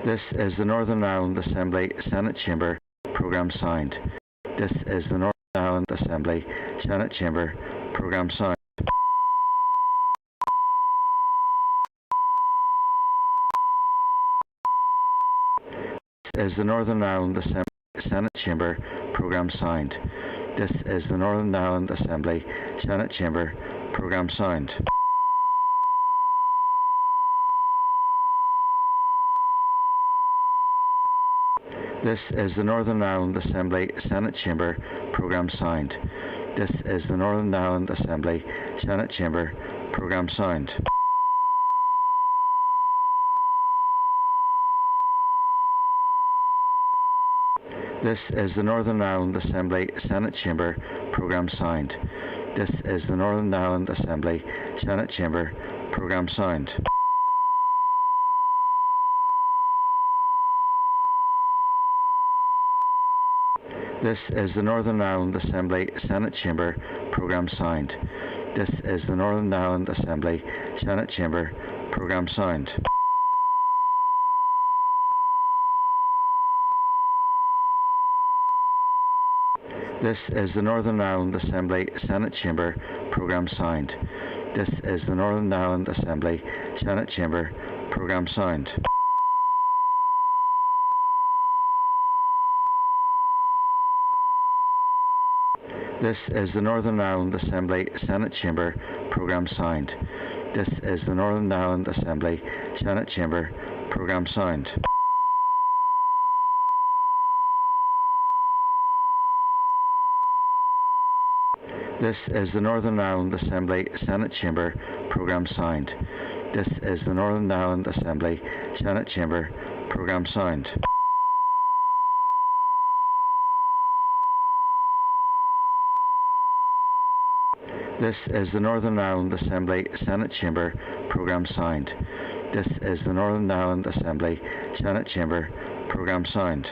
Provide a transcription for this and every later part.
This is the Northern Ireland Assembly Senate Chamber Programme Sound. This is the Northern Ireland Assembly Senate Chamber Programme Sound. This is the Northern Ireland Assembly Senate Chamber Programme Sound. This is the Northern Ireland Assembly Senate Chamber Programme Sound. This is the Northern Ireland Assembly Senate Chamber Programme Sound. This is the Northern Ireland Assembly Senate Chamber Programme Sound. This is the Northern Ireland Assembly Senate Chamber Programme Sound. This is the Northern Ireland Assembly Senate Chamber Programme Sound. This is the Northern Ireland Assembly Senate Chamber Programme Sound. This is the Northern Ireland Assembly Senate Chamber Programme Sound. This is the Northern Ireland Assembly Senate Chamber Programme Sound. This is the Northern Ireland Assembly Senate Chamber Programme Sound. This is the Northern Ireland Assembly Senate Chamber Programme Sound. This is the Northern Ireland Assembly Senate Chamber Programme Sound. This is the Northern Ireland Assembly Senate Chamber Programme Sound. This is the Northern Ireland Assembly Senate Chamber Programme Sound. This is the Northern Ireland Assembly Senate Chamber Programme Sound.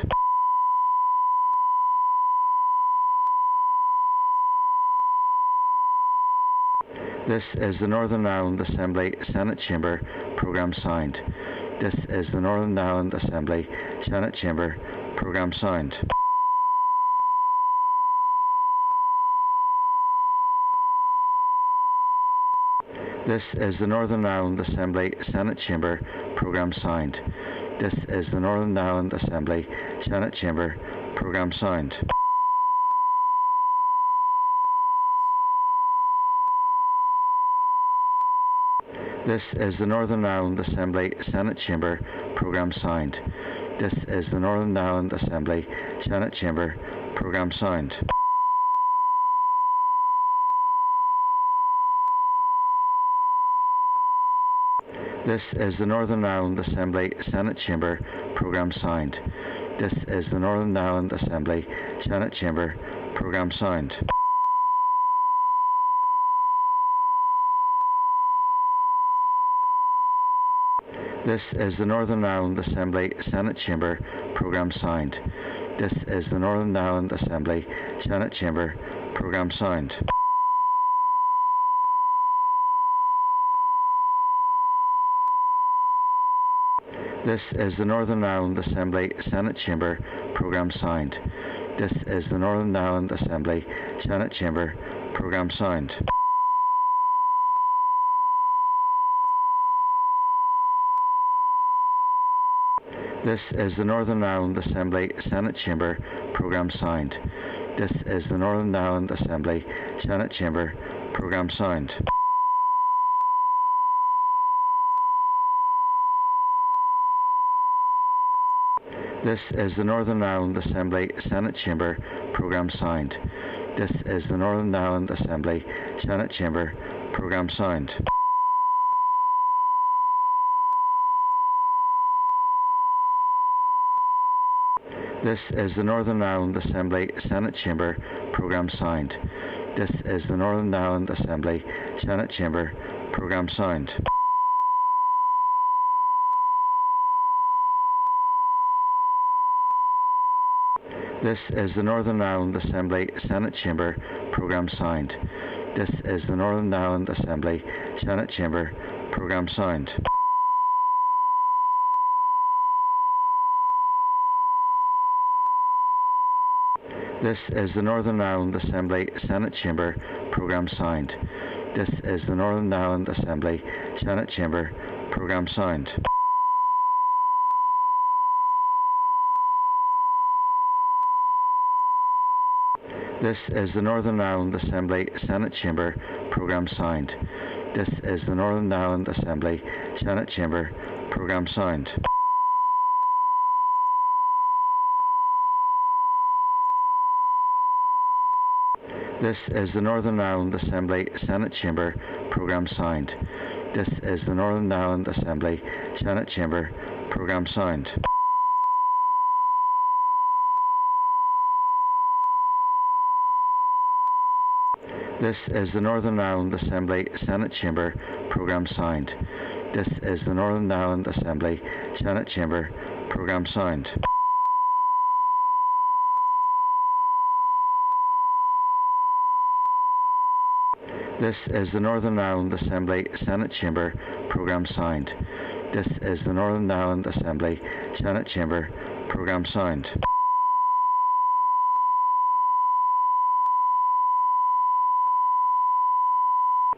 This is the Northern Ireland Assembly Senate Chamber Programme Sound. This is the Northern Ireland Assembly Senate Chamber Programme Sound. This is the Northern Ireland Assembly Senate Chamber Programme Sound. This is the Northern Ireland Assembly Senate Chamber Programme Sound. This is the Northern Ireland Assembly Senate Chamber Programme Sound. This is the Northern Ireland Assembly Senate Chamber Programme Sound. This is the Northern Ireland Assembly Senate Chamber Programme Sound. This is the Northern Ireland Assembly Senate Chamber Programme Sound. This is the Northern Ireland Assembly Senate Chamber Programme Sound. This is the Northern Ireland Assembly Senate Chamber Programme Sound. This is the Northern Ireland Assembly Senate Chamber Programme Sound. This is the Northern Ireland Assembly Senate Chamber Programme Sound. This is the Northern Ireland Assembly Senate Chamber Programme Sound. This is the Northern Ireland Assembly Senate Chamber Programme Sound. This is the Northern Ireland Assembly Senate Chamber Programme Sound. This is the Northern Ireland Assembly Senate Chamber Programme Sound. This is the Northern Ireland Assembly Senate Chamber Programme Sound. This is the Northern Ireland Assembly Senate Chamber Programme Sound. This is the Northern Ireland Assembly Senate Chamber Programme Sound. This is the Northern Ireland Assembly Senate Chamber Programme Sound. This is the Northern Ireland Assembly Senate Chamber Programme Sound. This is the Northern Ireland Assembly Senate Chamber Programme Sound. This is the Northern Ireland Assembly Senate Chamber Programme Sound. This is the Northern Ireland Assembly Senate Chamber Programme Sound. This is the Northern Ireland Assembly Senate Chamber Programme Sound. This is the Northern Ireland Assembly Senate Chamber Programme Sound. This is the Northern Ireland Assembly Senate Chamber Programme Sound. This is the Northern Ireland Assembly Senate Chamber Programme Sound. This is the Northern Ireland Assembly Senate Chamber Programme Sound. This is the Northern Ireland Assembly Senate Chamber Programme Sound. This is the Northern Ireland Assembly Senate Chamber Programme Sound.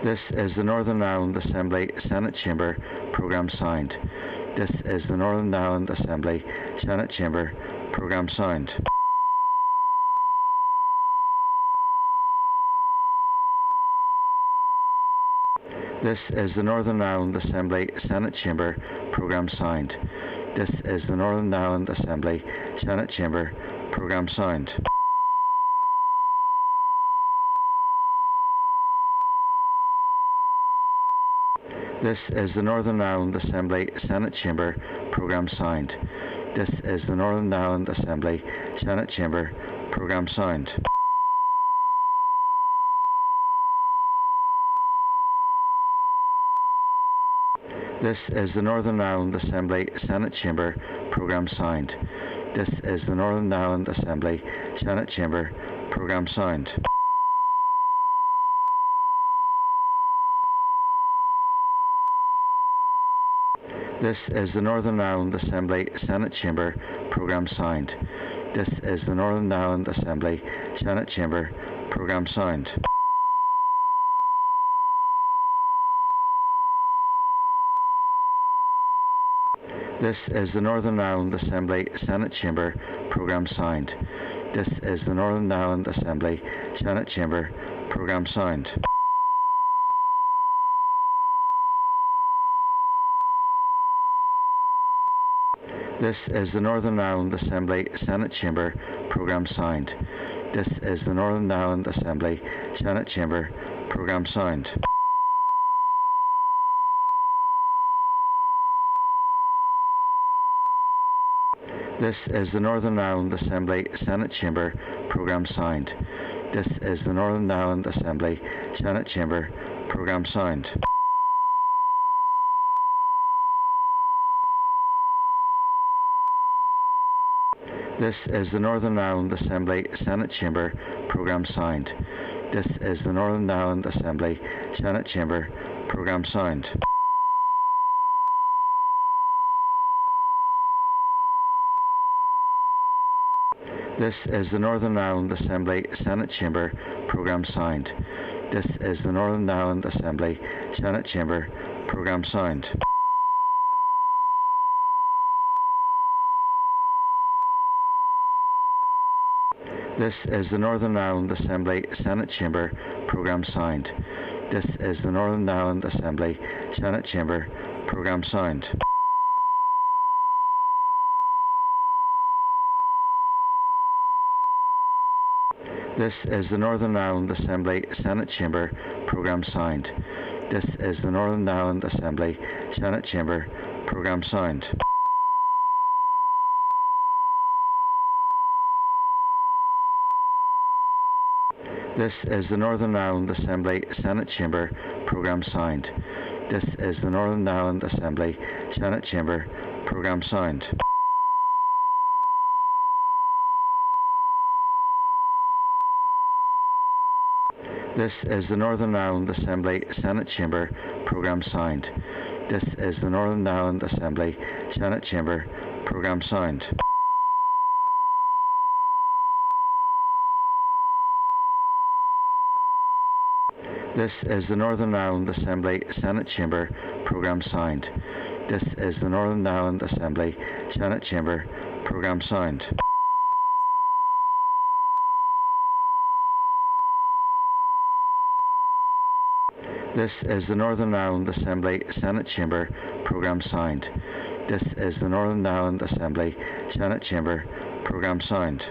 This is the Northern Ireland Assembly Senate Chamber Programme Sound. This is the Northern Ireland Assembly Senate Chamber Programme Sound. This is the Northern Ireland Assembly Senate Chamber Programme Sound. This is the Northern Ireland Assembly Senate Chamber Programme Sound. This is the Northern Ireland Assembly Senate Chamber Programme Sound. This is the Northern Ireland Assembly Senate Chamber Programme Sound. This is the Northern Ireland Assembly Senate Chamber Programme Sound. This is the Northern Ireland Assembly Senate Chamber Programme Sound. This is the Northern Ireland Assembly Senate Chamber Programme Sound. This is the Northern Ireland Assembly Senate Chamber Programme Sound. This is the Northern Ireland Assembly Senate Chamber Programme Sound. This is the Northern Ireland Assembly Senate Chamber Programme Sound. This is the Northern Ireland Assembly Senate Chamber Programme Sound. This is the Northern Ireland Assembly Senate Chamber Programme Sound. This is the Northern Ireland Assembly Senate Chamber Programme Sound. This is the Northern Ireland Assembly Senate Chamber Programme Sound. This is the Northern Ireland Assembly Senate Chamber Programme Sound. This is the Northern Ireland Assembly Senate Chamber Programme Sound. This is the Northern Ireland Assembly Senate Chamber Programme Sound. This is the Northern Ireland Assembly Senate Chamber Programme Sound. This is the Northern Ireland Assembly Senate Chamber Programme Sound. This is the Northern Ireland Assembly Senate Chamber Programme Sound. This is the Northern Ireland Assembly Senate Chamber Programme Sound. This is the Northern Ireland Assembly Senate Chamber Programme Sound. This is the Northern Ireland Assembly Senate Chamber Programme Sound. This is the Northern Ireland Assembly Senate Chamber Programme Sound. This is the Northern Ireland Assembly Senate Chamber Programme Sound. This is the Northern Ireland Assembly Senate Chamber Programme Sound. This is the Northern Ireland Assembly Senate Chamber Programme Sound. This is the Northern Ireland Assembly Senate Chamber Programme Sound. This is the Northern Ireland Assembly Senate Chamber Programme Sound. This is the Northern Ireland Assembly Senate Chamber Programme Sound.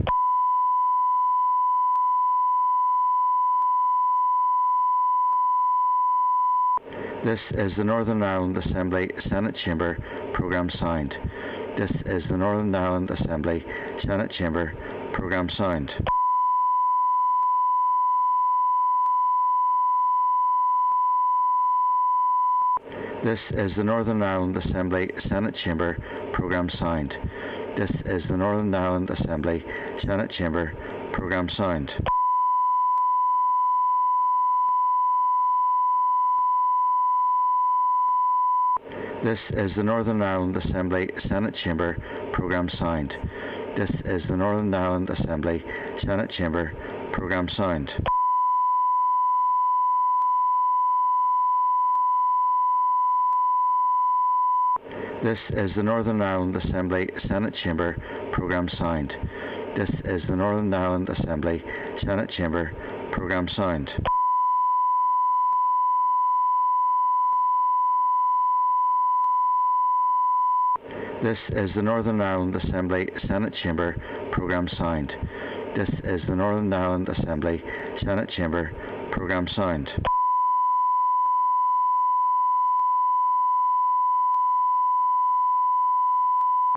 This is the Northern Ireland Assembly Senate Chamber Programme Sound. This is the Northern Ireland Assembly Senate Chamber Programme Sound. This is the Northern Ireland Assembly Senate Chamber Programme Sound. This is the Northern Ireland Assembly Senate Chamber Programme Sound. This is the Northern Ireland Assembly Senate Chamber Programme Sound. This is the Northern Ireland Assembly Senate Chamber Programme Sound. This is the Northern Ireland Assembly Senate Chamber Programme Sound. This is the Northern Ireland Assembly Senate Chamber Programme Sound. This is the Northern Ireland Assembly Senate Chamber Programme Sound. This is the Northern Ireland Assembly Senate Chamber Programme Sound.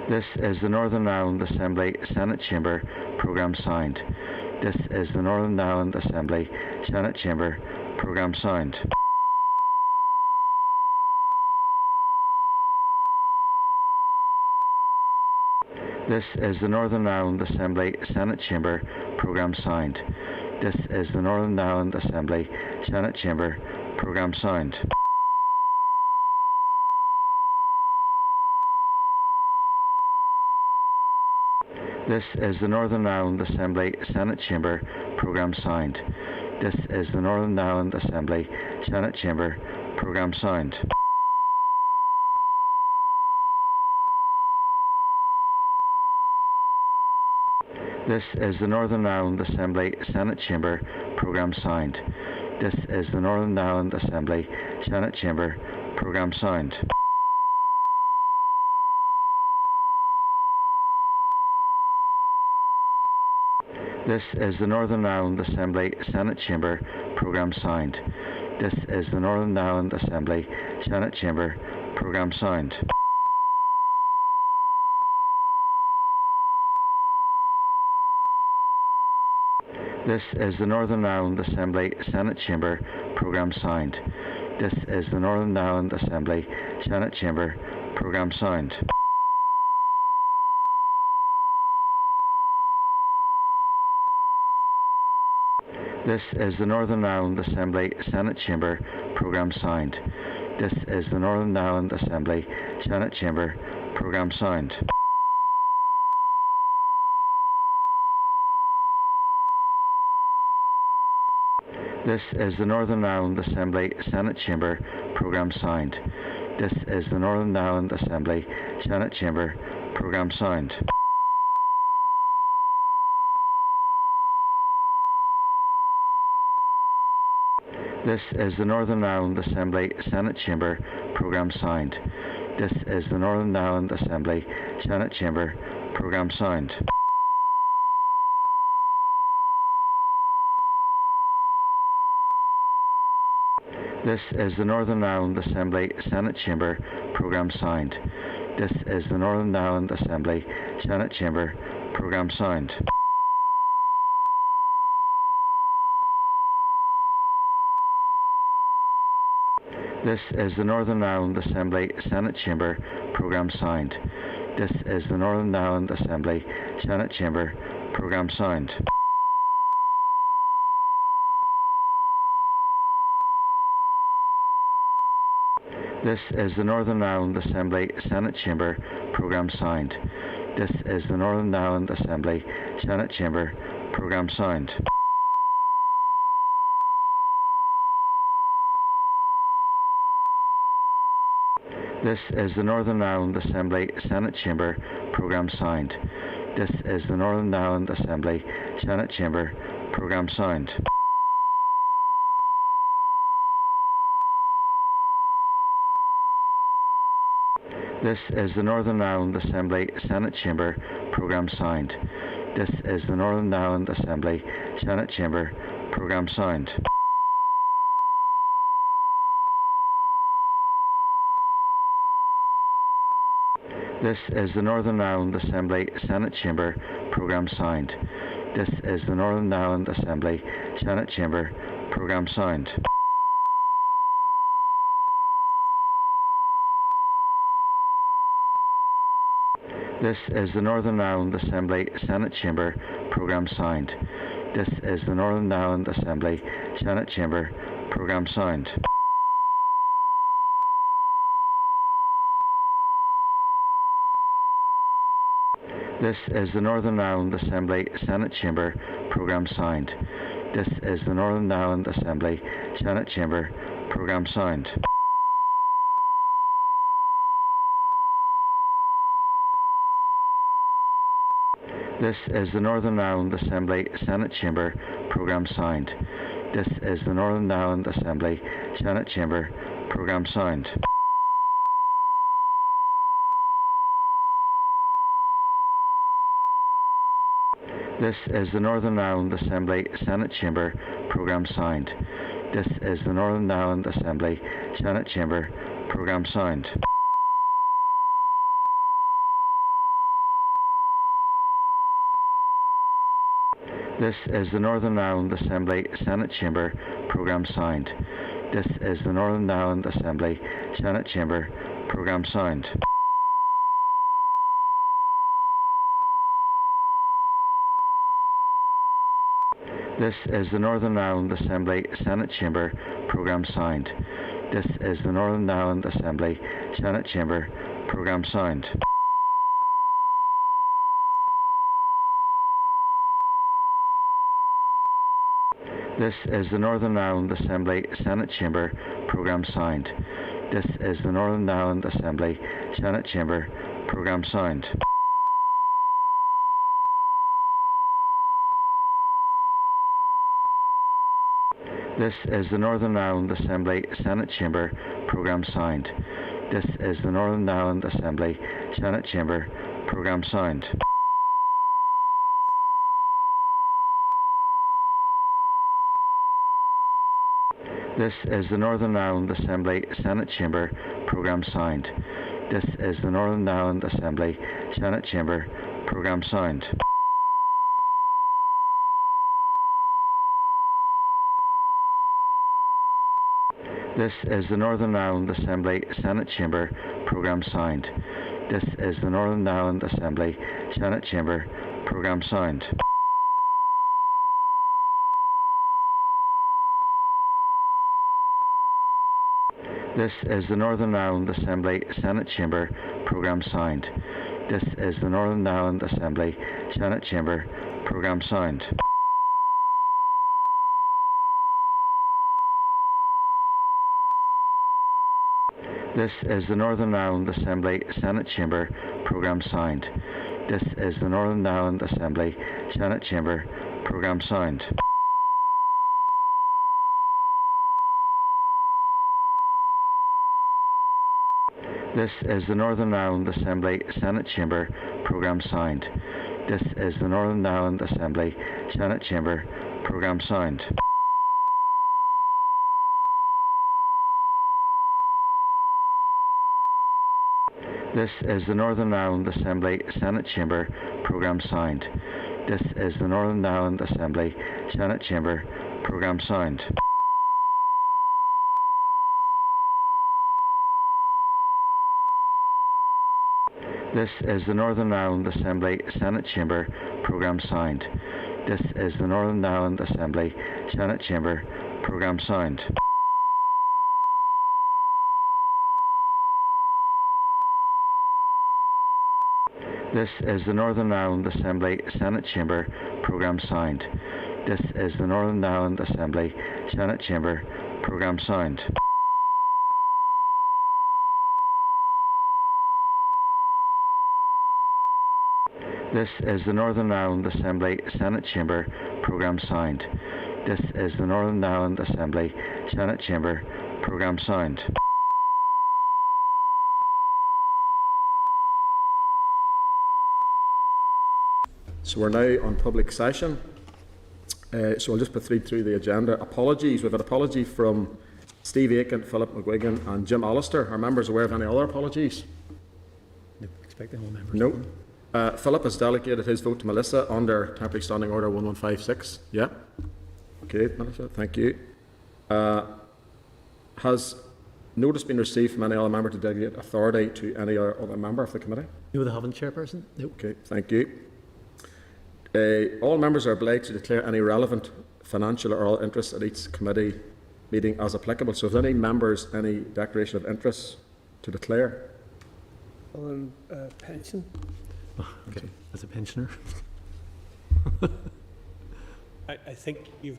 This is the Northern Ireland Assembly Senate Chamber Programme Sound. This is the Northern Ireland Assembly Senate Chamber Programme Sound. This is the Northern Ireland Assembly Senate Chamber Programme Sound. This is the Northern Ireland Assembly Senate Chamber Programme Sound. This is the Northern Ireland Assembly Senate Chamber Programme Sound. This is the Northern Ireland Assembly Senate Chamber Programme Sound. This is the Northern Ireland Assembly Senate Chamber Programme Sound. This is the Northern Ireland Assembly Senate Chamber Programme Sound. This is the Northern Ireland Assembly Senate Chamber Programme Sound. This is the Northern Ireland Assembly Senate Chamber Programme Sound. This is the Northern Ireland Assembly Senate Chamber Programme Sound. This is the Northern Ireland Assembly Senate Chamber Programme Sound. This is the Northern Ireland Assembly Senate Chamber Programme Sound. This is the Northern Ireland Assembly Senate Chamber Programme Sound. This is the Northern Ireland Assembly Senate Chamber Programme Sound. This is the Northern Ireland Assembly Senate Chamber Programme Sound. This is the Northern Ireland Assembly Senate Chamber Programme Sound. This is the Northern Ireland Assembly Senate Chamber Programme Sound. This is the Northern Ireland Assembly Senate Chamber Programme Sound. This is the Northern Ireland Assembly Senate Chamber Programme Sound. This is the Northern Ireland Assembly Senate Chamber Programme Sound. This is the Northern Ireland Assembly Senate Chamber Programme Sound. This is the Northern Ireland Assembly Senate Chamber Programme Sound. This is the Northern Ireland Assembly Senate Chamber Programme Sound. This is the Northern Ireland Assembly Senate Chamber Programme Sound. This is the Northern Ireland Assembly Senate Chamber Programme Sound. This is the Northern Ireland Assembly Senate Chamber Programme Sound. This is the Northern Ireland Assembly Senate Chamber Programme Sound. This is the Northern Ireland Assembly Senate Chamber Programme Sound. This is the Northern Ireland Assembly Senate Chamber Programme Sound. This is the Northern Ireland Assembly Senate Chamber Programme Sound. This is the Northern Ireland Assembly Senate Chamber Programme Sound. This is the Northern Ireland Assembly Senate Chamber Programme Sound. This is the Northern Ireland Assembly Senate Chamber Programme Sound. This is the Northern Ireland Assembly Senate Chamber Programme Sound. This is the Northern Ireland Assembly Senate Chamber Programme Sound. This is the Northern Ireland Assembly Senate Chamber Programme Sound. This is the Northern Ireland Assembly Senate Chamber Programme Sound. This is the Northern Ireland Assembly Senate Chamber Programme Sound. This is the Northern Ireland Assembly Senate Chamber Programme Sound. This is the Northern Ireland Assembly Senate Chamber Programme Sound. This is the Northern Ireland Assembly Senate Chamber Programme Sound. This is the Northern Ireland Assembly Senate Chamber Programme Sound. This is the Northern Ireland Assembly Senate Chamber Programme Sound. This is the Northern Ireland Assembly Senate Chamber Programme Sound. This is the Northern Ireland Assembly Senate Chamber Programme Sound. This is the Northern Ireland Assembly Senate Chamber Programme Sound. This is the Northern Ireland Assembly Senate Chamber Programme Sound. This is the Northern Ireland Assembly Senate Chamber Programme Sound. This is the Northern Ireland Assembly Senate Chamber Programme Sound. This is the Northern Ireland Assembly Senate Chamber Programme Sound. This is the Northern Ireland Assembly Senate Chamber Programme Sound. This is the Northern Ireland Assembly Senate Chamber Programme Sound. This is the Northern Ireland Assembly Senate Chamber Programme Sound. This is the Northern Ireland Assembly Senate Chamber Programme Sound. This is the Northern Ireland Assembly Senate Chamber Programme Sound. This is the Northern Ireland Assembly Senate Chamber Programme Sound. This is the Northern Ireland Assembly Senate Chamber Programme Sound. This is the Northern Ireland Assembly Senate Chamber Programme Sound. This is the Northern Ireland Assembly Senate Chamber Programme Sound. This is the Northern Ireland Assembly Senate Chamber Programme Sound. This is the Northern Ireland Assembly Senate Chamber Programme Sound. This is the Northern Ireland Assembly Senate Chamber Programme Sound. This is the Northern Ireland Assembly Senate Chamber Programme Sound. So we're now on public session. So I'll just read through the agenda. Apologies. We've had apology from Steve Aiken, Philip McGuigan and Jim Allister. Are members aware of any other apologies? No, expecting all members. No. Philip has delegated his vote to Melissa under Temporary Standing Order 1156. Yeah. Okay, Melissa, thank you. Has notice been received from any other member to delegate authority to any other member of the committee? No, they haven't, Chairperson. No. Okay, thank you. All members are obliged to declare any relevant financial or other interests at each committee meeting as applicable. So if any members, any declaration of interest to declare? On pension. Oh, okay, as a pensioner. I think you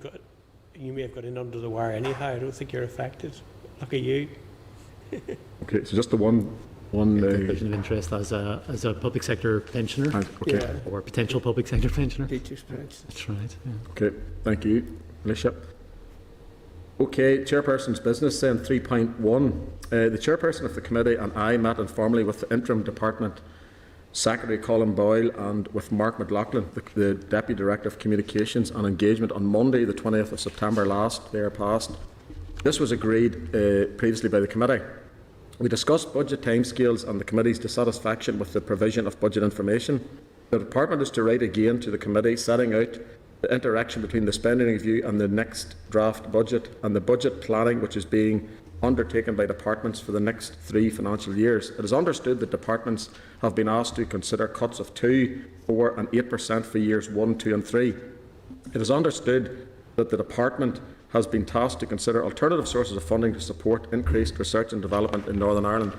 may have got in under the wire anyhow. I don't think you're affected. Look at you. Okay, so just the one declaration of interest as a public sector pensioner. Okay. Yeah. Or potential public sector pensioner. Teacher's pension. That's right. Yeah. Okay, thank you, Alicia. Okay, Chairperson's business then, 3.1. The Chairperson of the committee and I met informally with the Interim Department Secretary Colin Boyle and with Mark McLaughlin, the Deputy Director of Communications and Engagement on Monday, the 20th of September past. This was agreed previously by the committee. We discussed budget timescales and the committee's dissatisfaction with the provision of budget information. The department is to write again to the committee setting out the interaction between the spending review and the next draft budget and the budget planning which is being undertaken by departments for the next 3 financial years. It is understood that departments have been asked to consider cuts of 2%, 4% and 8% for years 1, 2 and 3. It is understood that the department has been tasked to consider alternative sources of funding to support increased research and development in Northern Ireland.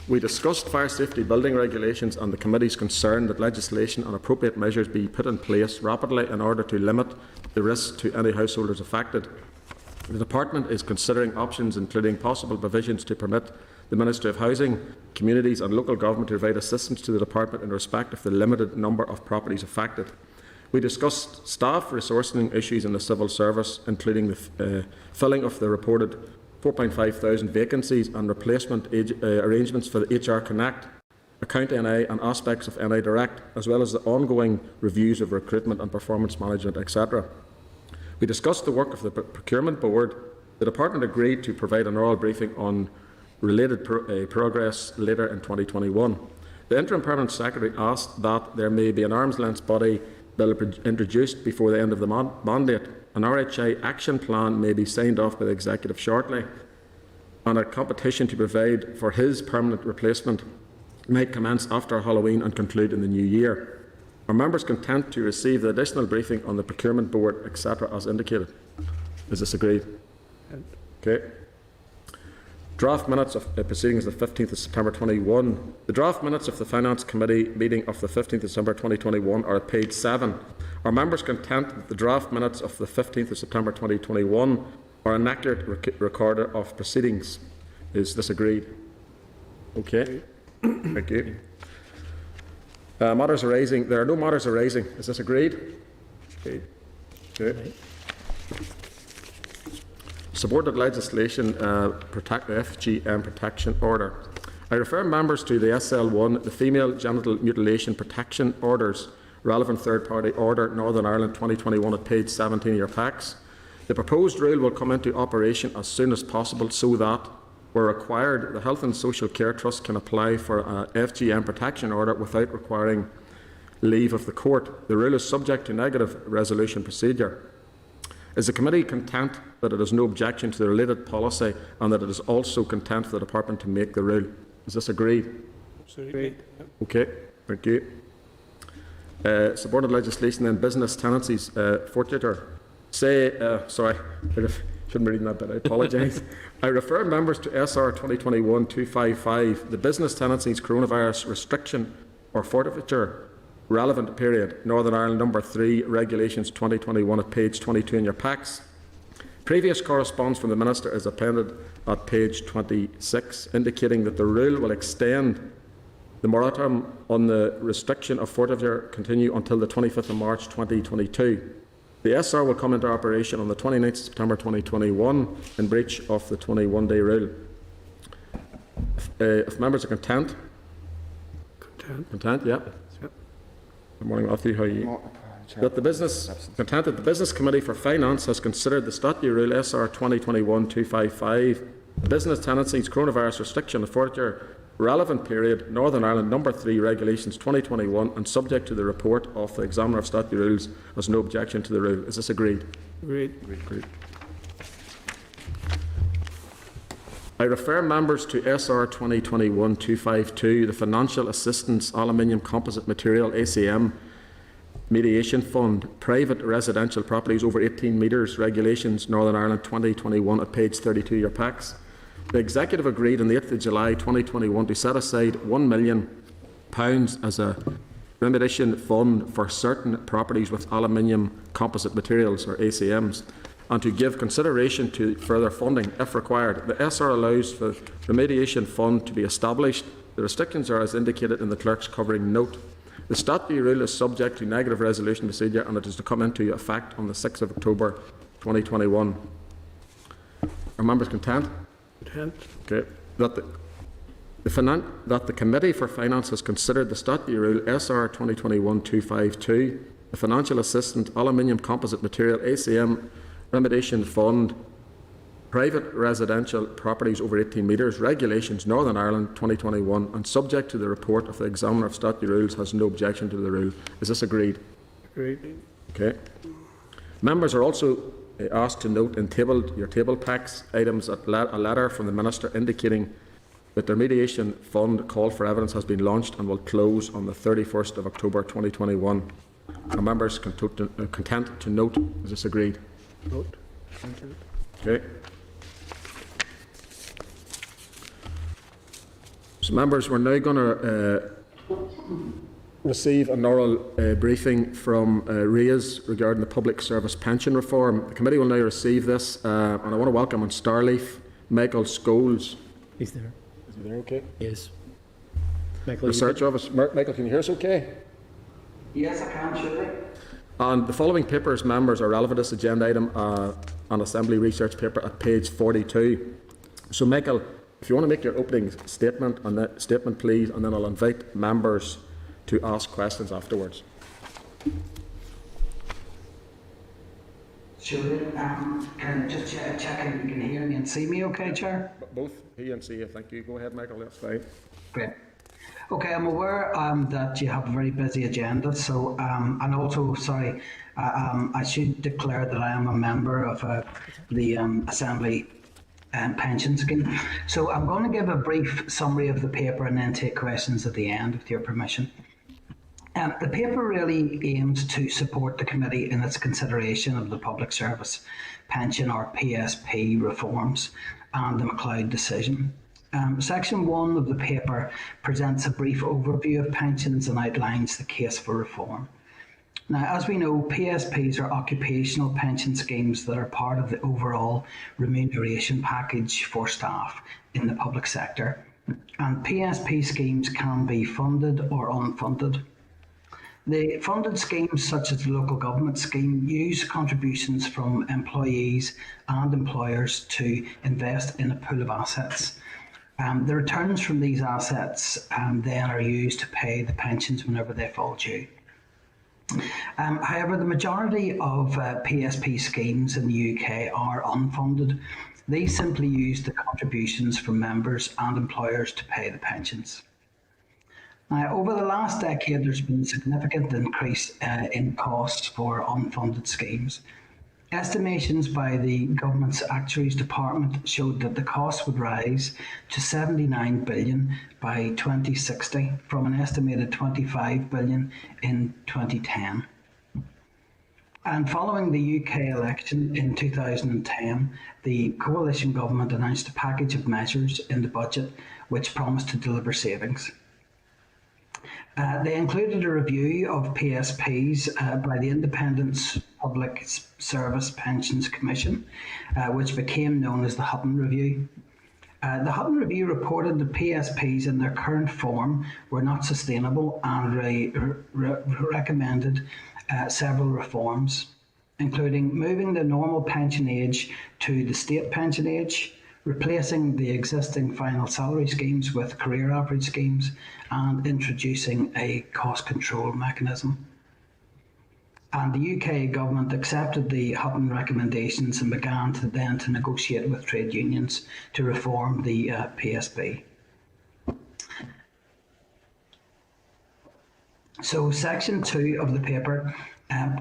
We discussed fire safety building regulations and the committee's concern that legislation and appropriate measures be put in place rapidly in order to limit the risk to any householders affected. The department is considering options including possible provisions to permit the Ministry of Housing, Communities and Local Government to provide assistance to the department in respect of the limited number of properties affected. We discussed staff resourcing issues in the civil service, including the filling of the reported 4,500 vacancies and replacement arrangements for the HR Connect, Account NI and aspects of NI Direct, as well as the ongoing reviews of recruitment and performance management, etc. We discussed the work of the Procurement Board. The Department agreed to provide an oral briefing on related progress later in 2021. The Interim Permanent Secretary asked that there may be an arm's length body bill introduced before the end of the mandate. An RHI action plan may be signed off by the Executive shortly, and a competition to provide for his permanent replacement might commence after Halloween and conclude in the new year. Are members content to receive the additional briefing on the Procurement Board, etc., as indicated? Is this agreed? Okay. Draft minutes of proceedings of the 15th of September 21. The draft minutes of the Finance Committee meeting of the 15th of December 2021 are at page 7. Are members content that the draft minutes of the 15th of September 2021 are an accurate recorder of proceedings? Is this agreed? Okay. Thank you. Matters arising. There are no matters arising. Is this agreed? Okay. Okay. Subordinate legislation, FGM protection order. I refer members to the SL1, the Female Genital Mutilation Protection Orders, relevant third-party order, Northern Ireland 2021 at page 17 of your packs. The proposed rule will come into operation as soon as possible so that, where required, the Health and Social Care Trust can apply for a FGM protection order without requiring leave of the court. The rule is subject to negative resolution procedure. Is the committee content that it has no objection to the related policy and that it is also content for the department to make the rule? Is this agreed? Absolutely. Okay, thank you. Subordinate legislation then, business tenancies, Forfeiture. Sorry, I shouldn't be reading that bit, I apologise. I refer members to SR 2021-255, the business tenancies coronavirus restriction or forfeiture relevant period, Northern Ireland number 3, regulations 2021 at page 22 in your packs. Previous correspondence from the Minister is appended at page 26, indicating that the rule will extend The moratorium on the restriction of forfeiture continue until the 25th of March 2022. The SR will come into operation on the 29th of September 2021 in breach of the 21-day rule. If members are content? Content, yeah. Yep. Good morning, Matthew. How are you? That the Business Committee for Finance has considered the statute rule SR 2021-255, Business Tenancies Coronavirus Restriction of Forfeiture Relevant Period, Northern Ireland No. 3 Regulations 2021, and subject to the report of the Examiner of Statute Rules, has no objection to the rule. Is this agreed? Agreed. Agreed. I refer members to SR 2021-252, the Financial Assistance Aluminium Composite Material ACM Mediation Fund, Private Residential Properties over 18 metres, Regulations Northern Ireland 2021 at page 32 of your packs. The Executive agreed on the 8th of July 2021 to set aside £1 million as a remediation fund for certain properties with aluminium composite materials, or ACMs, and to give consideration to further funding if required. The SR allows for the remediation fund to be established. The restrictions are as indicated in the Clerk's covering note. The statute rule is subject to negative resolution procedure, and it is to come into effect on the 6th of October 2021. Are members content? Content. Okay. That the Committee for Finance has considered the statute rule SR 2021-252, the Financial Assistance Aluminium Composite Material ACM Remediation Fund, Private Residential Properties over 18 metres, Regulations Northern Ireland 2021, and subject to the report of the Examiner of Statute Rules, has no objection to the rule. Is this agreed? Agreed. Okay. Members are also asked to note in your table packs items a letter from the Minister indicating that the Remediation Fund call for evidence has been launched and will close on the 31st of October 2021. Are members content to note? Is this agreed? Note. Content. Okay. So members, we're now going to receive an oral briefing from RIAs regarding the public service pension reform. The committee will now receive this, and I want to welcome on Starleaf Michael Scholes. He's there. Is he there okay? Yes. Michael, Research Office. Michael, can you hear us okay? Yes, I can, surely. And the following papers, members, are relevant to this agenda item, an Assembly research paper at page 42. So Michael, if you want to make your opening statement, please, and then I'll invite members to ask questions afterwards. Surely. Can I just check if you can hear me and see me okay, Chair? Both he and C, thank you. Go ahead, Michael, that's fine. Great. Okay, I'm aware that you have a very busy agenda, so and also, sorry, I should declare that I am a member of the Assembly pension scheme. So I'm going to give a brief summary of the paper and then take questions at the end, with your permission. The paper really aims to support the committee in its consideration of the public service pension, or PSP, reforms and the MacLeod decision. Section 1 of the paper presents a brief overview of pensions and outlines the case for reform. Now, as we know, PSPs are occupational pension schemes that are part of the overall remuneration package for staff in the public sector. And PSP schemes can be funded or unfunded. The funded schemes, such as the local government scheme, use contributions from employees and employers to invest in a pool of assets. The returns from these assets then are used to pay the pensions whenever they fall due. However, the majority of PSP schemes in the UK are unfunded. They simply use the contributions from members and employers to pay the pensions. Now, over the last decade, there's been a significant increase in costs for unfunded schemes. Estimations by the government's Actuaries Department showed that the cost would rise to £79 billion by 2060 from an estimated £25 billion in 2010. And following the UK election in 2010, the coalition government announced a package of measures in the budget which promised to deliver savings. They included a review of PSPs by the Independent Public Service Pensions Commission, which became known as the Hutton Review. The Hutton Review reported that PSPs in their current form were not sustainable and recommended several reforms, including moving the normal pension age to the state pension age, replacing the existing final salary schemes with career average schemes, and introducing a cost control mechanism. And the UK government accepted the Hutton recommendations and began to negotiate with trade unions to reform the PSB. So section 2 of the paper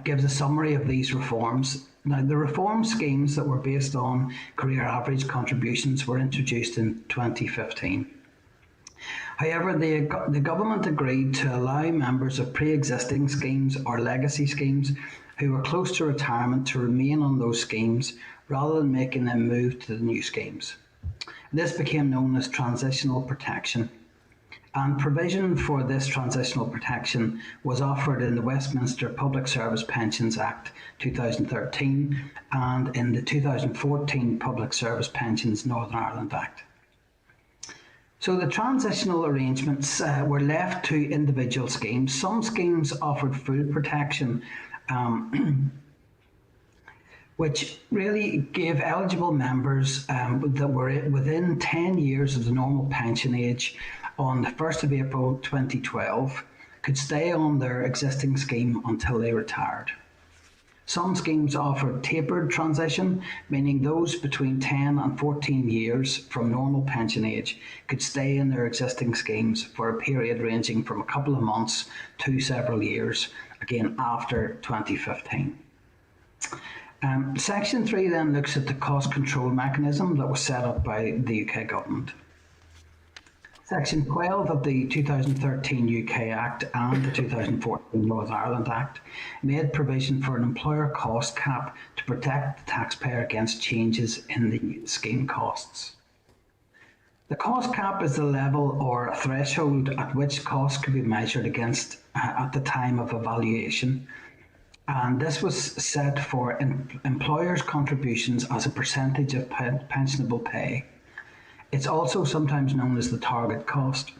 gives a summary of these reforms. Now, the reform schemes that were based on career average contributions were introduced in 2015. However, the government agreed to allow members of pre-existing schemes or legacy schemes who were close to retirement to remain on those schemes rather than making them move to the new schemes. This became known as transitional protection, and provision for this transitional protection was offered in the Westminster Public Service Pensions Act 2013 and in the 2014 Public Service Pensions Northern Ireland Act. So the transitional arrangements were left to individual schemes. Some schemes offered full protection, which really gave eligible members that were within 10 years of the normal pension age on the 1st of April 2012 could stay on their existing scheme until they retired. Some schemes offered tapered transition, meaning those between 10 and 14 years from normal pension age could stay in their existing schemes for a period ranging from a couple of months to several years, again after 2015. Section 3 then looks at the cost control mechanism that was set up by the UK government. Section 12 of the 2013 UK Act and the 2014 Northern Ireland Act made provision for an employer cost cap to protect the taxpayer against changes in the scheme costs. The cost cap is the level or threshold at which costs could be measured against at the time of evaluation, and this was set for employers' contributions as a percentage of pensionable pay. It's also sometimes known as the target cost.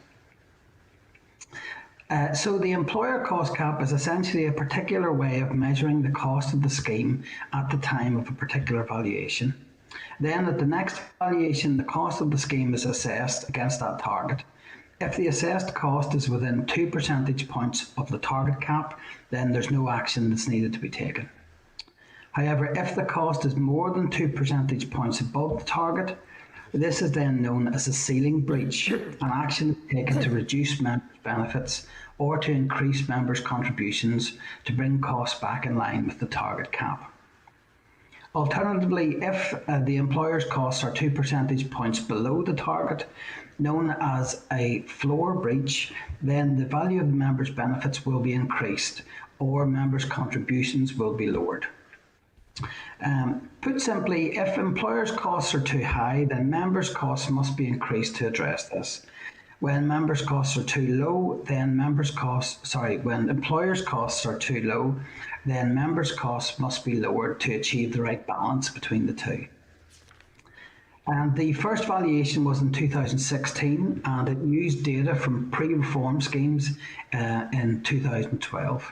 So the employer cost cap is essentially a particular way of measuring the cost of the scheme at the time of a particular valuation. Then at the next valuation, the cost of the scheme is assessed against that target. If the assessed cost is within 2 percentage points of the target cap, then there's no action that's needed to be taken. However, if the cost is more than 2 percentage points above the target, this is then known as a ceiling breach, and action is taken to reduce members' benefits or to increase members' contributions to bring costs back in line with the target cap. Alternatively, if the employer's costs are 2 percentage points below the target, known as a floor breach, then the value of the members' benefits will be increased or members' contributions will be lowered. Put simply, if employers' costs are too high, then members' costs must be increased to address this. When members' costs are too low, then when employers' costs are too low, then members' costs must be lowered to achieve the right balance between the two. And the first valuation was in 2016, and it used data from pre-reform schemes in 2012.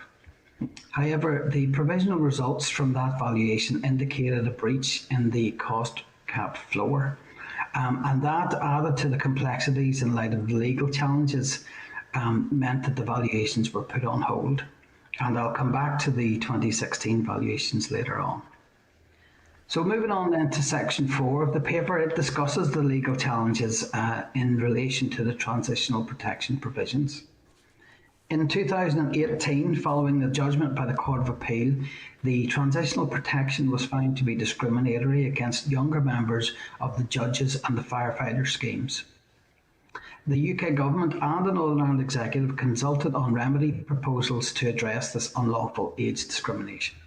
However, the provisional results from that valuation indicated a breach in the cost cap floor, and that, added to the complexities in light of the legal challenges, meant that the valuations were put on hold. And I'll come back to the 2016 valuations later on. So moving on then to section 4 of the paper, it discusses the legal challenges in relation to the transitional protection provisions. In 2018, following the judgment by the Court of Appeal, the transitional protection was found to be discriminatory against younger members of the judges and the firefighter schemes. The UK Government and the Northern Ireland Executive consulted on remedy proposals to address this unlawful age discrimination.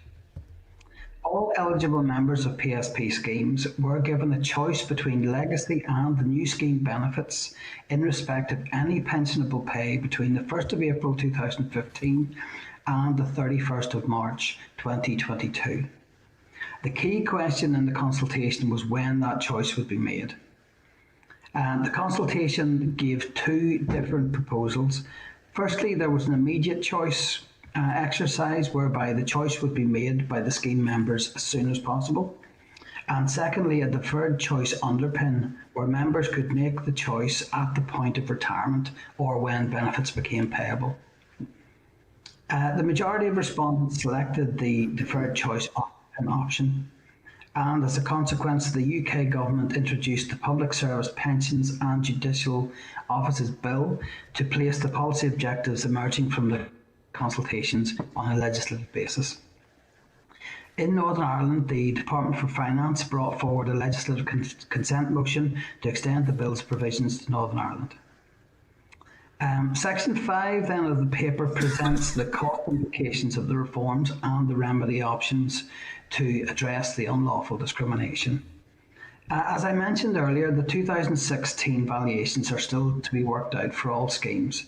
All eligible members of PSP schemes were given a choice between legacy and the new scheme benefits in respect of any pensionable pay between the 1st of April 2015 and the 31st of March 2022. The key question in the consultation was when that choice would be made. The consultation gave two different proposals. Firstly, there was an immediate choice exercise whereby the choice would be made by the scheme members as soon as possible. And secondly, a deferred choice underpin where members could make the choice at the point of retirement or when benefits became payable. The majority of respondents selected the deferred choice option, and as a consequence, the UK Government introduced the Public Service Pensions and Judicial Offices Bill to place the policy objectives emerging from the consultations on a legislative basis. In Northern Ireland, the Department for Finance brought forward a legislative consent motion to extend the bill's provisions to Northern Ireland. Section 5 then of the paper presents the cost implications of the reforms and the remedy options to address the unlawful discrimination. As I mentioned earlier, the 2016 valuations are still to be worked out for all schemes.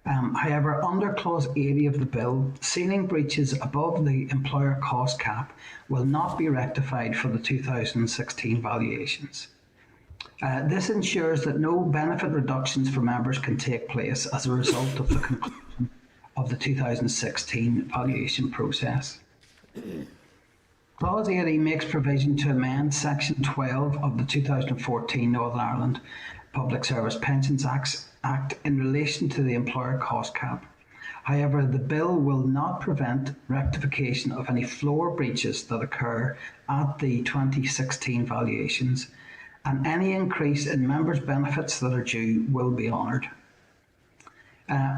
However, under Clause 80 of the bill, ceiling breaches above the employer cost cap will not be rectified for the 2016 valuations. This ensures that no benefit reductions for members can take place as a result of the conclusion of the 2016 valuation process. Clause 80 makes provision to amend Section 12 of the 2014 Northern Ireland Public Service Pensions Act in relation to the employer cost cap. However, the bill will not prevent rectification of any floor breaches that occur at the 2016 valuations, and any increase in members' benefits that are due will be honoured.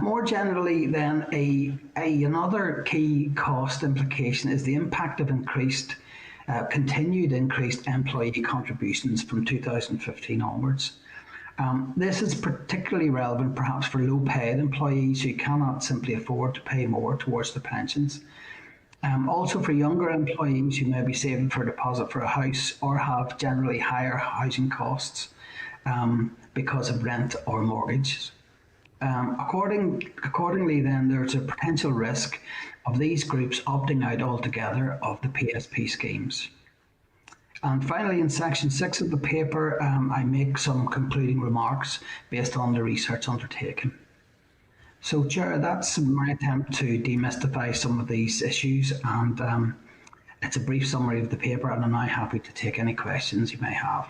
More generally, then, another key cost implication is the impact of continued increased employee contributions from 2015 onwards. This is particularly relevant perhaps for low-paid employees who cannot simply afford to pay more towards their pensions. Also for younger employees who may be saving for a deposit for a house or have generally higher housing costs because of rent or mortgages. Accordingly, then, there's a potential risk of these groups opting out altogether of the PSP schemes. And finally, in Section 6 of the paper, I make some concluding remarks based on the research undertaken. So, Chair, that's my attempt to demystify some of these issues, and it's a brief summary of the paper, and I'm now happy to take any questions you may have.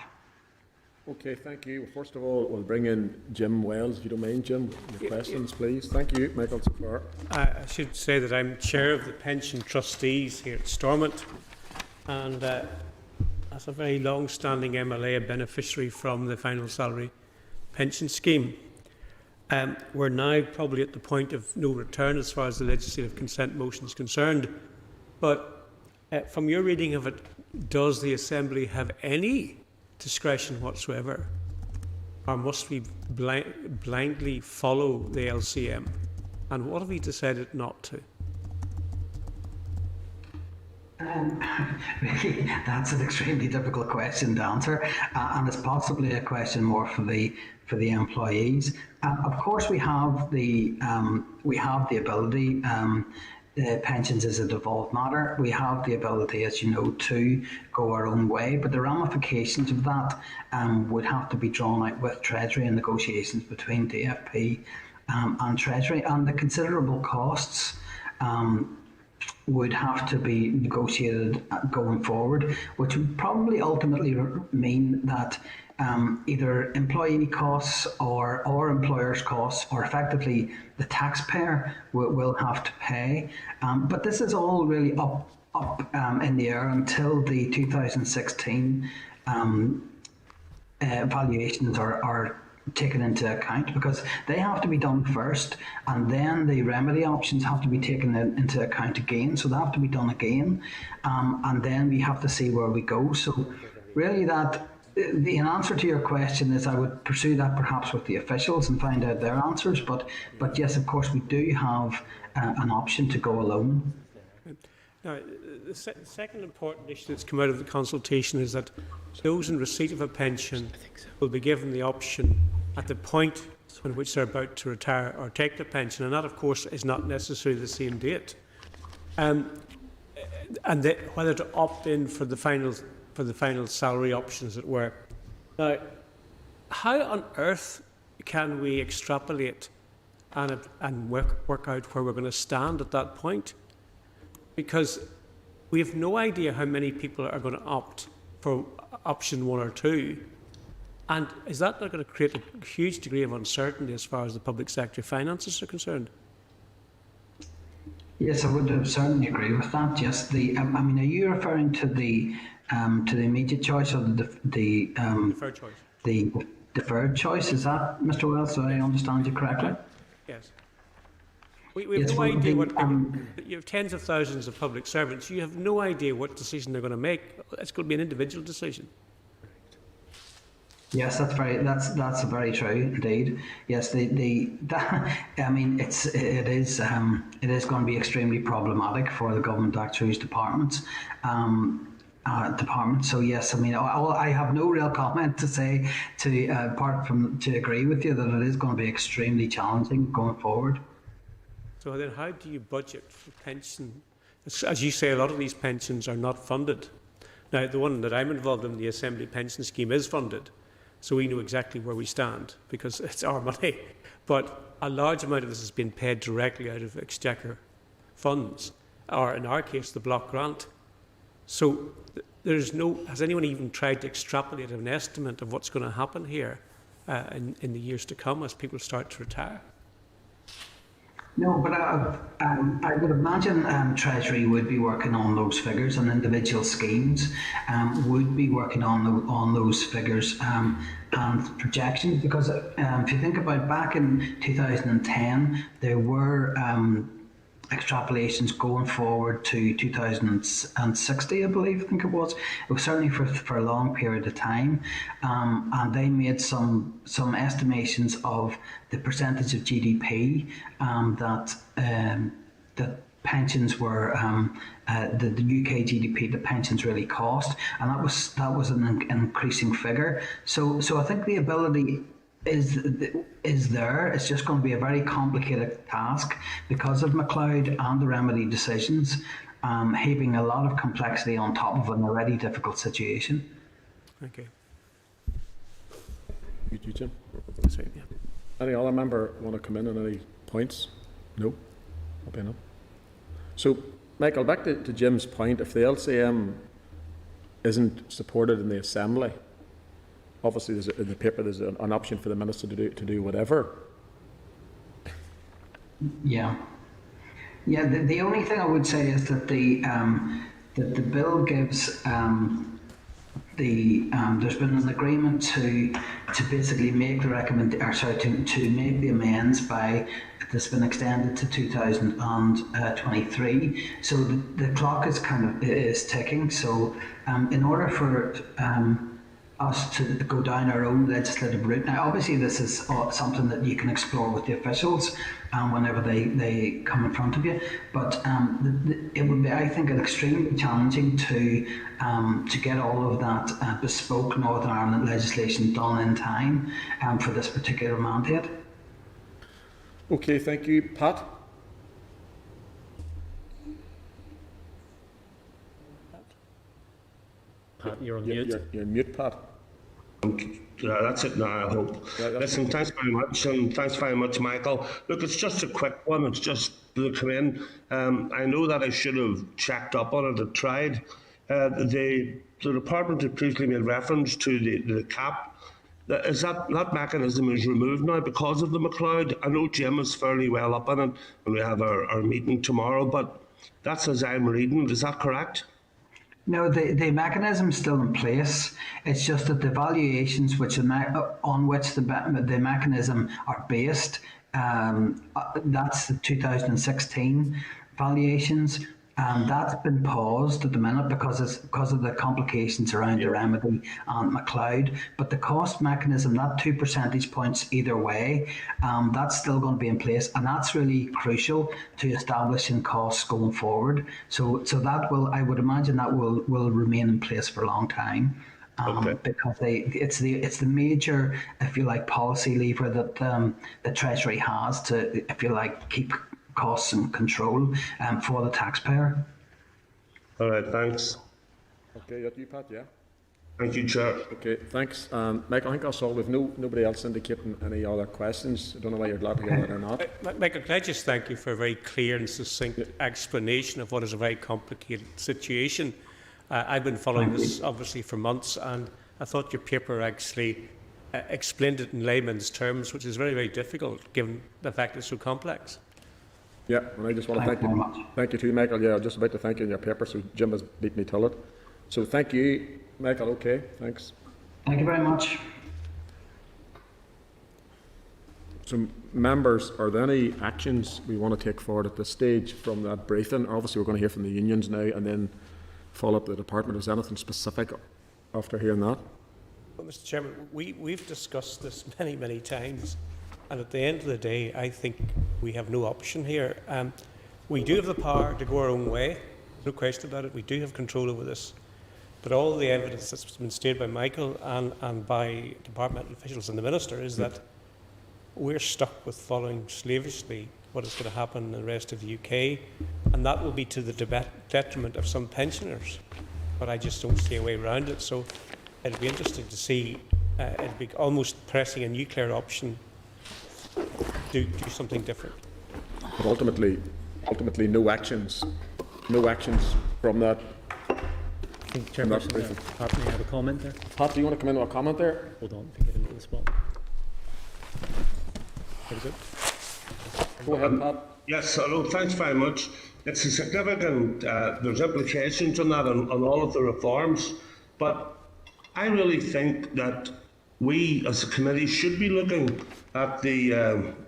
Okay, thank you. Well, first of all, we'll bring in Jim Wells, if you don't mind, Jim. Your questions, please. Thank you, Michael, so far. I should say that I'm chair of the pension trustees here at Stormont, and as a very long-standing MLA, a beneficiary from the final salary pension scheme. We're now probably at the point of no return as far as the legislative consent motion is concerned. But from your reading of it, does the Assembly have any discretion whatsoever, or must we blindly follow the LCM? And what have we decided not to? Really, that's an extremely difficult question to answer, and it's possibly a question more for the employees. Of course, we have the ability. Pensions is a devolved matter. We have the ability, as you know, to go our own way, but the ramifications of that would have to be drawn out with Treasury and negotiations between DFP and Treasury, and the considerable costs would have to be negotiated going forward, which would probably ultimately mean that either employee costs or employers' costs, or effectively the taxpayer will have to pay. But this is all really up in the air until the 2016 valuations are taken into account, because they have to be done first, and then the remedy options have to be taken into account again, so they have to be done again, and then we have to see where we go. So really, that the answer to your question is I would pursue that perhaps with the officials and find out their answers, but yes, of course, we do have an option to go alone. Now, the second important issue that's come out of the consultation is that those in receipt of a pension will be given the option at the point in which they're about to retire or take the pension, and that, of course, is not necessarily the same date. And whether to opt in for the final salary option, as it were. Now, how on earth can we extrapolate and work out where we're going to stand at that point? Because we have no idea how many people are going to opt for option 1 or 2. And is that not going to create a huge degree of uncertainty as far as the public sector finances are concerned? Yes, I would certainly agree with that. Just the, I mean, are you referring to the immediate choice or the Deferred choice. the deferred choice? Is that, Mr. Wells? Do I understand you correctly? Yes. We have Yes, no well, idea the, what people, you have tens of thousands of public servants. You have no idea what decision they're going to make. It's going to be an individual decision. Yes, that's very true indeed. Yes, I mean it is going to be extremely problematic for the government actuaries departments. So yes, I mean I have no real comment to say apart from to agree with you that it is going to be extremely challenging going forward. So then how do you budget for pension? As you say, a lot of these pensions are not funded. Now, the one that I'm involved in, the Assembly Pension Scheme, is funded. So we know exactly where we stand because it's our money. But a large amount of this has been paid directly out of Exchequer funds, or in our case, the block grant. So has anyone even tried to extrapolate an estimate of what's going to happen here in the years to come as people start to retire? No, but I would imagine Treasury would be working on those figures, and individual schemes would be working on those figures and projections. Because if you think about back in 2010, there were extrapolations going forward to 2060, I think it was. It was certainly for a long period of time, and they made some estimations of the percentage of GDP that pensions were the UK GDP that pensions really cost, and that was an increasing figure. So I think the ability is there. It's just going to be a very complicated task because of McLeod and the remedy decisions, heaping a lot of complexity on top of an already difficult situation. Okay. You, Jim? That's right, yeah. Any other member want to come in on any points? No? Okay, no. So, Michael, back to Jim's point, if the LCM isn't supported in the Assembly, obviously in the paper there's an option for the Minister to do whatever. Yeah. The only thing I would say is that the bill gives there's been an agreement to basically make to make the amends by that's been extended to 2023. So the clock is ticking. So in order for us to go down our own legislative route. Now, obviously, this is something that you can explore with the officials whenever they come in front of you. But it would be, I think, extremely challenging to get all of that bespoke Northern Ireland legislation done in time for this particular mandate. Okay, thank you, Pat. Pat, you're on mute. You're on mute, Pat. That's it now, I hope. Listen, thanks very much, and thanks very much, Michael. Look, it's just a quick one. It's just to come in. I know that I should have checked up on it. I tried. The department had previously made reference to the cap. Is that mechanism is removed now because of the McLeod? I know Jim is fairly well up on it, and we have our meeting tomorrow, but that's as I'm reading. Is that correct? No, the mechanism is still in place. It's just that the valuations on which the mechanism are based, that's the 2016 valuations. That's been paused at the minute because of the complications around the remedy and McLeod. But the cost mechanism, that 2 percentage points either way, that's still going to be in place, and that's really crucial to establishing costs going forward. So that will, I would imagine, that will remain in place for a long time. Because it's the major, if you like, policy lever that the Treasury has to, if you like, keep costs and control for the taxpayer. All right, thanks. Okay, you, Pat, yeah? Thank you, Chair. Okay, thanks. Michael, I think that's all. We've nobody else indicating any other questions. I don't know whether you're glad to hear that or not. Michael, can I just thank you for a very clear and succinct explanation of what is a very complicated situation. I've been following this obviously for months, and I thought your paper actually explained it in layman's terms, which is very, very difficult given the fact it's so complex. Yeah, and I just want to thank you. Thank you too, Michael. Yeah, I was just about to thank you in your paper, so Jim has beat me to it. So thank you, Michael. Okay, thanks. Thank you very much. So, members, are there any actions we want to take forward at this stage from that briefing? Obviously, we're going to hear from the unions now and then follow up the department. Is there anything specific after hearing that? Well, Mr. Chairman, we've discussed this many, many times, and at the end of the day, I think we have no option here. We do have the power to go our own way, no question about it. We do have control over this. But all the evidence that's been stated by Michael and by departmental officials and the Minister is that we're stuck with following slavishly what is going to happen in the rest of the UK, and that will be to the detriment of some pensioners. But I just don't see a way around it. So it'll be interesting to see. It'll be almost pressing a nuclear option to do something different. But ultimately, no actions from that. I think Chairperson Pat may have a comment there. Pat, do you want to come in with a comment there? Hold on, if you get into the spot. Very good. Go ahead, Pat. Yes, hello, thanks very much. It's a significant, there's implications on that on all of the reforms, but I really think that we as a committee should be looking at the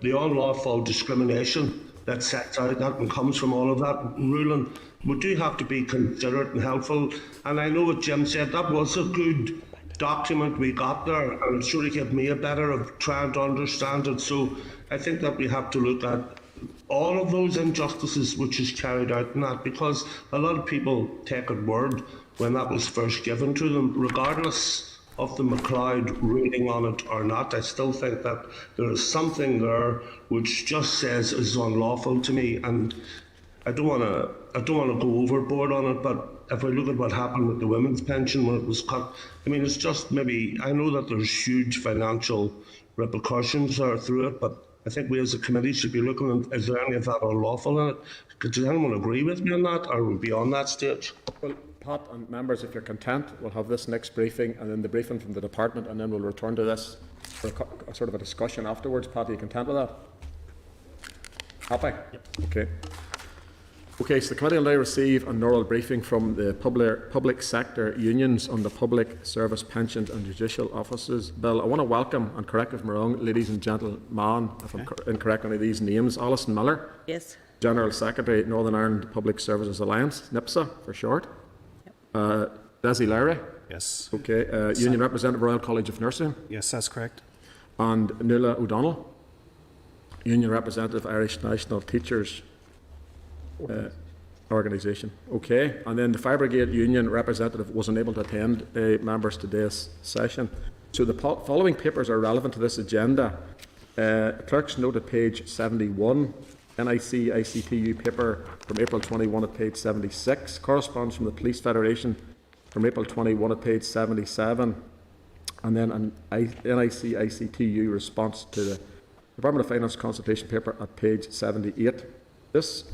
unlawful discrimination that sets out that and comes from all of that ruling. We do have to be considerate and helpful, and I know what Jim said, that was a good document we got there, and it sort of gave me a better of trying to understand it. So I think that we have to look at all of those injustices which is carried out in that, because a lot of people take it word when that was first given to them, regardless of the McLeod ruling on it or not. I still think that there is something there which just says is unlawful to me, and I don't want to go overboard on it, but if I look at what happened with the women's pension when it was cut, I mean, it's just maybe, I know that there's huge financial repercussions there through it, but I think we as a committee should be looking at, is there any of that unlawful in it? Does anyone agree with me on that, or are we beyond that stage? Well, Pat and members, if you're content, we'll have this next briefing and then the briefing from the department, and then we'll return to this for a sort of a discussion afterwards. Pat, are you content with that? Happy? Yep. Okay. Okay, so the committee will now receive an oral briefing from the public sector unions on the Public Service Pensions and Judicial Offices Bill. I want to welcome, and correct if I'm wrong, ladies and gentlemen, if I'm incorrect on any of these names, Alison Millar, yes, General Secretary, Northern Ireland Public Services Alliance, NIPSA for short. Yep. Dessie, Lowry. Yes. Okay, Union Representative, Royal College of Nursing. Yes, that's correct. And Nuala O'Donnell, Union Representative, Irish National Teachers organisation. Okay, and then the Fire Brigade Union representative was unable to attend members today's session. So the following papers are relevant to this agenda. Clerk's note at page 71, NIC ICTU paper from April 21 at page 76, correspondence from the Police Federation from April 21 at page 77, and then an NIC ICTU response to the Department of Finance consultation paper at page 78. This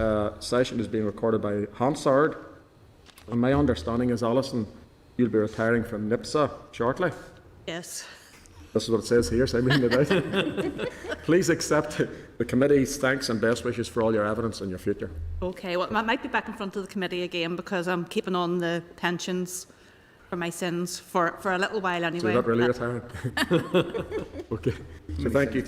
session is being recorded by Hansard, and my understanding is, Alison, you'll be retiring from NIPSA shortly. yes. This is what it says here, so I'm reading it out. Please accept the committee's thanks and best wishes for all your evidence in your future. Okay, well, I might be back in front of the committee again because I'm keeping on the pensions for my sins for a little while anyway. So you're not really retiring? Okay, so thank you.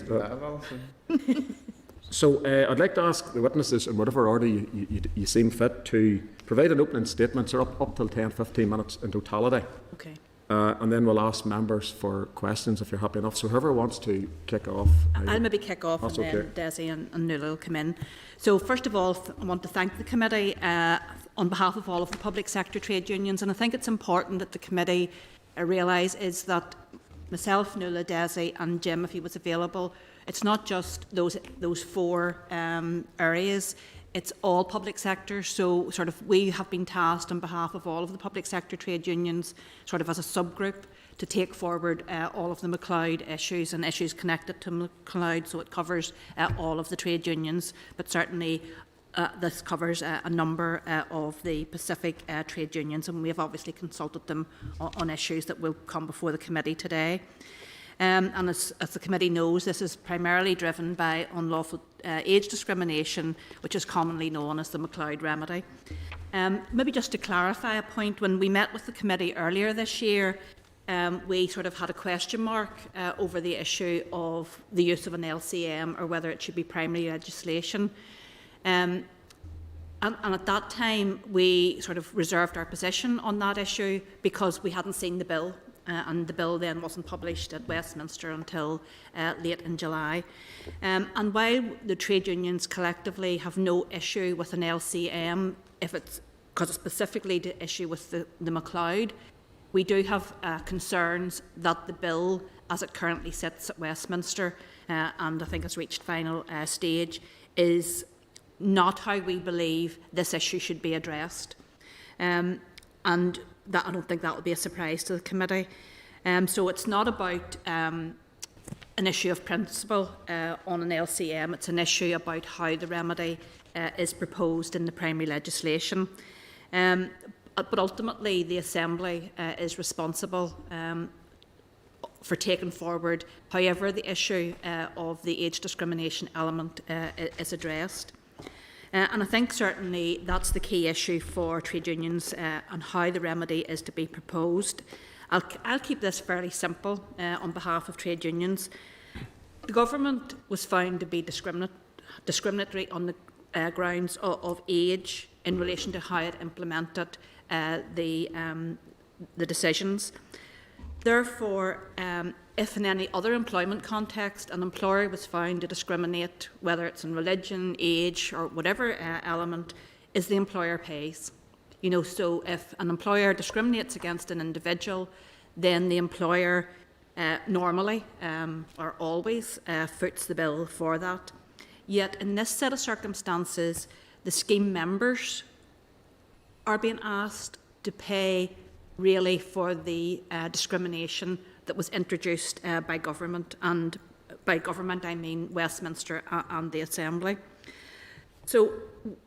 So I'd like to ask the witnesses, in whatever order you seem fit, to provide an opening statement, or up till 10-15 minutes in totality. Okay. And then we'll ask members for questions if you're happy enough. So whoever wants to kick off. I'll maybe kick off, and then Dessie and Nuala will come in. So first of all, I want to thank the committee on behalf of all of the public sector trade unions, and I think it's important that the committee realise is that myself, Nuala, Dessie and Jim, if he was available, it's not just those four areas. it's all public sector, so sort of we have been tasked on behalf of all of the public sector trade unions, sort of as a subgroup, to take forward all of the MacLeod issues and issues connected to MacLeod, so it covers all of the trade unions, but certainly this covers a number of the Pacific trade unions, and we have obviously consulted them on issues that will come before the committee today. And as the committee knows, this is primarily driven by unlawful age discrimination, which is commonly known as the MacLeod remedy. Maybe just to clarify a point, when we met with the committee earlier this year, we sort of had a question mark over the issue of the use of an LCM or whether it should be primary legislation. And at that time, we sort of reserved our position on that issue because we hadn't seen the bill. And the bill then wasn't published at Westminster until late in July. And while the trade unions collectively have no issue with an LCM, if it's because it's specifically the issue with the MacLeod, we do have concerns that the bill, as it currently sits at Westminster, and I think has reached final stage, is not how we believe this issue should be addressed. And that, I don't think that will be a surprise to the committee. So it's not about an issue of principle on an LCM, it's an issue about how the remedy is proposed in the primary legislation. But ultimately the Assembly is responsible for taking forward however the issue of the age discrimination element is addressed. And I think certainly that's the key issue for trade unions and how the remedy is to be proposed. I'll keep this fairly simple on behalf of trade unions. The government was found to be discriminatory on the grounds of age in relation to how it implemented the decisions. Therefore, if in any other employment context an employer was found to discriminate, whether it's in religion, age or whatever element, is the employer pays. You know, so if an employer discriminates against an individual, then the employer normally or always foots the bill for that. Yet in this set of circumstances, the scheme members are being asked to pay really for the discrimination that was introduced by government, and by government I mean Westminster and the Assembly. So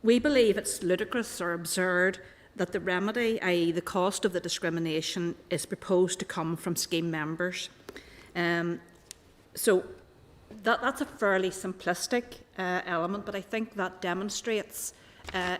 we believe it's ludicrous or absurd that the remedy, i.e. the cost of the discrimination, is proposed to come from scheme members. So that's a fairly simplistic element, but I think that demonstrates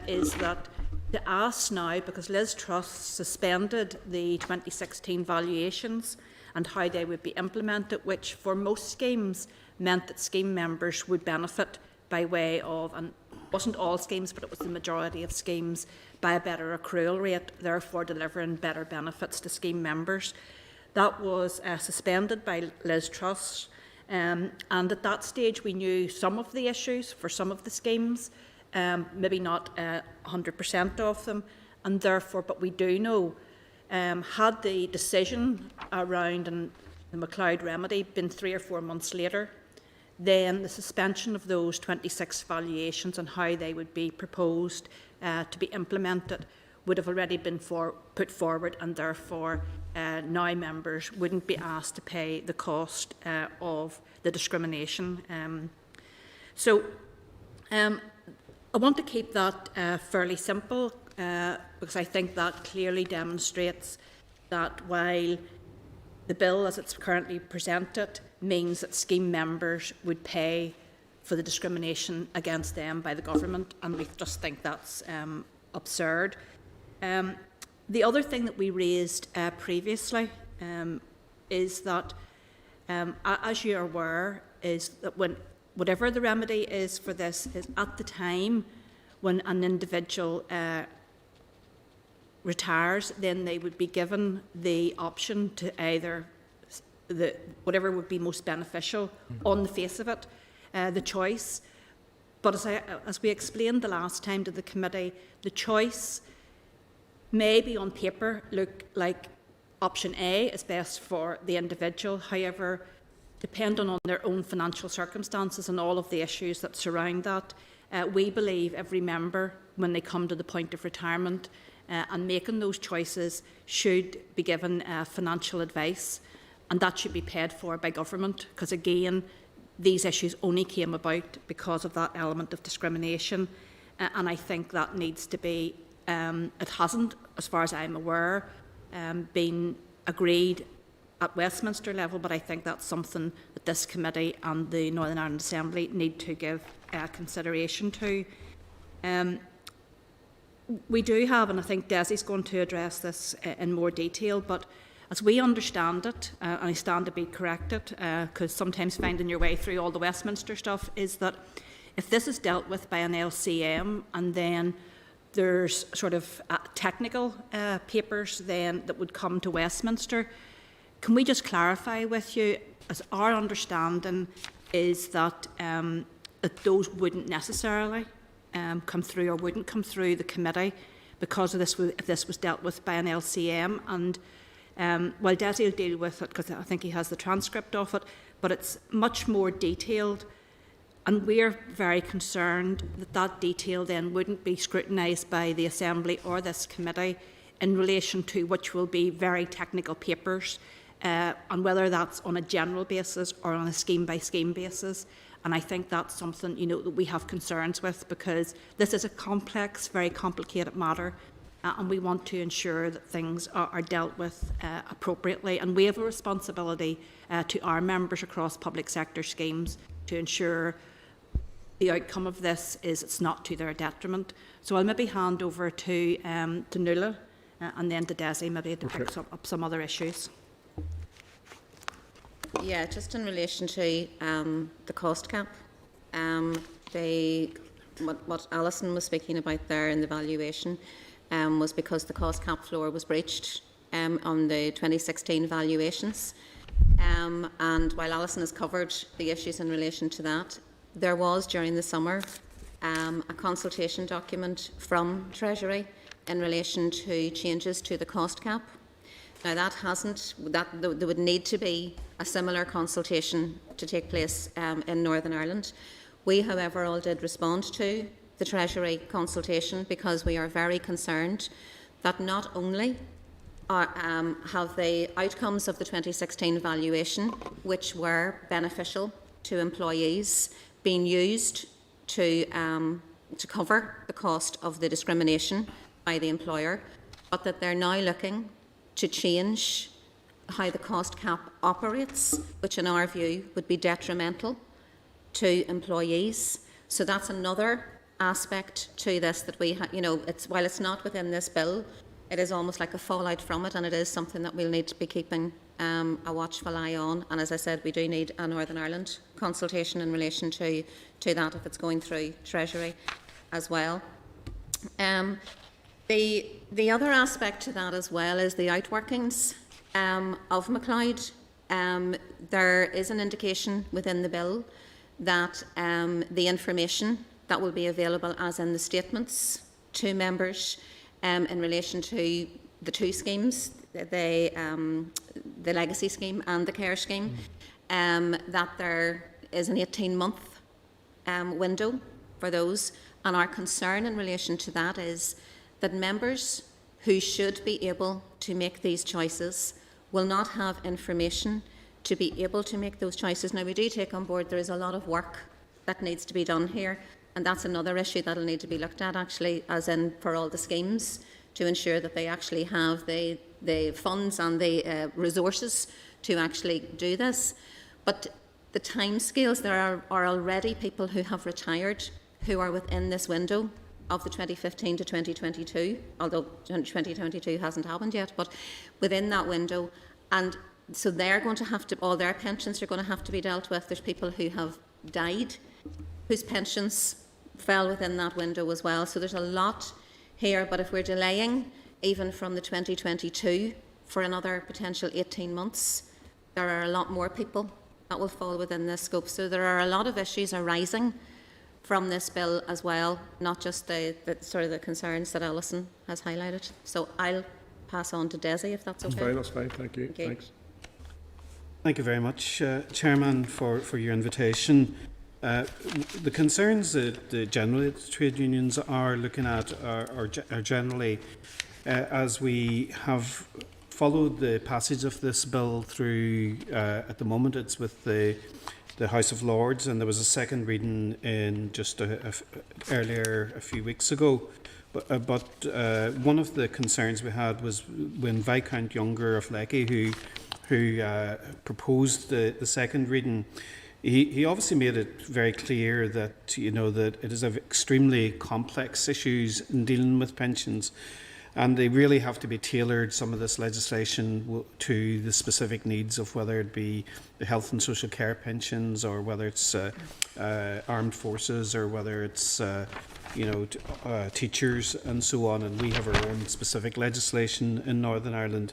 is that the ask now, because Liz Truss suspended the 2016 valuations and how they would be implemented, which for most schemes meant that scheme members would benefit by way of, and it wasn't all schemes, but it was the majority of schemes, by a better accrual rate, therefore delivering better benefits to scheme members. That was suspended by Liz Truss, and at that stage we knew some of the issues for some of the schemes, maybe not 100% of them, and therefore, but we do know, had the decision around the MacLeod remedy been 3 or 4 months later, then the suspension of those 26 valuations and how they would be proposed to be implemented would have already been put forward, and therefore now members wouldn't be asked to pay the cost of the discrimination. So I want to keep that fairly simple because I think that clearly demonstrates that while the bill as it's currently presented means that scheme members would pay for the discrimination against them by the government, and we just think that's absurd. The other thing that we raised previously is that, as you're aware, is that whatever the remedy is for this, is at the time when an individual retires, then they would be given the option to either whatever would be most beneficial on the face of it, the choice. But as we explained the last time to the committee, the choice may be on paper look like option A is best for the individual. However, depending on their own financial circumstances and all of the issues that surround that, We believe every member, when they come to the point of retirement and making those choices, should be given financial advice, and that should be paid for by government, because again, these issues only came about because of that element of discrimination, and I think that needs to be, it hasn't, as far as I'm aware, been agreed at Westminster level, but I think that's something that this committee and the Northern Ireland Assembly need to give consideration to. We do have, and I think Dessie's going to address this in more detail, but as we understand it, and I stand to be corrected, because sometimes finding your way through all the Westminster stuff, is that if this is dealt with by an LCM and then there's sort of technical papers then that would come to Westminster, can we just clarify with you, as our understanding is that, that those wouldn't necessarily come through, or wouldn't come through the committee because of this, if this was dealt with by an LCM. And while Dessie will deal with it, because I think he has the transcript of it, but it's much more detailed, and we're very concerned that that detail then wouldn't be scrutinised by the Assembly or this committee in relation to which will be very technical papers, and whether that's on a general basis or on a scheme-by-scheme basis. And I think that's something, you know, that we have concerns with, because this is a complex, very complicated matter, and we want to ensure that things are dealt with appropriately. And we have a responsibility to our members across public sector schemes to ensure the outcome of this is it's not to their detriment. So I'll maybe hand over to Nuala and then to Dessie, maybe to pick up some other issues. Yeah, just in relation to the cost cap, what Alison was speaking about there in the valuation was because the cost cap floor was breached on the 2016 valuations. And while Alison has covered the issues in relation to that, there was during the summer a consultation document from Treasury in relation to changes to the cost cap. Now there would need to be a similar consultation to take place in Northern Ireland. We, however, all did respond to the Treasury consultation because we are very concerned that not only have the outcomes of the 2016 valuation, which were beneficial to employees, been used to cover the cost of the discrimination by the employer, but that they're now looking to change how the cost cap operates, which in our view would be detrimental to employees. So that's another aspect to this that we, while it's not within this bill, it is almost like a fallout from it, and it is something that we'll need to be keeping a watchful eye on. And as I said, we do need a Northern Ireland consultation in relation to that if it's going through Treasury as well. The other aspect to that as well is the outworkings of McLeod. There is an indication within the bill that the information that will be available as in the statements to members in relation to the two schemes, the legacy scheme and the care scheme, that there is an 18-month window for those. And our concern in relation to that is that members who should be able to make these choices will not have information to be able to make those choices. Now, we do take on board there is a lot of work that needs to be done here, and that's another issue that will need to be looked at, actually, as in for all the schemes, to ensure that they actually have the funds and the resources to actually do this. But the timescales, there are already people who have retired who are within this window of the 2015 to 2022, although 2022 hasn't happened yet, but within that window. And so they're going to have to, all their pensions are going to have to be dealt with. There's people who have died whose pensions fell within that window as well. So there's a lot here, but if we're delaying even from the 2022 for another potential 18 months, there are a lot more people that will fall within this scope. So there are a lot of issues arising from this bill as well, not just the sort of the concerns that Alison has highlighted. So I'll pass on to Dessie, if that's okay. That's fine. Thank you. Okay. Thanks. Thank you very much, Chairman, for your invitation. The concerns that generally the trade unions are looking at are generally, as we have followed the passage of this bill through, at the moment it's with the House of Lords, and there was a second reading in just earlier a few weeks ago. But one of the concerns we had was when Viscount Younger of Lecky, who proposed the second reading, he obviously made it very clear that that it is extremely complex issues in dealing with pensions, and they really have to be tailored, some of this legislation, to the specific needs of whether it be the health and social care pensions, or whether it's armed forces, or whether it's teachers and so on. And we have our own specific legislation in Northern Ireland.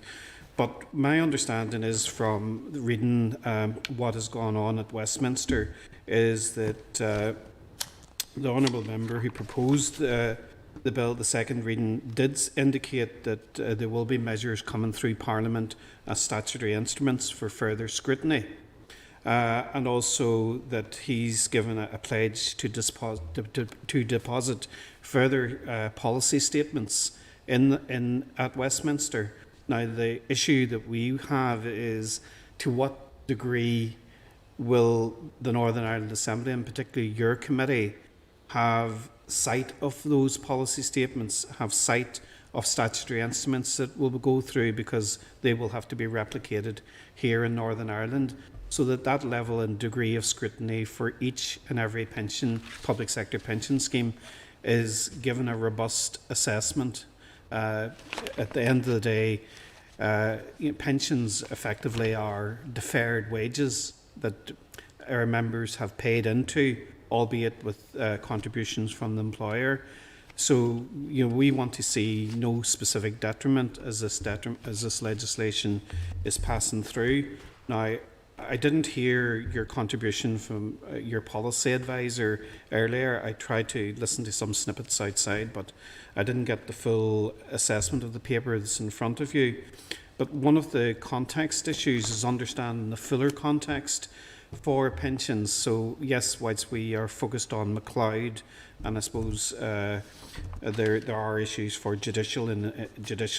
But my understanding is, from reading what has gone on at Westminster, is that the honourable member who proposed the bill, the second reading, did indicate that there will be measures coming through Parliament as statutory instruments for further scrutiny, and also that he's given a pledge to deposit further policy statements at Westminster. Now, the issue that we have is, to what degree will the Northern Ireland Assembly, and particularly your committee, have sight of those policy statements, have sight of statutory instruments that will go through, because they will have to be replicated here in Northern Ireland, so that level and degree of scrutiny for each and every public sector pension scheme is given a robust assessment. At the end of the day, pensions effectively are deferred wages that our members have paid into, albeit with contributions from the employer. So we want to see no specific detriment as this legislation is passing through. Now, I didn't hear your contribution from your policy advisor earlier. I tried to listen to some snippets outside, but I didn't get the full assessment of the paper that's in front of you. But one of the context issues is understanding the fuller context for pensions. So yes, whilst we are focused on MacLeod, and I suppose there are issues for judicial,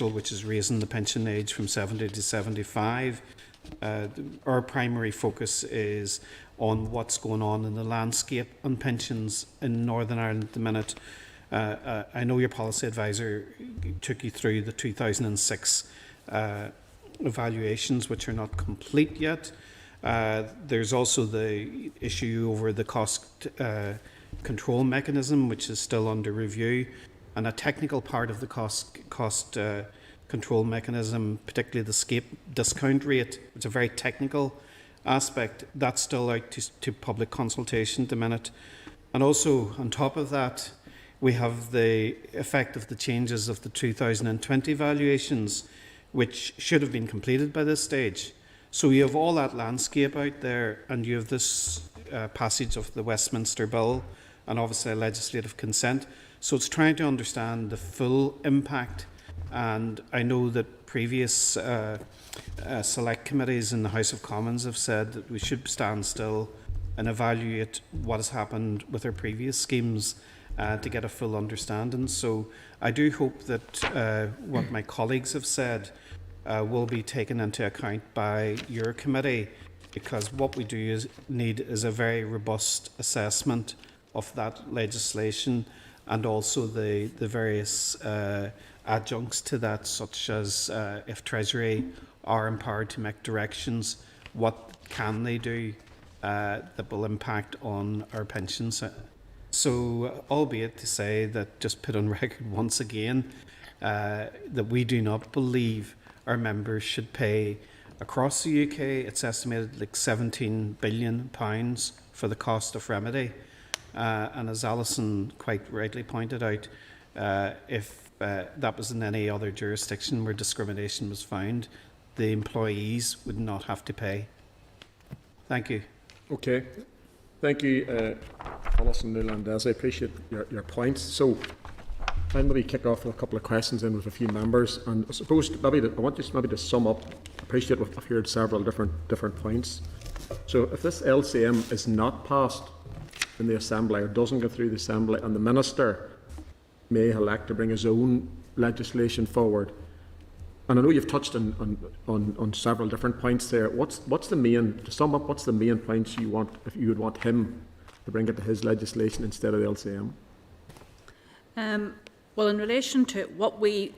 which is raising the pension age from 70 to 75. Our primary focus is on what's going on in the landscape on pensions in Northern Ireland at the minute. I know your policy advisor took you through the 2006 evaluations, which are not complete yet. There's also the issue over the cost control mechanism, which is still under review, and a technical part of the cost control mechanism, particularly the scape discount rate. It's a very technical aspect. That's still out to public consultation at the minute. And also, on top of that, we have the effect of the changes of the 2020 valuations, which should have been completed by this stage. So you have all that landscape out there, and you have this passage of the Westminster Bill, and obviously a legislative consent. So it's trying to understand the full impact. And I know that previous select committees in the House of Commons have said that we should stand still and evaluate what has happened with our previous schemes to get a full understanding. So I do hope that what my colleagues have said will be taken into account by your committee, because what we need is a very robust assessment of that legislation, and also the various adjuncts to that, such as if Treasury are empowered to make directions, what can they do that will impact on our pensions. So, albeit to say that, just put on record once again, that we do not believe our members should pay, across the UK, it's estimated like £17 billion for the cost of remedy. And as Alison quite rightly pointed out, if that was in any other jurisdiction where discrimination was found, the employees would not have to pay. Thank you. Okay. Thank you, Alison, Millar and Dessie. I appreciate your points. So I'll maybe kick off with a couple of questions in with a few members, and I suppose I want you to sum up. I appreciate I've heard several different points. So if this LCM is not passed, in the Assembly or doesn't go through the Assembly, and the Minister may elect to bring his own legislation forward. And I know you've touched on several different points there. What's the main, to sum up, what's the main points you want, if you would want him to bring it to his legislation instead of the LCM? Well, in relation to what we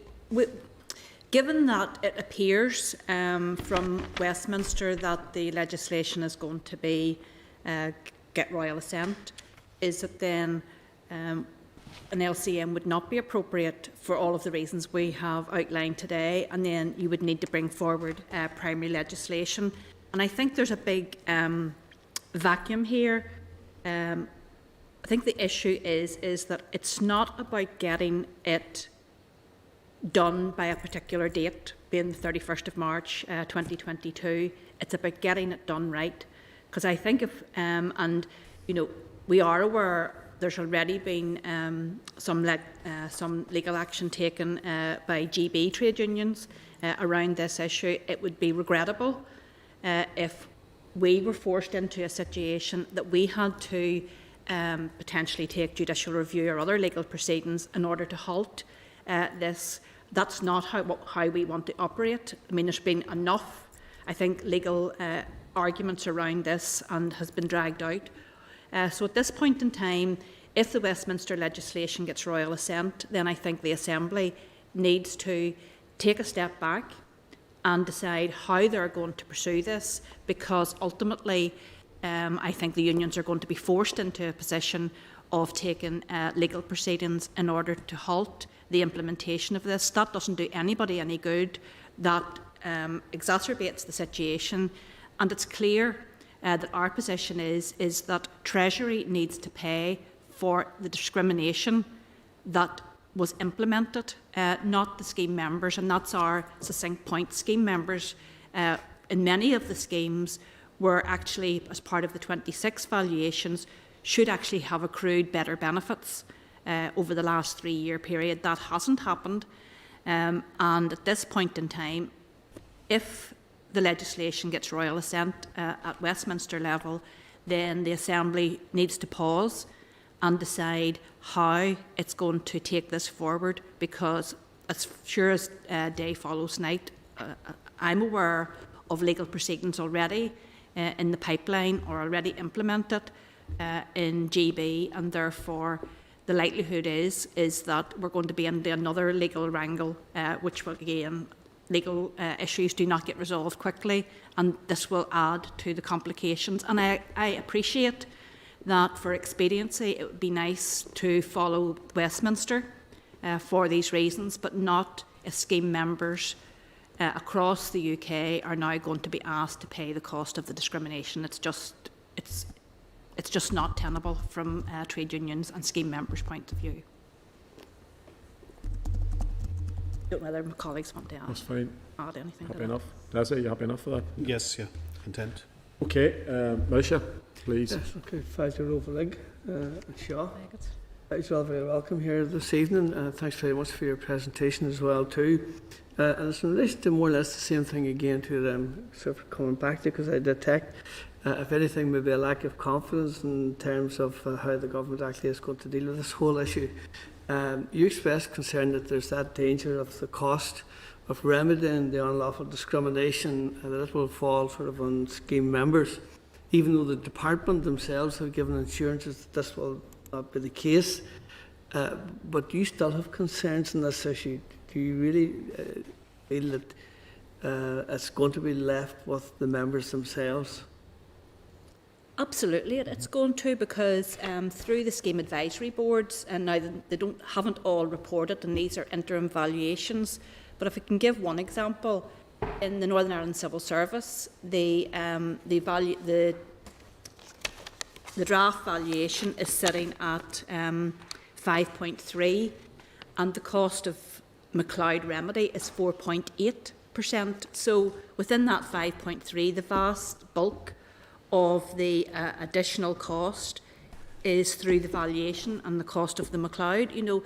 given that it appears from Westminster that the legislation is going to be get royal assent, is that then an LCM would not be appropriate for all of the reasons we have outlined today, and then you would need to bring forward primary legislation. And I think there's a big vacuum here. I think the issue is that it's not about getting it done by a particular date, being the 31st of March 2022. It's about getting it done right. Because I think if, and you know, we are aware there's already been some legal action taken by GB trade unions around this issue. It would be regrettable if we were forced into a situation that we had to potentially take judicial review or other legal proceedings in order to halt this. That's not how we want to operate. I mean, there's been enough, I think, legal arguments around this and has been dragged out. So at this point in time, if the Westminster legislation gets royal assent, then I think the Assembly needs to take a step back and decide how they're going to pursue this, because ultimately I think the unions are going to be forced into a position of taking legal proceedings in order to halt the implementation of this. That doesn't do anybody any good. That exacerbates the situation, and it's clear that our position is that Treasury needs to pay for the discrimination that was implemented, not the scheme members, and that's our succinct point. Scheme members in many of the schemes were actually, as part of the 26 valuations, should actually have accrued better benefits over the last 3-year period. That hasn't happened, and at this point in time, if the legislation gets royal assent at Westminster level, then the Assembly needs to pause and decide how it's going to take this forward, because as sure as day follows night, I'm aware of legal proceedings already in the pipeline or already implemented in GB, and therefore the likelihood is that we're going to be into another legal wrangle, which will again, legal issues do not get resolved quickly, and this will add to the complications. And I appreciate that for expediency it would be nice to follow Westminster for these reasons, but not if scheme members across the UK are now going to be asked to pay the cost of the discrimination. It's just not tenable from trade unions and scheme members' point of view. I don't know whether my colleagues want to add. That's fine. Add anything. Happy enough. Dessie, you happy enough for that? Yes, yeah, content. Okay, Militia, please. Yes, okay. Fáilte Rovalig and Shaw. It's well very welcome here this evening. Thanks very much for your presentation as well too. And it's in relation to more or less the same thing again to them, sort of coming back to, because I detect, if anything, maybe a lack of confidence in terms of how the government actually is going to deal with this whole issue. You expressed concern that there's that danger of the cost of remedying the unlawful discrimination, that it will fall sort of on scheme members, even though the department themselves have given assurances that this will not be the case. But you still have concerns on this issue. Do you really feel that it's going to be left with the members themselves? Absolutely, it's going to, because through the scheme advisory boards, and now they haven't all reported, and these are interim valuations. But if I can give one example, in the Northern Ireland Civil Service, the draft valuation is sitting at 5.3, and the cost of McLeod remedy is 4.8%. So within that 5.3, the vast bulk of the additional cost is through the valuation and the cost of the McLeod. You know,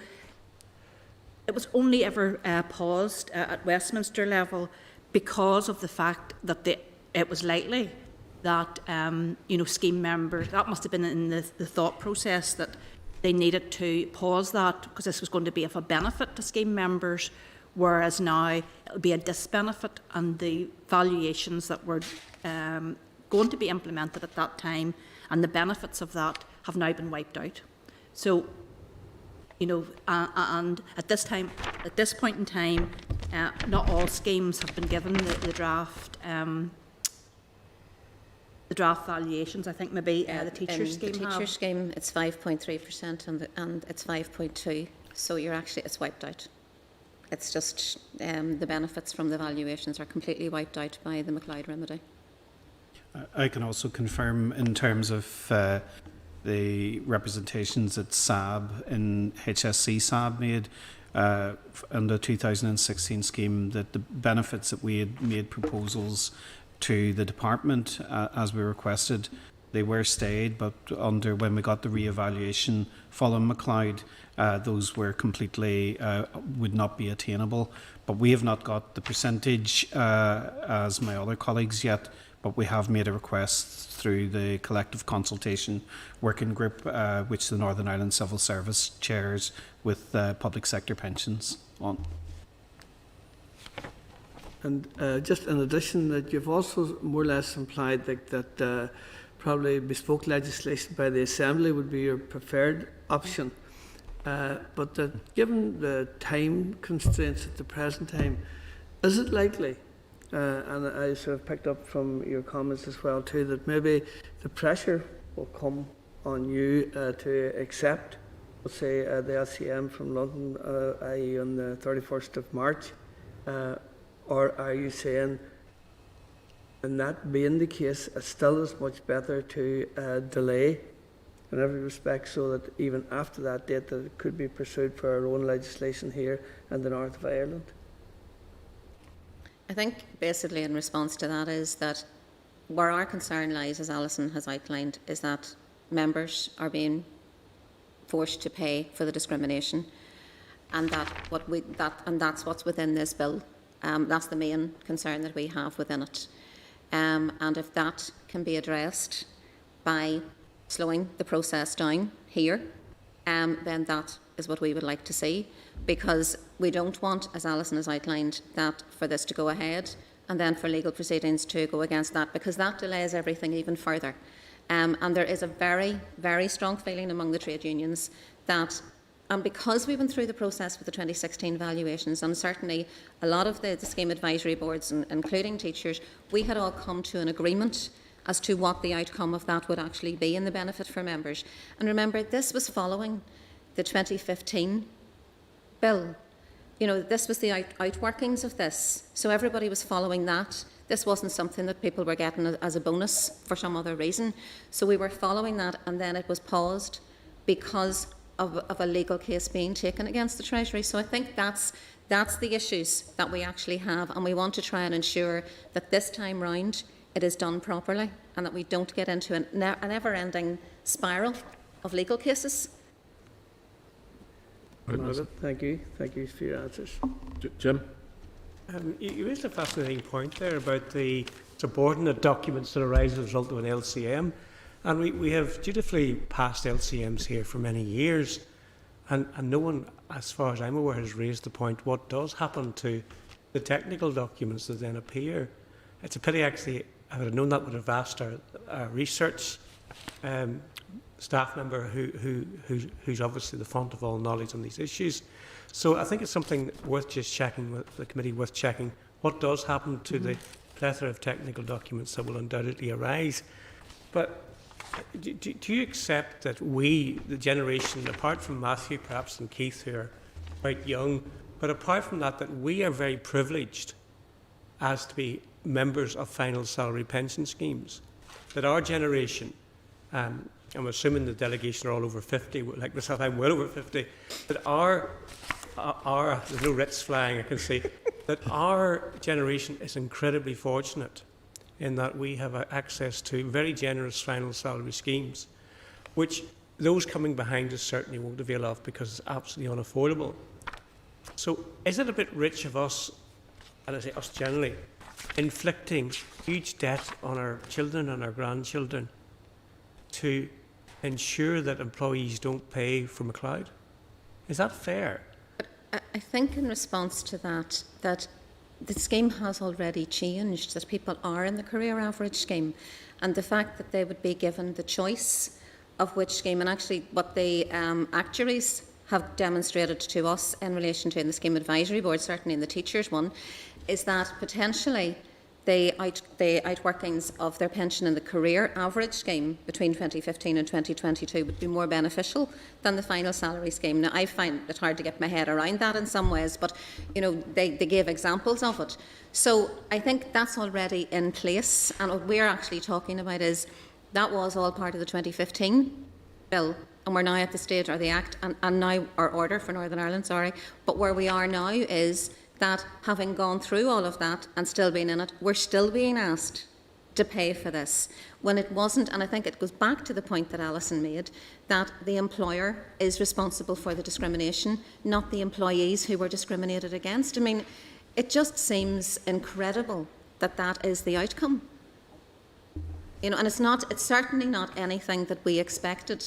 it was only ever paused at Westminster level because of the fact that it was likely that scheme members, that must have been in the thought process that they needed to pause that because this was going to be of a benefit to scheme members, whereas now it'll be a disbenefit, and the valuations that were going to be implemented at that time and the benefits of that have now been wiped out. So, and at this point in time, not all schemes have been given the draft valuations. I think maybe the teacher scheme. The teacher scheme, it's 5.3% and it's 5.2%. So it's wiped out. It's just the benefits from the valuations are completely wiped out by the McLeod remedy. I can also confirm in terms of the representations that SAB in HSC SAB made in the 2016 scheme, that the benefits that we had made proposals to the department as we requested, they were stayed, but when we got the re-evaluation following McLeod, those were completely would not be attainable. But we have not got the percentage as my other colleagues yet, but we have made a request through the collective consultation working group, which the Northern Ireland Civil Service chairs with public sector pensions on. And just in addition, that you've also more or less implied that probably bespoke legislation by the Assembly would be your preferred option. But that given the time constraints at the present time, is it likely, and I sort of picked up from your comments as well too, that maybe the pressure will come on you to accept, let's say, the LCM from London, i.e. on the 31st of March, or are you saying, and that being the case, it still is much better to delay in every respect, so that even after that date that it could be pursued for our own legislation here in the north of Ireland? I think basically in response to that is that where our concern lies, as Alison has outlined, is that members are being forced to pay for the discrimination, and that's what's within this bill. That's the main concern that we have within it. And if that can be addressed by slowing the process down here, then that is what we would like to see, because we don't want, as Alison has outlined, that for this to go ahead and then for legal proceedings to go against that, because that delays everything even further. And there is a very, very strong feeling among the trade unions that, and because we went through the process with the 2016 valuations, and certainly a lot of the scheme advisory boards, including teachers, we had all come to an agreement as to what the outcome of that would actually be and the benefit for members. And remember, this was following the 2015 bill. This was the outworkings of this. So everybody was following that. This wasn't something that people were getting as a bonus for some other reason. So we were following that, and then it was paused because of a legal case being taken against the Treasury. So I think that's the issues that we actually have, and we want to try and ensure that this time round it is done properly and that we don't get into a never-ending spiral of legal cases. Thank you for your answers. Jim? You raised a fascinating point there about the subordinate documents that arise as a result of an LCM. And we have dutifully passed LCMs here for many years, and no one, as far as I'm aware, has raised the point what does happen to the technical documents that then appear. It's a pity, actually. If I would have known that, would have asked our research staff member who's obviously the font of all knowledge on these issues. So I think it's something worth just checking with the committee, worth checking what does happen to the plethora of technical documents that will undoubtedly arise. But do you accept that we, the generation, apart from Matthew perhaps and Keith, who are quite young, but apart from that, that we are very privileged as to be members of final salary pension schemes, that our generation, I'm assuming the delegation are all over 50, like myself, I'm well over 50, that our there's no Ritz flying, I can see, that our generation is incredibly fortunate in that we have access to very generous final salary schemes, which those coming behind us certainly won't avail of because it's absolutely unaffordable. So is it a bit rich of us, and I say us generally, inflicting huge debt on our children and our grandchildren to ensure that employees don't pay for McLeod? Is that fair? I think in response to that, that the scheme has already changed, that people are in the career average scheme, and the fact that they would be given the choice of which scheme, and actually what the actuaries have demonstrated to us in relation to in the Scheme Advisory Board, certainly in the teachers one, is that potentially the outworkings of their pension in the career average scheme between 2015 and 2022 would be more beneficial than the final salary scheme. Now, I find it hard to get my head around that in some ways, but you know, they gave examples of it. So I think that's already in place, and what we're actually talking about is that was all part of the 2015 bill, and we're now at the stage, or the Act, and now our order for Northern Ireland, sorry, but where we are now is that having gone through all of that and still being in it, we're still being asked to pay for this when it wasn't. And I think it goes back to the point that Alison made, that the employer is responsible for the discrimination, not the employees who were discriminated against. I mean, it just seems incredible that that is the outcome. You know, and it's certainly not anything that we expected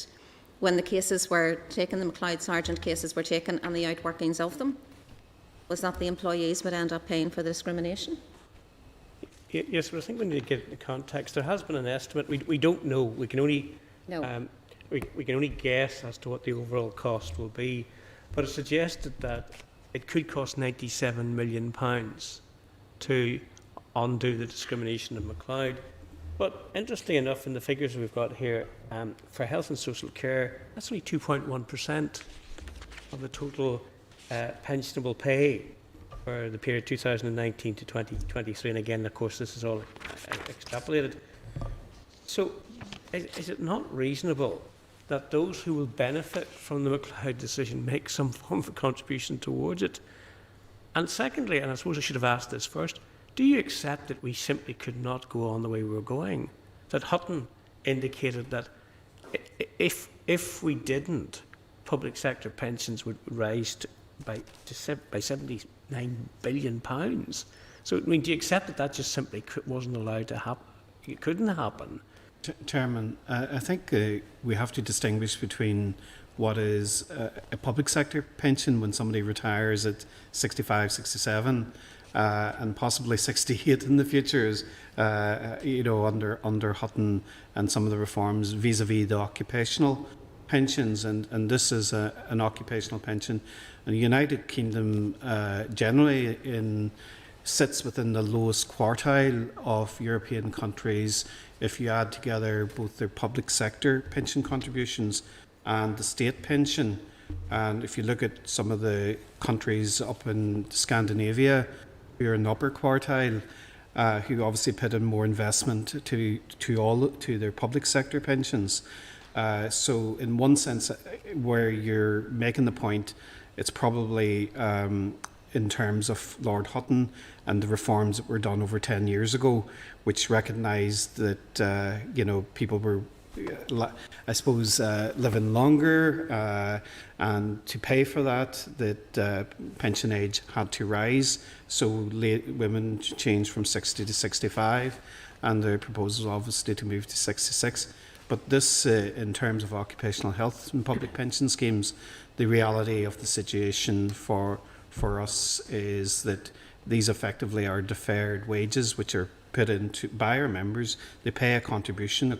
when the cases were taken, the McLeod Sargent cases were taken, and the outworkings of them was that the employees would end up paying for the discrimination. Yes, but I think we need to get the context. There has been an estimate. We don't know. We can only we can only guess as to what the overall cost will be. But it suggested that it could cost £97 million to undo the discrimination of McLeod. But interestingly enough, in the figures we've got here, for health and social care, that's only 2.1% of the total pensionable pay for the period 2019 to 2023, and again, of course, this is all extrapolated. So, is it not reasonable that those who will benefit from the McLeod decision make some form of a contribution towards it? And secondly, and I suppose I should have asked this first, do you accept that we simply could not go on the way we were going? That Hutton indicated that if we didn't, public sector pensions would rise by £79 billion. So, I mean, do you accept that that just simply wasn't allowed to happen? It couldn't happen. Chairman, I think we have to distinguish between what is a public sector pension when somebody retires at 65, 67, and possibly 68 in the future, you know, under Hutton and some of the reforms vis-a-vis the occupational pensions, and this is an occupational pension. And the United Kingdom generally sits within the lowest quartile of European countries if you add together both their public sector pension contributions and the state pension. And if you look at some of the countries up in Scandinavia who are in the upper quartile, who obviously put in more investment to their public sector pensions. So in one sense, where you're making the point, it's probably in terms of Lord Hutton and the reforms that were done over 10 years ago, which recognised that you know, people were, I suppose, living longer, and to pay for that, pension age had to rise. So women changed from 60 to 65, and the proposal obviously to move to 66. But this, in terms of occupational health and public pension schemes, the reality of the situation for us is that these effectively are deferred wages, which are put into by our members. They pay a contribution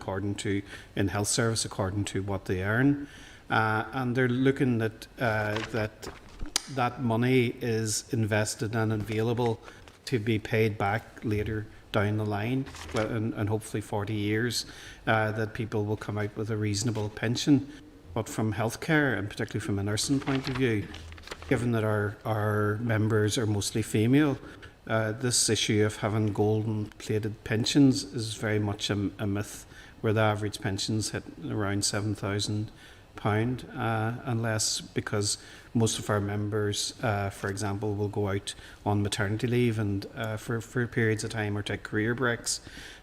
in health service according to what they earn, and they're looking at that money is invested and available to be paid back later down the line, and hopefully 40 years, that people will come out with a reasonable pension. But from healthcare, and particularly from a nursing point of view, given that our members are mostly female, this issue of having golden-plated pensions is very much a myth, where the average pensions hit around £7,000 and less, because most of our members, for example, will go out on maternity leave and for periods of time or take career breaks.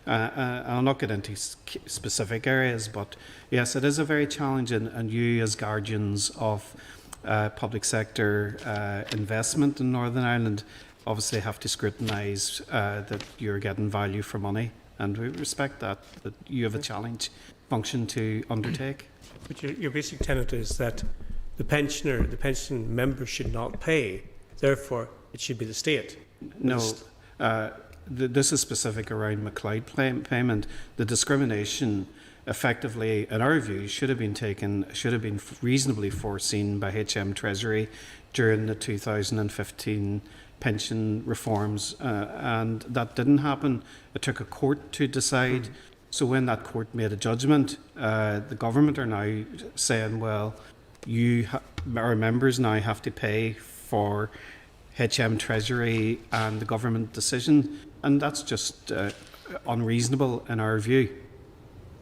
I'll not get into specific areas, but yes, it is a very challenging, and you as guardians of public sector investment in Northern Ireland obviously have to scrutinise that you're getting value for money, and we respect that you have a challenge function to undertake. But your basic tenet is that the pensioner, the pension member should not pay, therefore it should be the state. No, this is specific around McLeod payment. The discrimination effectively, in our view, should have been reasonably foreseen by HM Treasury during the 2015 pension reforms, and that didn't happen. It took a court to decide. So when that court made a judgment, the government are now saying, well, our members now have to pay for HM Treasury and the government decision, and that's just unreasonable in our view.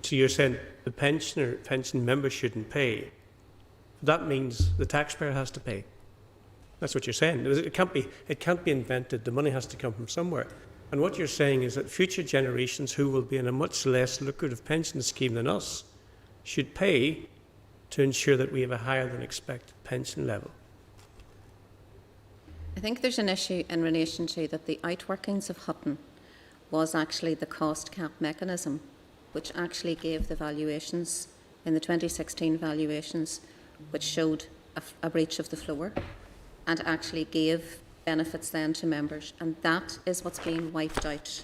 So you're saying the pension member shouldn't pay. That means the taxpayer has to pay. That's what you're saying. It can't be invented. The money has to come from somewhere. And what you're saying is that future generations who will be in a much less lucrative pension scheme than us should pay to ensure that we have a higher than expected pension level. I think there's an issue in relation to that the outworkings of Hutton was actually the cost cap mechanism, which actually gave the valuations in the 2016 valuations, which showed a breach of the floor and actually gave benefits then to members, and that is what's being wiped out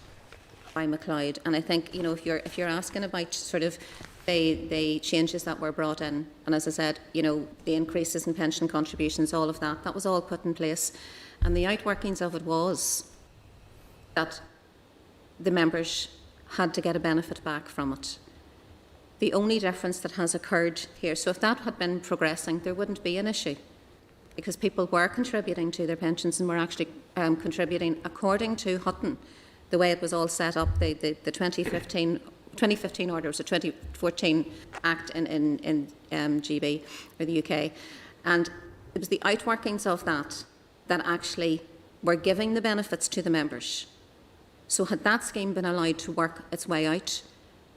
by McLeod. And I think, you know, if you're asking about sort of the changes that were brought in, and as I said, you know, the increases in pension contributions, all of that was all put in place, and the outworkings of it was that the members had to get a benefit back from it. The only difference that has occurred here, so if that had been progressing, there wouldn't be an issue, because people were contributing to their pensions and were actually contributing according to Hutton, the way it was all set up, the 2015 order was a 2014 Act in GB, or the UK. And it was the outworkings of that actually were giving the benefits to the members. So had that scheme been allowed to work its way out,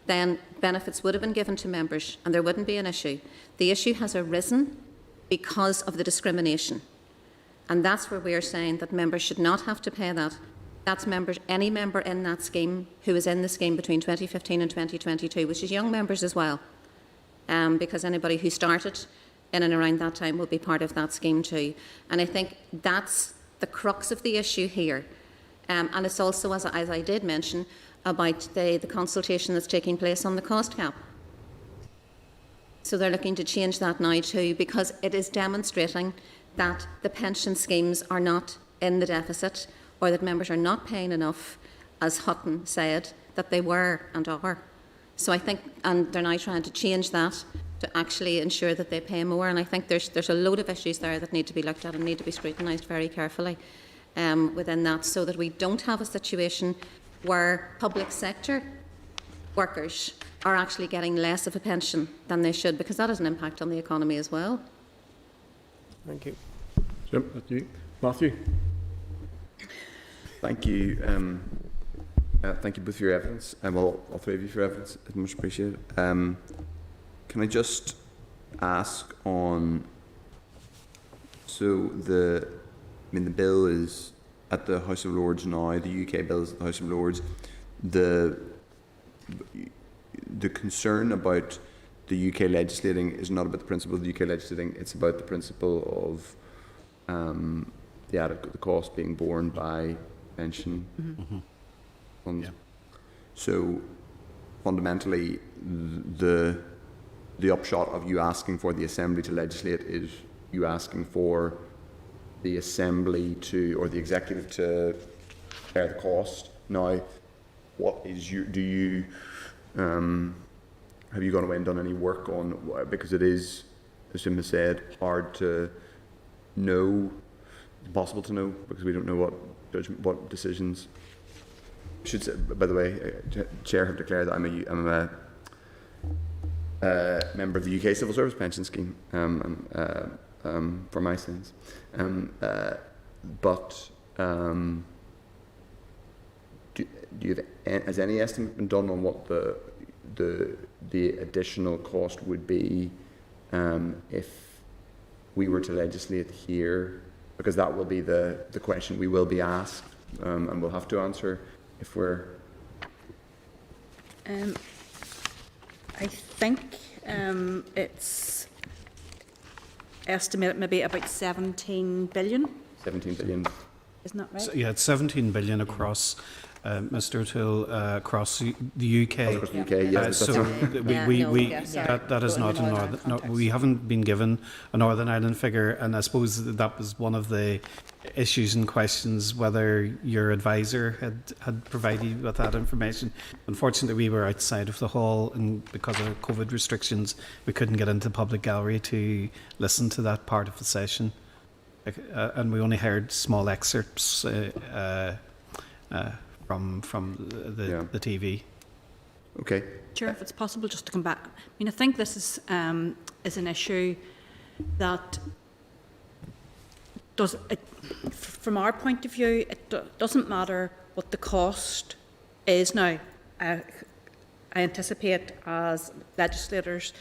then benefits would have been given to members and there wouldn't be an issue. The issue has arisen because of the discrimination. And that's where we're saying that members should not have to pay that. That's any member in that scheme who is in the scheme between 2015 and 2022, which is young members as well, because anybody who started in and around that time will be part of that scheme too. And I think that's the crux of the issue here. And it's also, as I did mention, about the consultation that's taking place on the cost cap. So they're looking to change that now too, because it is demonstrating that the pension schemes are not in the deficit, or that members are not paying enough, as Hutton said, that they were and are. So I think, and they're now trying to change that to actually ensure that they pay more. And I think there's a load of issues there that need to be looked at and need to be scrutinised very carefully within that, so that we don't have a situation where public sector workers are actually getting less of a pension than they should, because that has an impact on the economy as well. Thank you. Jim, thank you. Matthew. Thank you. Thank you both for your evidence, and all three of you for your evidence. It's much appreciated. Can I just ask on? So the bill is at the House of Lords now. The UK bill is at the House of Lords. The concern about the UK legislating is not about the principle of the UK legislating. It's about the principle of the cost being borne by pension funds. Yeah. So fundamentally, the upshot of you asking for the Assembly to legislate is you asking for the Assembly to, or the Executive to bear the cost. Now, what is have you gone away and done any work on, because it is, as Jim has said, hard to know, impossible to know, because we don't know what decisions. Should say, by the way, Chair, have declared that I'm a member of the UK Civil Service Pension Scheme, for my sins. Has any estimate been done on what the additional cost would be if we were to legislate here because that will be the question we will be asked, and we'll have to answer if we're... I think it's estimated maybe about 17 billion. 17 billion. Isn't that right? So, yeah, it's 17 billion across, Mr. O'Toole, across the UK. Across the UK, yes. So that is not a Northern. No, we haven't been given a Northern Ireland figure, and I suppose that was one of the issues and questions whether your advisor had provided you with that information. Unfortunately, we were outside of the hall, and because of COVID restrictions, we couldn't get into the public gallery to listen to that part of the session. And we only heard small excerpts from the TV. Okay. Chair, if it's possible, just to come back. I mean, I think this is an issue that from our point of view, it doesn't matter what the cost is now. I anticipate as legislators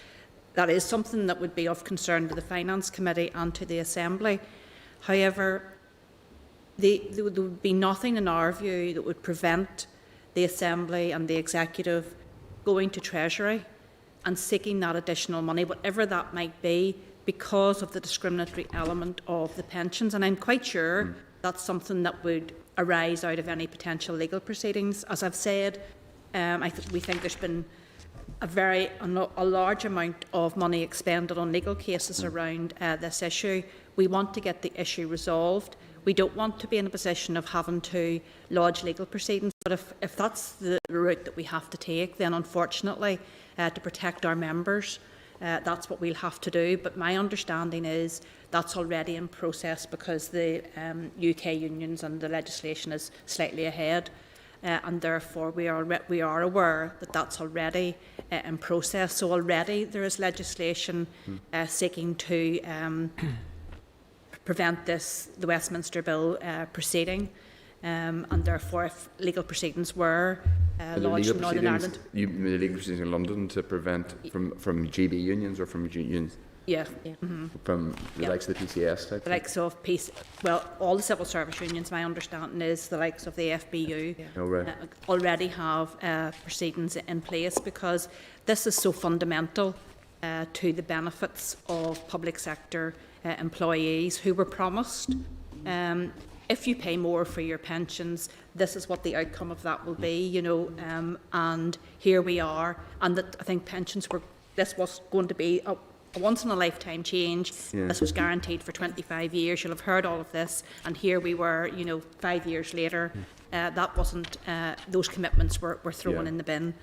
that is something that would be of concern to the Finance Committee and to the Assembly. However, there would be nothing in our view that would prevent the Assembly and the Executive going to Treasury and seeking that additional money, whatever that might be, because of the discriminatory element of the pensions. And I'm quite sure that's something that would arise out of any potential legal proceedings. As I've said, we think there's been a large amount of money expended on legal cases around this issue. We want to get the issue resolved. We don't want to be in a position of having to lodge legal proceedings. But if that's the route that we have to take, then unfortunately, to protect our members, that's what we'll have to do. But my understanding is that's already in process because the UK unions and the legislation is slightly ahead. And therefore we are aware that that's already in process. So already there is legislation seeking to prevent the Westminster Bill proceeding, and therefore if legal proceedings were lodged in Northern Ireland. The legal proceedings in London to prevent from GB unions or from unions? Yeah. From the likes of the PCS type? The likes of all the civil service unions, my understanding is the likes of the FBU already have proceedings in place because this is so fundamental to the benefits of public sector employees who were promised if you pay more for your pensions, this is what the outcome of that will be, and here we are, and that I think this was going to be a once-in-a-lifetime change. Yeah. This was guaranteed for 25 years. You'll have heard all of this, and here we were, 5 years later. That wasn't, those commitments were thrown in the bin.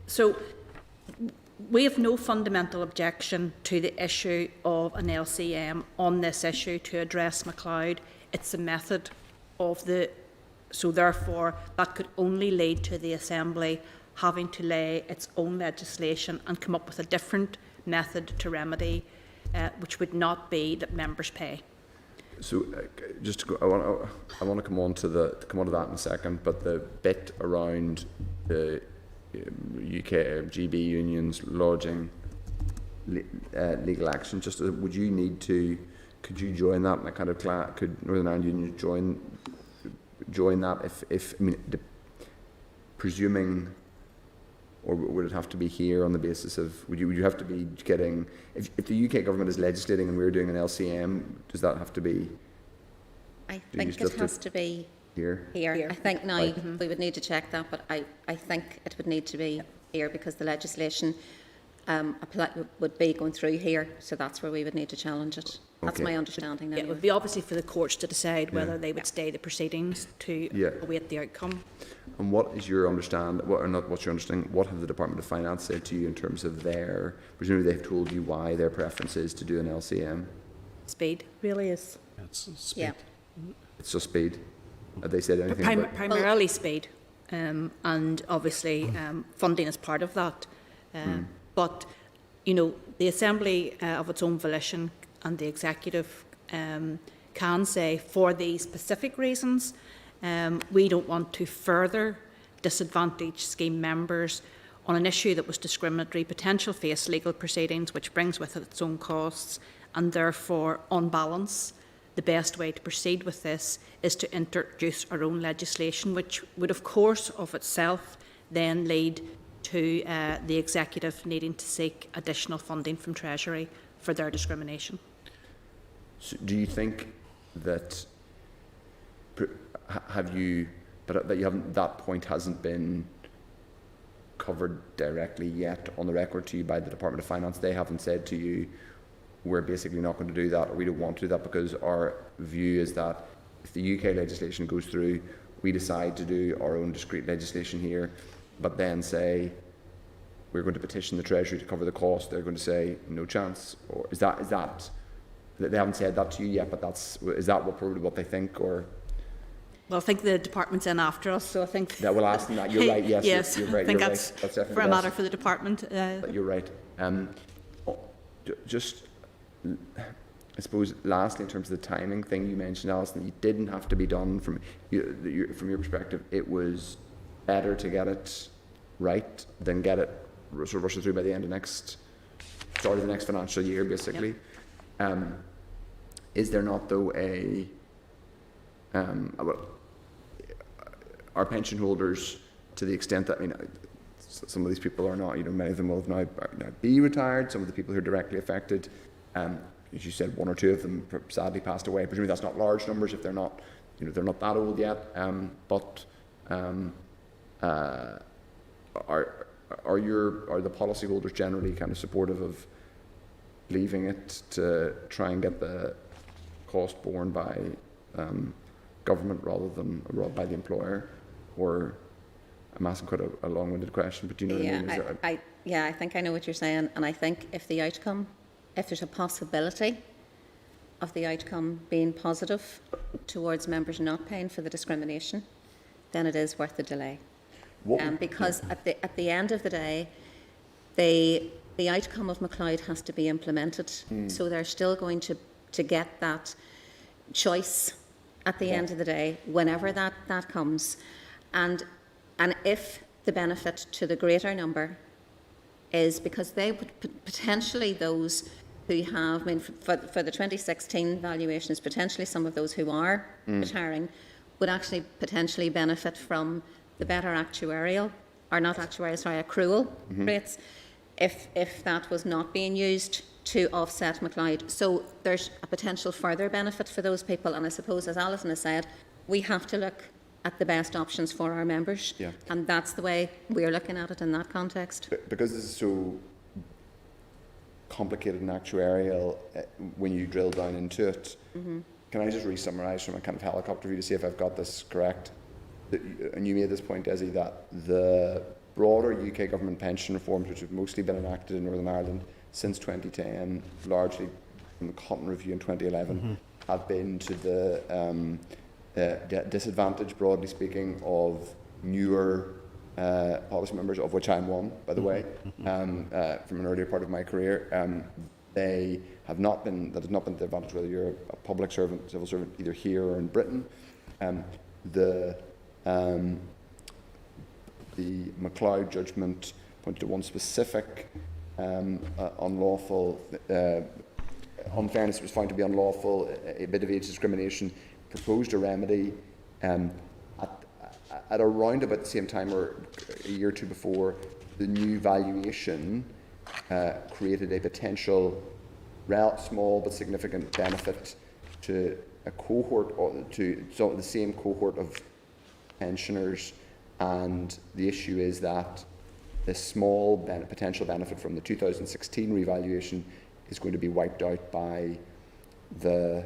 So we have no fundamental objection to the issue of an LCM on this issue to address MacLeod. It's a method of so therefore that could only lead to the Assembly having to lay its own legislation and come up with a different method to remedy, which would not be that members pay. So, just to go, I want to come on to that in a second. But the bit around the UK GB unions lodging legal action, just would you need to? Could you join that? And kind of could Northern Ireland Union join that? If I mean, presuming. Or would it have to be here on the basis of, would you have to be getting, if the UK government is legislating and we're doing an LCM, does that have to be? I think it has to be here. I think now we would need to check that, but I think it would need to be here because the legislation would be going through here, so that's where we would need to challenge it. That's my understanding. Anyway. It would be obviously for the courts to decide whether they would stay the proceedings to await the outcome. And what is your understanding? What have the Department of Finance said to you in terms of presumably they've told you why their preference is to do an LCM? Speed really is. It's speed. Yeah. It's just speed. Have they said anything? Primarily speed, and obviously funding is part of that. But the Assembly of its own volition and the Executive can say for these specific reasons we don't want to further disadvantage scheme members on an issue that was discriminatory, potential face legal proceedings which brings with it its own costs, and therefore on balance the best way to proceed with this is to introduce our own legislation, which would, of course, of itself then lead to the Executive needing to seek additional funding from Treasury for their discrimination. So do you think that that point hasn't been covered directly yet on the record to you by the Department of Finance? They haven't said to you, we're basically not going to do that, or we don't want to do that, because our view is that if the UK legislation goes through, we decide to do our own discrete legislation here, but then say we're going to petition the Treasury to cover the cost. They're going to say no chance. Or is that they haven't said that to you yet? But is that probably what they think? Or well, I think the department's in after us, so I think that will ask them that. You're right. Yes, yes, you're right. I think you're that's, right. That's definitely for a matter for the department. You're right. Just, I suppose, lastly, in terms of the timing thing you mentioned, Alison, it didn't have to be done from your perspective. It was better to get it right than get it sort of rushing through by the end of start of the next financial year, basically. Yep. Is there not, though, our pension holders, to the extent that, some of these people are not, many of them will now be retired. Some of the people who are directly affected, as you said, one or two of them sadly passed away. Presumably that's not large numbers if they're not, they're not that old yet. Are the policyholders generally kind of supportive of leaving it to try and get the cost borne by government rather than by the employer? Or I'm asking quite a long-winded question, but do you know what I mean? I think I know what you're saying, and I think if there's a possibility of the outcome being positive towards members not paying for the discrimination, then it is worth the delay. Because at the end of the day, the outcome of McLeod has to be implemented. So they're still going to get that choice at the end of the day, whenever that comes. And if the benefit to the greater number is because they would potentially, those who have, for the 2016 valuations, potentially some of those who are retiring would actually potentially benefit from the better accrual rates if that was not being used to offset McLeod. So there's a potential further benefit for those people, and I suppose, as Alison has said, we have to look at the best options for our members, and that's the way we're looking at it in that context. Because this is so complicated and actuarial, when you drill down into it, can I just re-summarise from a kind of helicopter view to see if I've got this correct? And you made this point, Dessie, that the broader UK government pension reforms, which have mostly been enacted in Northern Ireland since 2010, largely from the Cotton Review in 2011, have been to the disadvantage, broadly speaking, of newer policy members, of which I'm one, by the way, from an earlier part of my career. That has not been the advantage whether you're a public servant, civil servant, either here or in Britain. The McLeod judgment pointed to one specific unlawful unfairness. It was found to be unlawful, a bit of age discrimination, proposed a remedy at around about the same time, or a year or two before, the new valuation created a potential small but significant benefit to a cohort, or to the same cohort of pensioners. And the issue is that the small potential benefit from the 2016 revaluation is going to be wiped out by the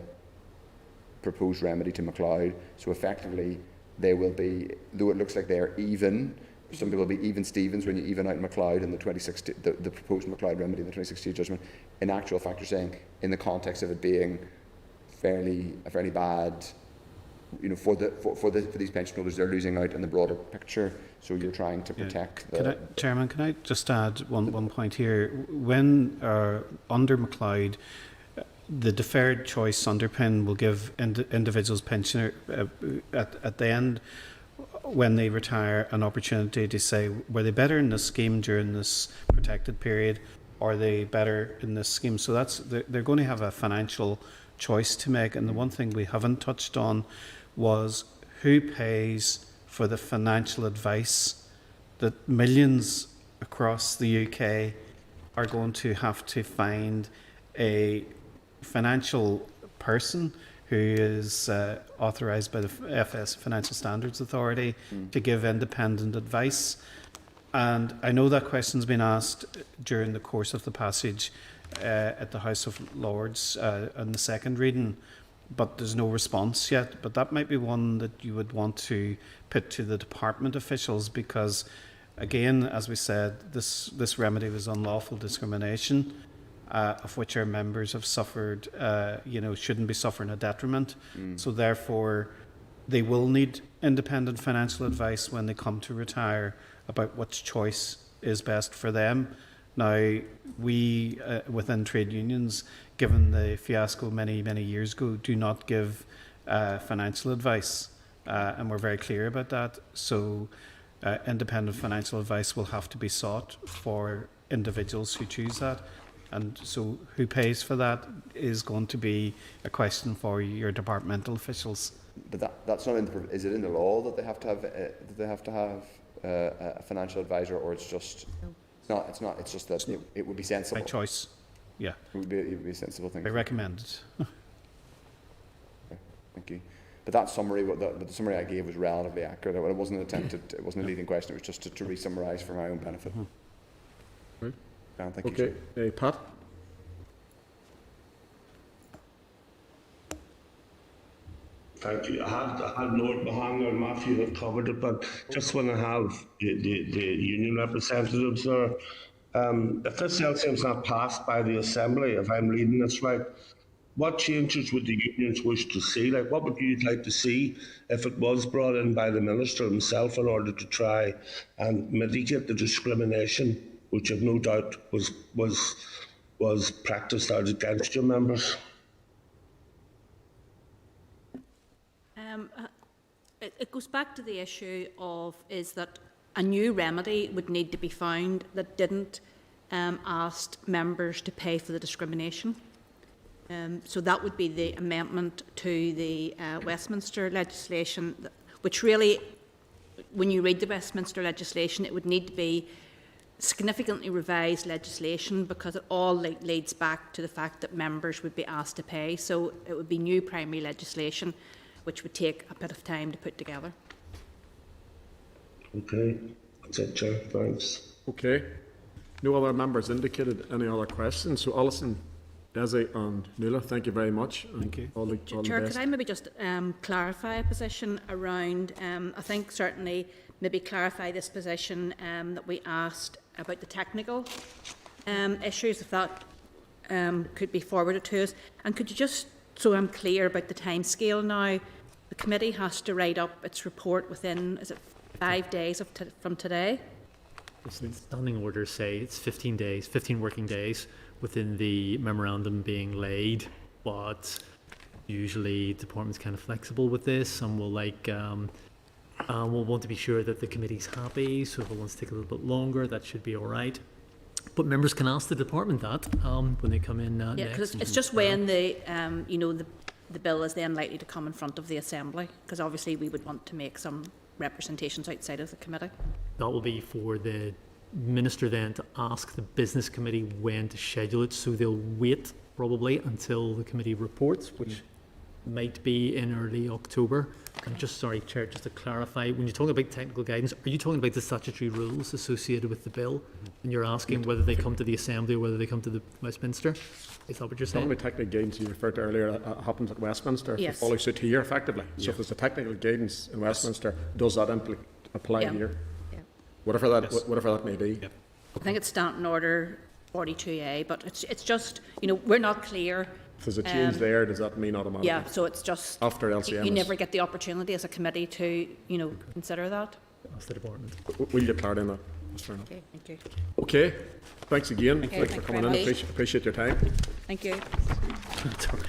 proposed remedy to McLeod. So effectively, they will be, though it looks like they're even, some people will be even Stevens when you even out McLeod in the proposed McLeod remedy in the 2016 judgment. In actual fact, you're saying, in the context of it being a fairly bad, for these pension holders, they're losing out in the broader picture. So you're trying to protect. Chairman, can I just add one point here? When under McLeod, the deferred choice underpin will give individuals pensioner at the end, when they retire, an opportunity to say, were they better in this scheme during this protected period, or are they better in this scheme? So they're going to have a financial choice to make. And the one thing we haven't touched on was who pays for the financial advice that millions across the UK are going to have to find a financial person who is authorised by the FS Financial Standards Authority to give independent advice. And I know that question's been asked during the course of the passage at the House of Lords in the second reading, but there's no response yet. But that might be one that you would want to put to the department officials, because, again, as we said, this remedy was unlawful discrimination, of which our members have suffered, shouldn't be suffering a detriment. So therefore, they will need independent financial advice when they come to retire about which choice is best for them. Now, we within trade unions, given the fiasco many, many years ago, do not give financial advice, and we're very clear about that. So independent financial advice will have to be sought for individuals who choose that. And so who pays for that is going to be a question for your departmental officials. But that's not in the, is it in the law that they have to have a financial advisor, or it's just it's not it's just that it would be sensible by choice. Yeah, it would be a sensible thing. I recommend it. Okay, thank you. But that summary, the summary I gave was relatively accurate. It wasn't attempted. It wasn't a leading question. It was just to re-summarise for my own benefit. Thank you. Okay, Pat. Thank you. I had note behind there, Matthew, that covered it, but just want to have the union representatives there. If this LCM is not passed by the Assembly, if I'm reading this right, what changes would the unions wish to see? Like, what would you like to see if it was brought in by the Minister himself in order to try and mitigate the discrimination, which I've no doubt was practised out against your members? It goes back to the issue of is that a new remedy would need to be found that didn't ask members to pay for the discrimination. So that would be the amendment to the Westminster legislation, which really, when you read the Westminster legislation, it would need to be significantly revised legislation, because it all leads back to the fact that members would be asked to pay. So it would be new primary legislation, which would take a bit of time to put together. Okay, that's it, Chair. Thanks. Okay. No other members indicated any other questions. So, Alison, Dessie and Millar, thank you very much. Thank you. All the Chair, best. could I maybe just clarify a position around, I think certainly maybe clarify this position that we asked about the technical issues, if that could be forwarded to us. And could you just, so I'm clear about the timescale now, the committee has to write up its report within, is it 5 days from today? The standing orders say it's 15 days, 15 working days within the memorandum being laid, but usually the department's kind of flexible with this, and we'll we'll want to be sure that the committee's happy, so if it wants to take a little bit longer, that should be all right. But members can ask the department that when they come in next. Yeah, because it's just when the the bill is then likely to come in front of the Assembly, because obviously we would want to make some representations outside of the committee. That will be for the Minister then to ask the Business Committee when to schedule it, so they'll wait probably until the committee reports, which might be in early October. I'm just sorry, Chair, just to clarify, when you're talking about technical guidance, are you talking about the statutory rules associated with the bill? And you're asking whether they come to the Assembly or whether they come to the Westminster? Is that what you're saying? Some of the technical guidance you referred to earlier happens at Westminster. Yes. It follows suit here, effectively. Yeah. So if there's a technical guidance in Westminster, does that apply Yeah. here? Yeah. Whatever that may be. Yeah. I think it's Standing Order 42A, but it's just, we're not clear. If there's a change there, does that mean automatically? Yeah, so it's just, after LCM you never get the opportunity as a committee to, consider that. Ask the department. We'll get clarity on that. That's fair enough. Okay, thank you. Okay, thanks again. Okay, Thanks for thank coming you in. very much. Appreciate your time. Thank you. That's all right.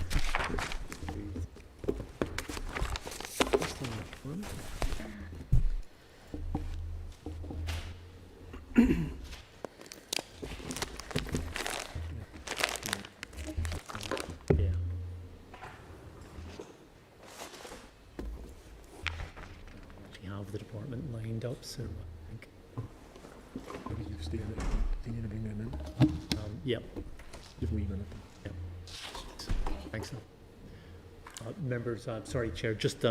have the department lined up, so I think. Yep. Give me a minute. Yep. Thanks. Members, sorry, Chair, just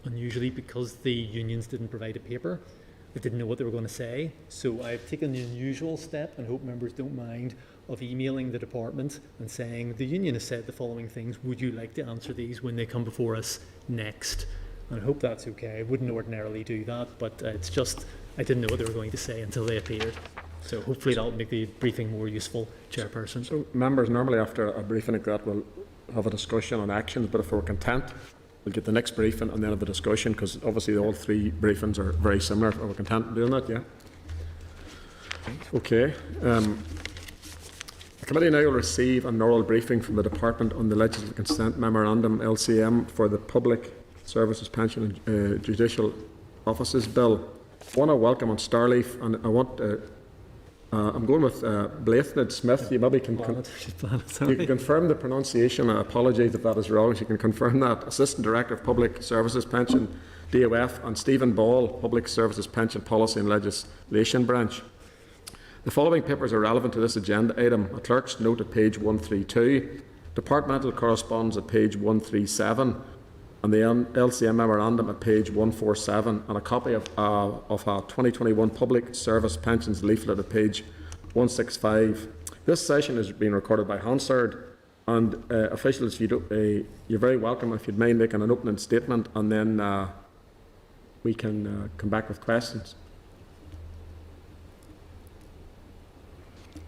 unusually, because the unions didn't provide a paper, they didn't know what they were going to say. So I've taken the unusual step, and hope members don't mind, of emailing the department and saying, the union has said the following things, would you like to answer these when they come before us next? And I hope that's okay. I wouldn't ordinarily do that, but it's just, I didn't know what they were going to say until they appeared. So hopefully that'll make the briefing more useful, Chairperson. So members, normally after a briefing like that, we'll have a discussion on actions, but if we're content, we'll get the next briefing and then have a discussion, because obviously all three briefings are very similar. Are we content in doing that? Yeah? Okay. The committee now will receive an oral briefing from the Department on the Legislative Consent Memorandum LCM for the Public Services Pension and Judicial Offices Bill. I want to welcome on Starleaf, and I want I'm going with Blythened Smith. You maybe can, you can confirm the pronunciation. I apologise if that is wrong. You can confirm that. Assistant Director of Public Services Pension, DOF, and Stephen Ball, Public Services Pension Policy and Legislation Branch. The following papers are relevant to this agenda item. A clerk's note at page 132, departmental correspondence at page 137, and the LCM memorandum at page 147, and a copy of our 2021 Public Service Pensions leaflet at page 165. This session is being recorded by Hansard, and officials, you're very welcome if you'd mind making an opening statement, and then we can come back with questions.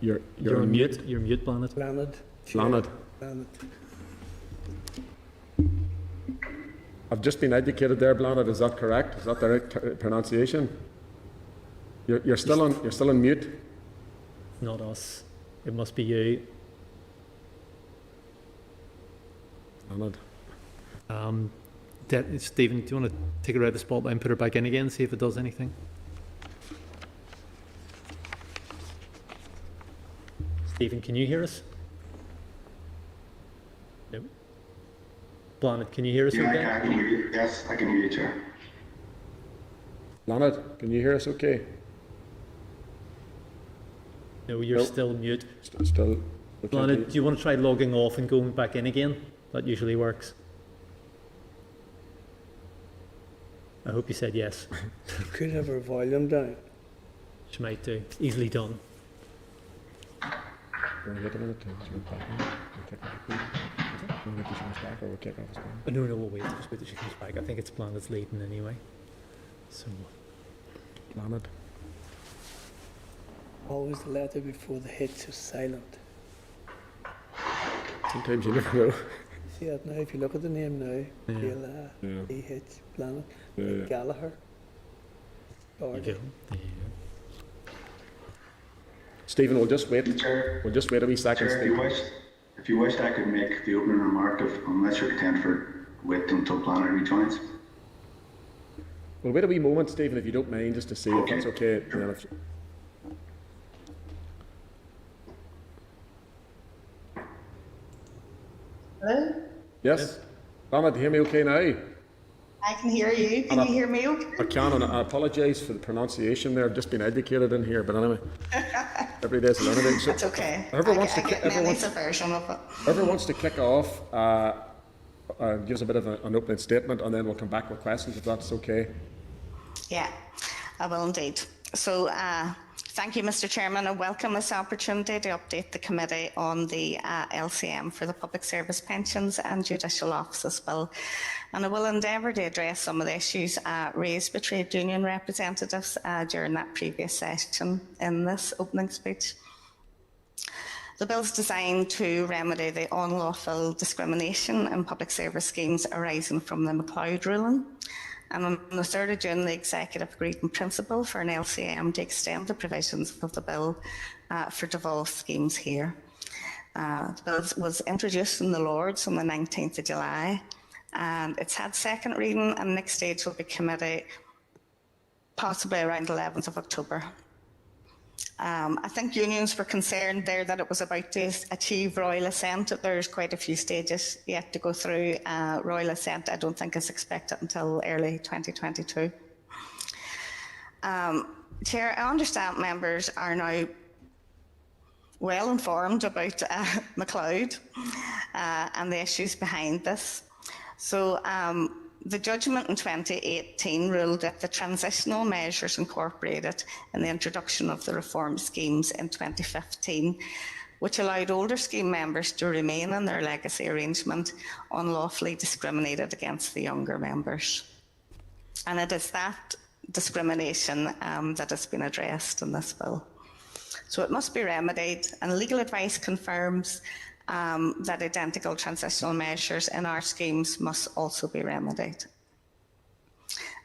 You're on mute. You're mute, Blanid. Blanid. I've just been educated there, Blanid. Is that correct? Is that the right pronunciation? You're still on mute. Not us. It must be you. Blanid. Stephen, do you want to take her out of the spotlight and put her back in again, see if it does anything? Stephen, can you hear us? No. Blanid, can you hear us okay? I can hear you. Yes, I can hear you, Chair. Blanid, can you hear us okay? No, you're still mute. Still. Blanid, do you want to try logging off and going back in again? That usually works. I hope you said yes. You could have her volume down. She might do. Easily done. No, we'll wait. Just wait till she comes back. I think it's Blanid's leading anyway. So, Blanid. Always the letter before the hitch is silent. Sometimes you never know. See that now? If you look at the name now, you'll Hitch, Blanid, Gallagher. there you go. Stephen, we'll just wait. Chair, we'll just wait a wee second. Chair, if you wished, I could make the opening remark unless you're content for wait until Blanid rejoins. We'll wait a wee moment, Stephen, if you don't mind, just to see if that's okay. Sure. Hello? Yes? Blanid, do you hear me okay now? I can hear you. Can you hear me okay? I can, and I apologise for the pronunciation there. I've just been educated in here, but anyway. Every day's a learning day. That's okay. Whoever wants to kick off, give us a bit of an opening statement, and then we'll come back with questions if that's okay. Yeah, I will indeed. So, thank you, Mr. Chairman. I welcome this opportunity to update the committee on the LCM for the Public Service Pensions and Judicial Offices Bill. And I will endeavour to address some of the issues raised by trade union representatives during that previous session in this opening speech. The bill is designed to remedy the unlawful discrimination in public service schemes arising from the MacLeod ruling. And on the 3rd of June, the Executive agreed in principle for an LCM to extend the provisions of the bill for devolved schemes here. The bill was introduced in the Lords on the 19th of July, and it's had second reading, and next stage will be committee possibly around 11th of October. I think unions were concerned there that it was about to achieve royal assent. There's quite a few stages yet to go through. Royal assent I don't think is expected until early 2022. Chair, I understand members are now well informed about MacLeod and the issues behind this. So the judgment in 2018 ruled that the transitional measures incorporated in the introduction of the reform schemes in 2015, which allowed older scheme members to remain in their legacy arrangement, unlawfully discriminated against the younger members. And it is that discrimination that has been addressed in this bill. So it must be remedied, and legal advice confirms that identical transitional measures in our schemes must also be remedied.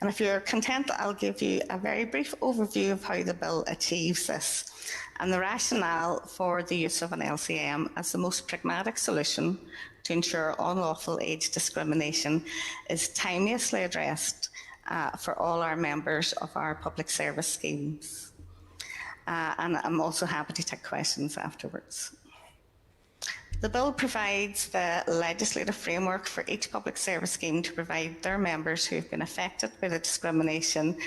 And if you're content, I'll give you a very brief overview of how the bill achieves this, and the rationale for the use of an LCM as the most pragmatic solution to ensure unlawful age discrimination is timelessly addressed for all our members of our public service schemes. And I'm also happy to take questions afterwards. The bill provides the legislative framework for each public service scheme to provide their members who have been affected by the discrimination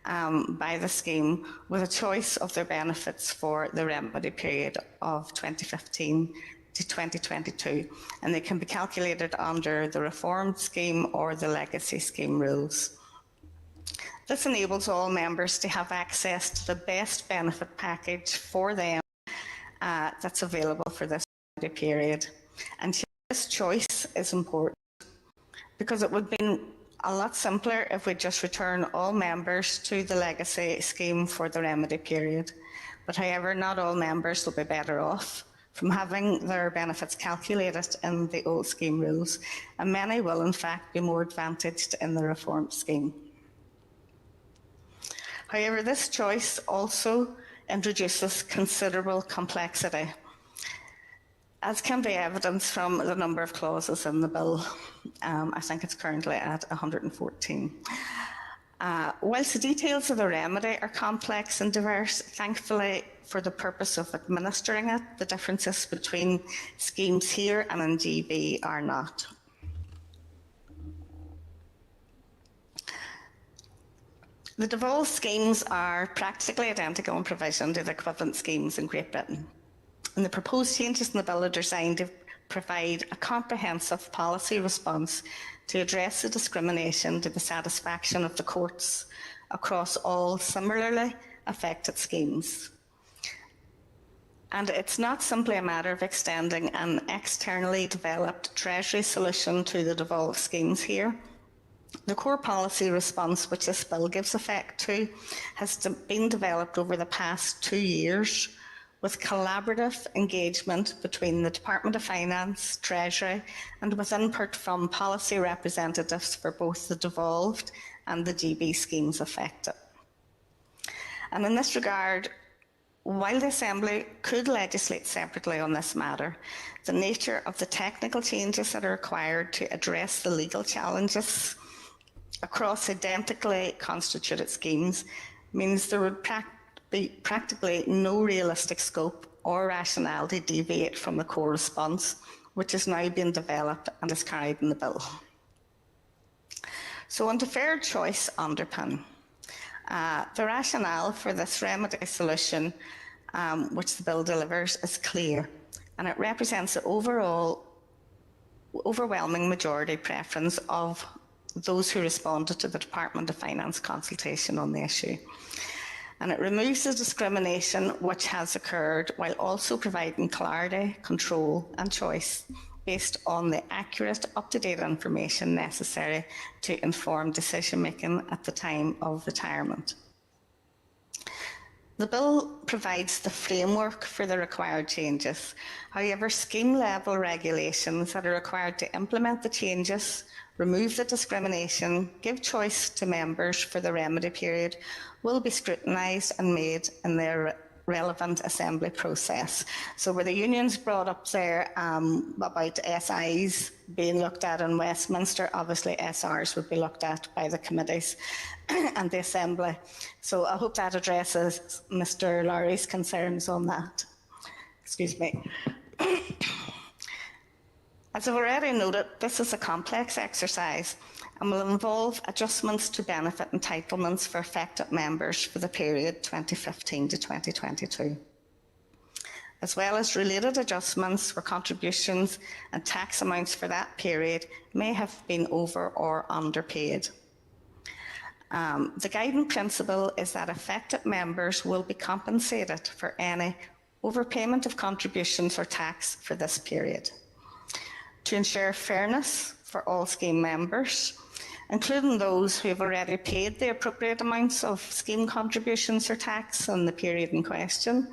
by the scheme with a choice of their benefits for the remedy period of 2015 to 2022, and they can be calculated under the reformed scheme or the legacy scheme rules. This enables all members to have access to the best benefit package for them that's available for this period. And this choice is important because it would be a lot simpler if we just return all members to the legacy scheme for the remedy period. But however, not all members will be better off from having their benefits calculated in the old scheme rules, and many will in fact be more advantaged in the reformed scheme. However, this choice also introduces considerable complexity, as can be evidenced from the number of clauses in the bill. I think it's currently at 114. Whilst the details of the remedy are complex and diverse, thankfully for the purpose of administering it, the differences between schemes here and in GB are not. The devolved schemes are practically identical in provision to the equivalent schemes in Great Britain. And the proposed changes in the bill are designed to provide a comprehensive policy response to address the discrimination to the satisfaction of the courts across all similarly affected schemes. And it's not simply a matter of extending an externally developed Treasury solution to the devolved schemes here. The core policy response which this bill gives effect to has been developed over the past 2 years with collaborative engagement between the Department of Finance, Treasury, and with input from policy representatives for both the devolved and the GB schemes affected. And in this regard, while the Assembly could legislate separately on this matter, the nature of the technical changes that are required to address the legal challenges across identically constituted schemes means there would be practically no realistic scope or rationale to deviate from the core response, which is now being developed and is carried in the bill. So on the fair choice underpin, the rationale for this remedy solution which the bill delivers is clear, and it represents the overwhelming majority preference of those who responded to the Department of Finance consultation on the issue. And it removes the discrimination which has occurred while also providing clarity, control and choice based on the accurate, up-to-date information necessary to inform decision-making at the time of retirement. The bill provides the framework for the required changes. However, scheme-level regulations that are required to implement the changes, remove the discrimination, give choice to members for the remedy period, will be scrutinised and made in their relevant Assembly process. So where the unions brought up there about SIs being looked at in Westminster, obviously SRs would be looked at by the committees and the Assembly. So I hope that addresses Mr. Lowry's concerns on that. Excuse me. As I've already noted, this is a complex exercise and will involve adjustments to benefit entitlements for affected members for the period 2015 to 2022, as well as related adjustments where contributions and tax amounts for that period may have been over or underpaid. The guiding principle is that affected members will be compensated for any overpayment of contributions or tax for this period. To ensure fairness for all scheme members, including those who have already paid the appropriate amounts of scheme contributions or tax in the period in question,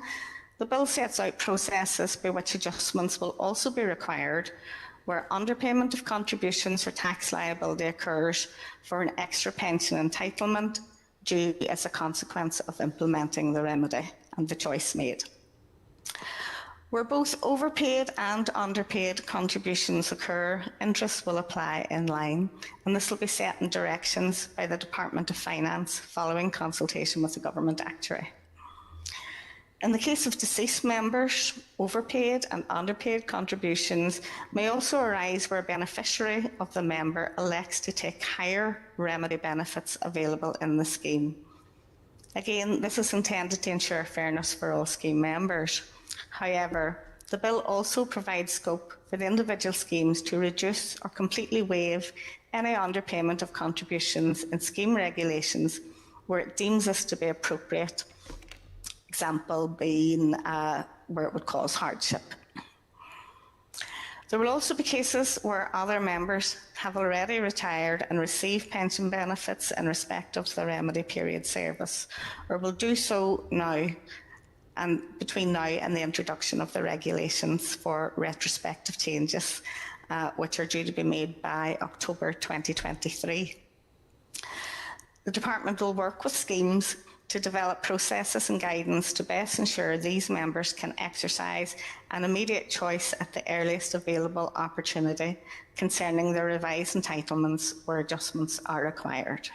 the bill sets out processes by which adjustments will also be required where underpayment of contributions or tax liability occurs for an extra pension entitlement due as a consequence of implementing the remedy and the choice made. Where both overpaid and underpaid contributions occur, interest will apply in line, and this will be set in directions by the Department of Finance following consultation with the Government Actuary. In the case of deceased members, overpaid and underpaid contributions may also arise where a beneficiary of the member elects to take higher remedy benefits available in the scheme. Again, this is intended to ensure fairness for all scheme members. However, the bill also provides scope for the individual schemes to reduce or completely waive any underpayment of contributions in scheme regulations where it deems this to be appropriate, example being where it would cause hardship. There will also be cases where other members have already retired and receive pension benefits in respect of the remedy period service, or will do so now and between now and the introduction of the regulations for retrospective changes, which are due to be made by October 2023. The Department will work with schemes to develop processes and guidance to best ensure these members can exercise an immediate choice at the earliest available opportunity concerning their revised entitlements where adjustments are required.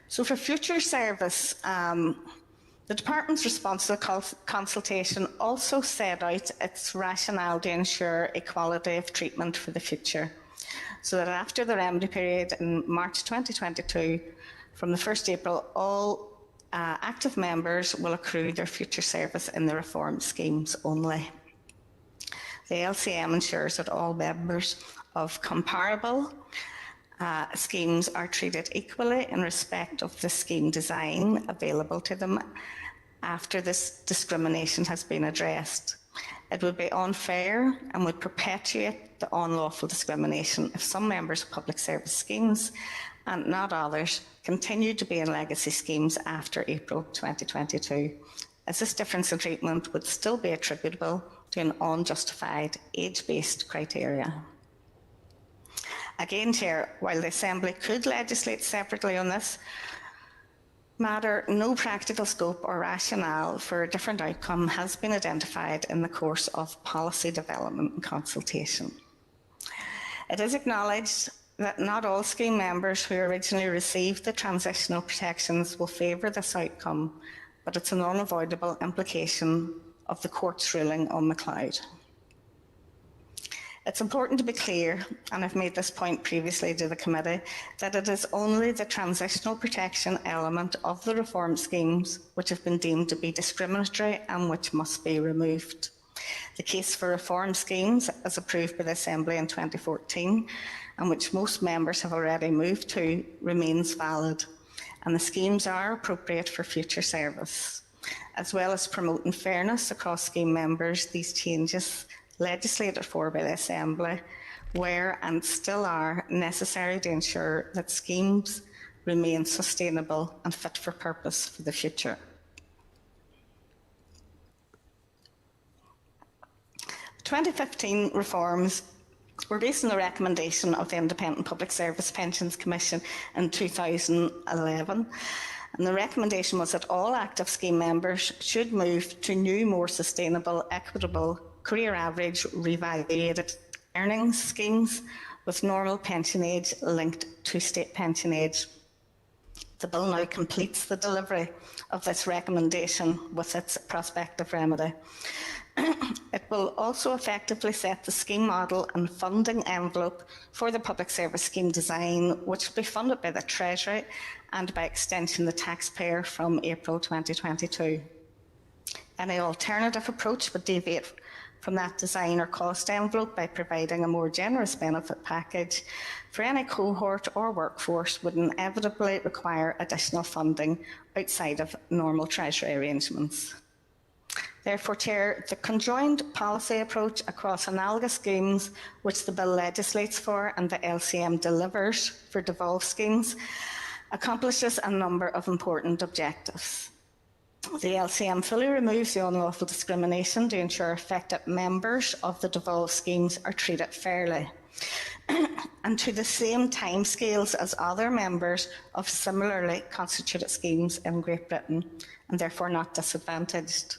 So for future service, the Department's response to the consultation also set out its rationale to ensure equality of treatment for the future, so that after the remedy period in March 2022, from the 1st April, all active members will accrue their future service in the reform schemes only. The LCM ensures that all members of comparable schemes are treated equally in respect of the scheme design available to them after this discrimination has been addressed. It would be unfair and would perpetuate the unlawful discrimination if some members of public service schemes and not others continue to be in legacy schemes after April 2022, as this difference in treatment would still be attributable to an unjustified age-based criteria. Again, Chair, while the Assembly could legislate separately on this matter, no practical scope or rationale for a different outcome has been identified in the course of policy development and consultation. It is acknowledged that not all scheme members who originally received the transitional protections will favour this outcome, but it's an unavoidable implication of the court's ruling on MacLeod. It's important to be clear, and I've made this point previously to the committee, that it is only the transitional protection element of the reform schemes which have been deemed to be discriminatory and which must be removed. The case for reform schemes, as approved by the Assembly in 2014, and which most members have already moved to, remains valid, and the schemes are appropriate for future service. As well as promoting fairness across scheme members, these changes legislated for by the Assembly were and still are necessary to ensure that schemes remain sustainable and fit for purpose for the future. The 2015 reforms were based on the recommendation of the Independent Public Service Pensions Commission in 2011. And the recommendation was that all active scheme members should move to new, more sustainable, equitable, career average, revaluated earnings schemes with normal pension age linked to state pension age. The bill now completes the delivery of this recommendation with its prospective remedy. It will also effectively set the scheme model and funding envelope for the public service scheme design, which will be funded by the Treasury and by extension the taxpayer from April 2022. Any alternative approach would deviate from that design or cost envelope by providing a more generous benefit package for any cohort or workforce would inevitably require additional funding outside of normal Treasury arrangements. Therefore, Chair, the conjoined policy approach across analogous schemes which the bill legislates for and the LCM delivers for devolved schemes accomplishes a number of important objectives. The LCM fully removes the unlawful discrimination to ensure affected members of the devolved schemes are treated fairly and to the same timescales as other members of similarly constituted schemes in Great Britain, and therefore not disadvantaged.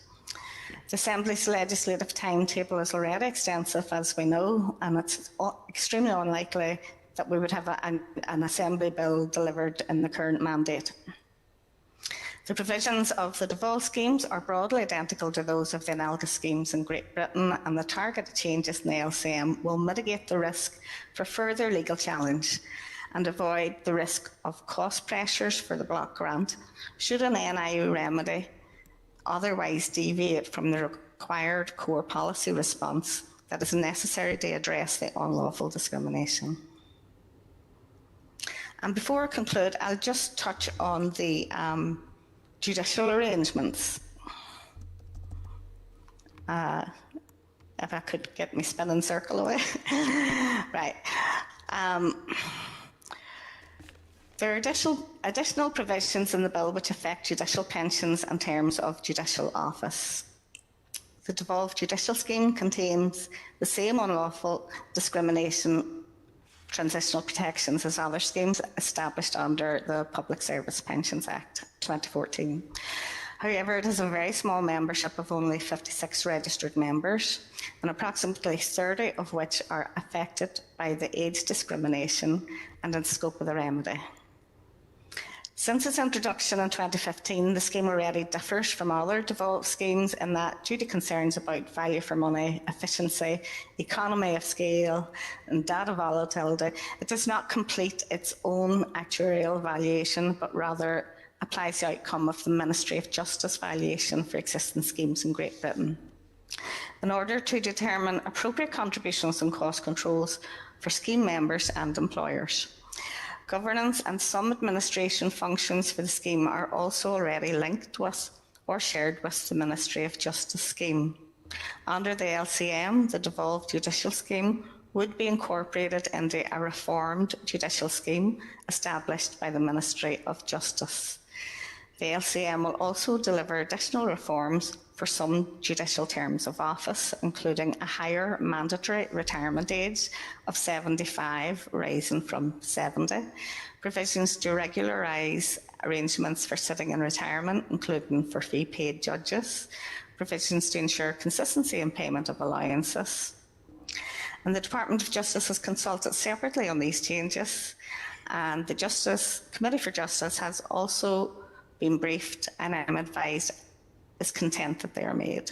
The Assembly's legislative timetable is already extensive, as we know, and it's extremely unlikely that we would have an Assembly bill delivered in the current mandate. The provisions of the devolved schemes are broadly identical to those of the analogous schemes in Great Britain, and the targeted changes in the LCM will mitigate the risk for further legal challenge and avoid the risk of cost pressures for the block grant should an NIU remedy otherwise deviate from the required core policy response that is necessary to address the unlawful discrimination. And before I conclude, I'll just touch on the judicial arrangements. If I could get my spinning circle away. Right. There are additional provisions in the bill which affect judicial pensions and terms of judicial office. The devolved judicial scheme contains the same unlawful discrimination transitional protections as other schemes established under the Public Service Pensions Act 2014. However, it has a very small membership of only 56 registered members, and approximately 30 of which are affected by the age discrimination and in scope of the remedy. Since its introduction in 2015, the scheme already differs from other devolved schemes in that, due to concerns about value for money, efficiency, economy of scale, and data volatility, it does not complete its own actuarial valuation, but rather applies the outcome of the Ministry of Justice valuation for existing schemes in Great Britain. In order to determine appropriate contributions and cost controls for scheme members and employers. Governance and some administration functions for the scheme are also already linked with or shared with the Ministry of Justice scheme. Under the LCM, the devolved judicial scheme would be incorporated into a reformed judicial scheme established by the Ministry of Justice. The LCM will also deliver additional reforms for some judicial terms of office, including a higher mandatory retirement age of 75, rising from 70, provisions to regularise arrangements for sitting in retirement, including for fee-paid judges, provisions to ensure consistency in payment of allowances. And the Department of Justice has consulted separately on these changes, and the Committee for Justice has also been briefed, and I'm advised is content that they are made.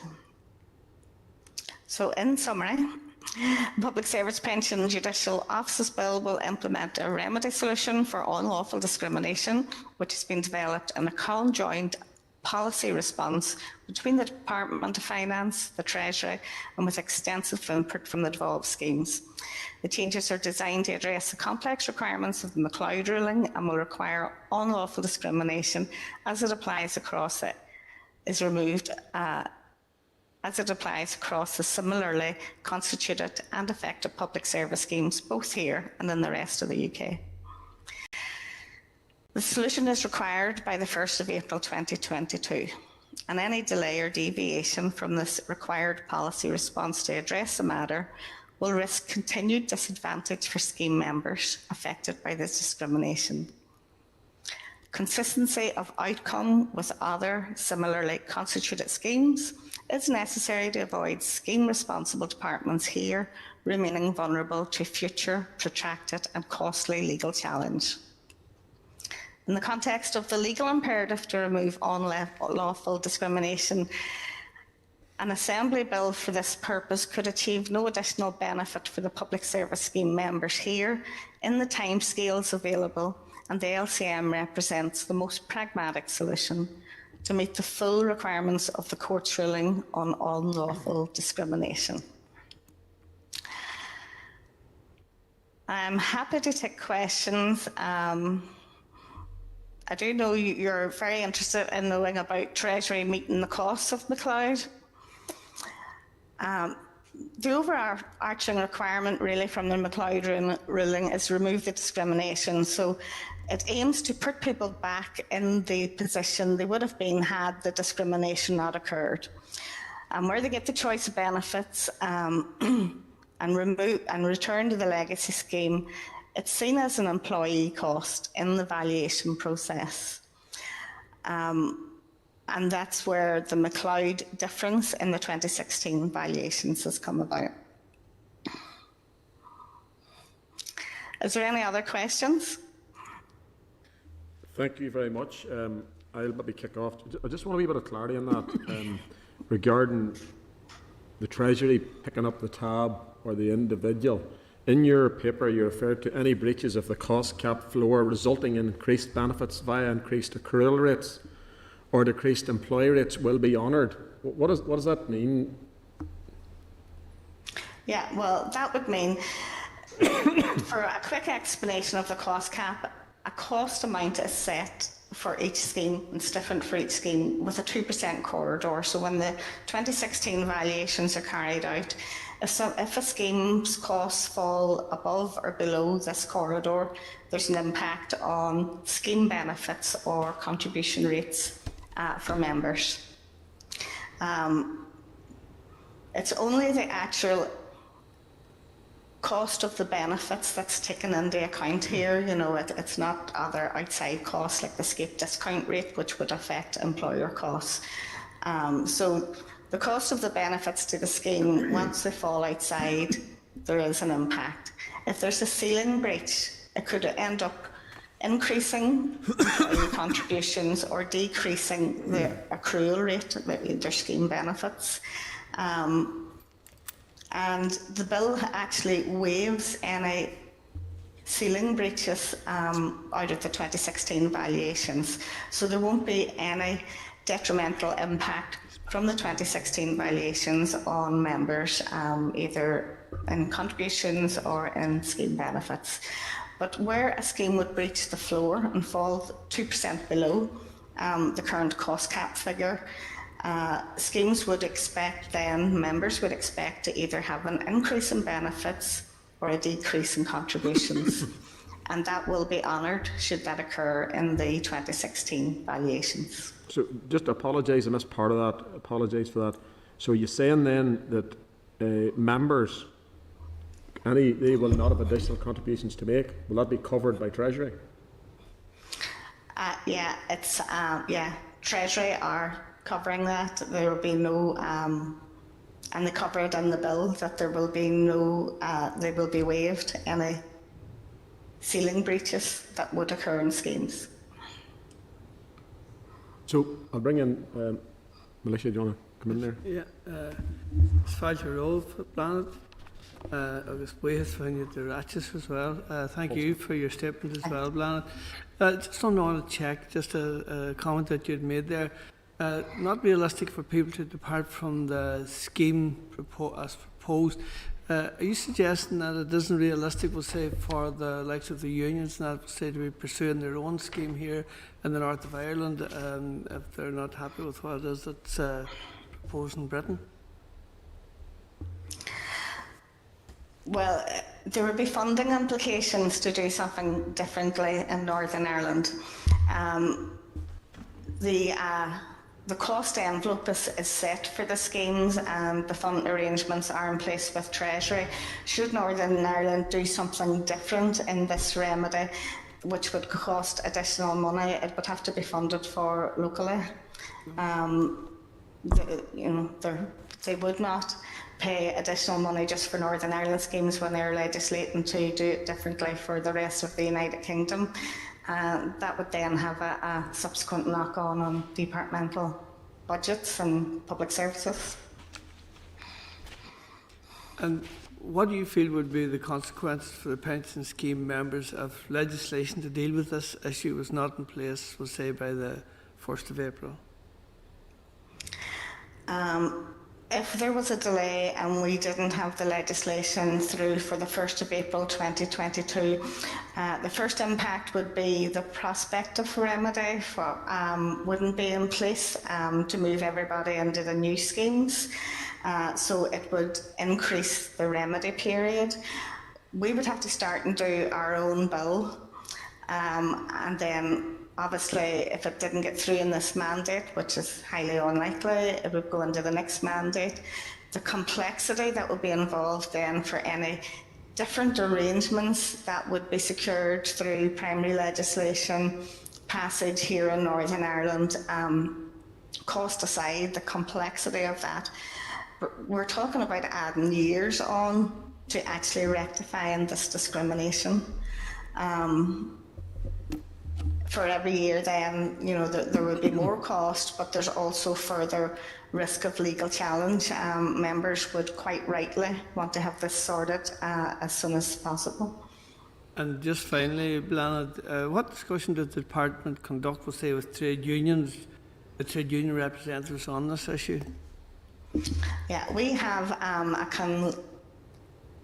So in summary, the Public Service Pension Judicial Offices Bill will implement a remedy solution for unlawful discrimination, which has been developed in a conjoined policy response between the Department of Finance, the Treasury, and with extensive input from the devolved schemes. The changes are designed to address the complex requirements of the McLeod ruling and will require unlawful discrimination as it applies across the similarly constituted and effective public service schemes, both here and in the rest of the UK. The solution is required by the 1st of April 2022, and any delay or deviation from this required policy response to address the matter will risk continued disadvantage for scheme members affected by this discrimination. Consistency of outcome with other similarly constituted schemes is necessary to avoid scheme-responsible departments here remaining vulnerable to future protracted and costly legal challenge. In the context of the legal imperative to remove unlawful discrimination, An Assembly bill for this purpose could achieve no additional benefit for the Public Service Scheme members here in the timescales available, and the LCM represents the most pragmatic solution to meet the full requirements of the Court's ruling on unlawful discrimination. I'm happy to take questions. I do know you're very interested in knowing about Treasury meeting the costs of McLeod. The overarching requirement really from the McLeod ruling is remove the discrimination. So it aims to put people back in the position they would have been had the discrimination not occurred. Where they get the choice of benefits and return to the legacy scheme, it's seen as an employee cost in the valuation process. And that's where the McLeod difference in the 2016 valuations has come about. Is there any other questions? Thank you very much. I'll maybe kick off. I just want a wee bit of clarity on that regarding the Treasury picking up the tab or the individual. In your paper, you referred to any breaches of the cost cap floor resulting in increased benefits via increased accrual rates or decreased employee rates will be honoured. What does that mean? Yeah, well, that would mean, for a quick explanation of the cost cap, a cost amount is set for each scheme, and it's different for each scheme, with a 2% corridor. So when the 2016 valuations are carried out, if a scheme's costs fall above or below this corridor, there's an impact on scheme benefits or contribution rates for members. It's only the actual cost of the benefits that's taken into account here. You know, it's not other outside costs like the SCAPE discount rate, which would affect employer costs. So the cost of the benefits to the scheme, once they fall outside, there is an impact. If there's a ceiling breach, it could end up increasing employee contributions or decreasing the accrual rate, their scheme benefits. And the bill actually waives any ceiling breaches out of the 2016 valuations. So there won't be any detrimental impact from the 2016 valuations on members, either in contributions or in scheme benefits. But where a scheme would breach the floor and fall 2% below the current cost cap figure, schemes would expect then, members would expect to either have an increase in benefits or a decrease in contributions. And that will be honoured should that occur in the 2016 valuations. So just apologise, I missed part of that, apologise for that. So you're saying then that members, they will not have additional contributions to make? Will that be covered by Treasury? Yeah, it's Treasury are covering that. There will be no, and they cover it in the bill, that there will be no, they will be waived any ceiling breaches that would occur in schemes. So I'll bring in Militia. Do you want to come in there? Yeah, Forfeiture role for Planet. Agus buíochas faoine de ratchas as well. Thank you for your statement as well, Blanet. Just on a check, just a comment that you'd made there. Not realistic for people to depart from the scheme as proposed. Are you suggesting that it isn't realistic, we'll say, for the likes of the unions now, say, to be pursuing their own scheme here in the north of Ireland if they're not happy with what it is that's proposed in Britain? Well, there would be funding implications to do something differently in Northern Ireland. The cost envelope is set for the schemes and the funding arrangements are in place with Treasury. Should Northern Ireland do something different in this remedy, which would cost additional money, it would have to be funded for locally. They would not pay additional money just for Northern Ireland schemes when they're legislating to do it differently for the rest of the United Kingdom. That would then have a subsequent knock-on departmental budgets and public services. And what do you feel would be the consequences for the pension scheme members if legislation to deal with this issue was not in place, we'll say, by the 1st of April? If there was a delay and we didn't have the legislation through for the 1st of April 2022, the first impact would be the prospective remedy wouldn't be in place to move everybody into the new schemes. So it would increase the remedy period. We would have to start and do our own bill, and then obviously, if it didn't get through in this mandate, which is highly unlikely, it would go into the next mandate. The complexity that would be involved then for any different arrangements that would be secured through primary legislation passage here in Northern Ireland, cost aside, the complexity of that, we're talking about adding years on to actually rectifying this discrimination. For every year then, there would be more cost, but there's also further risk of legal challenge. Members would quite rightly want to have this sorted as soon as possible. And just finally, Blanad, what discussion did the department conduct, we'll say, with trade unions, the trade union representatives on this issue? Yeah, we have a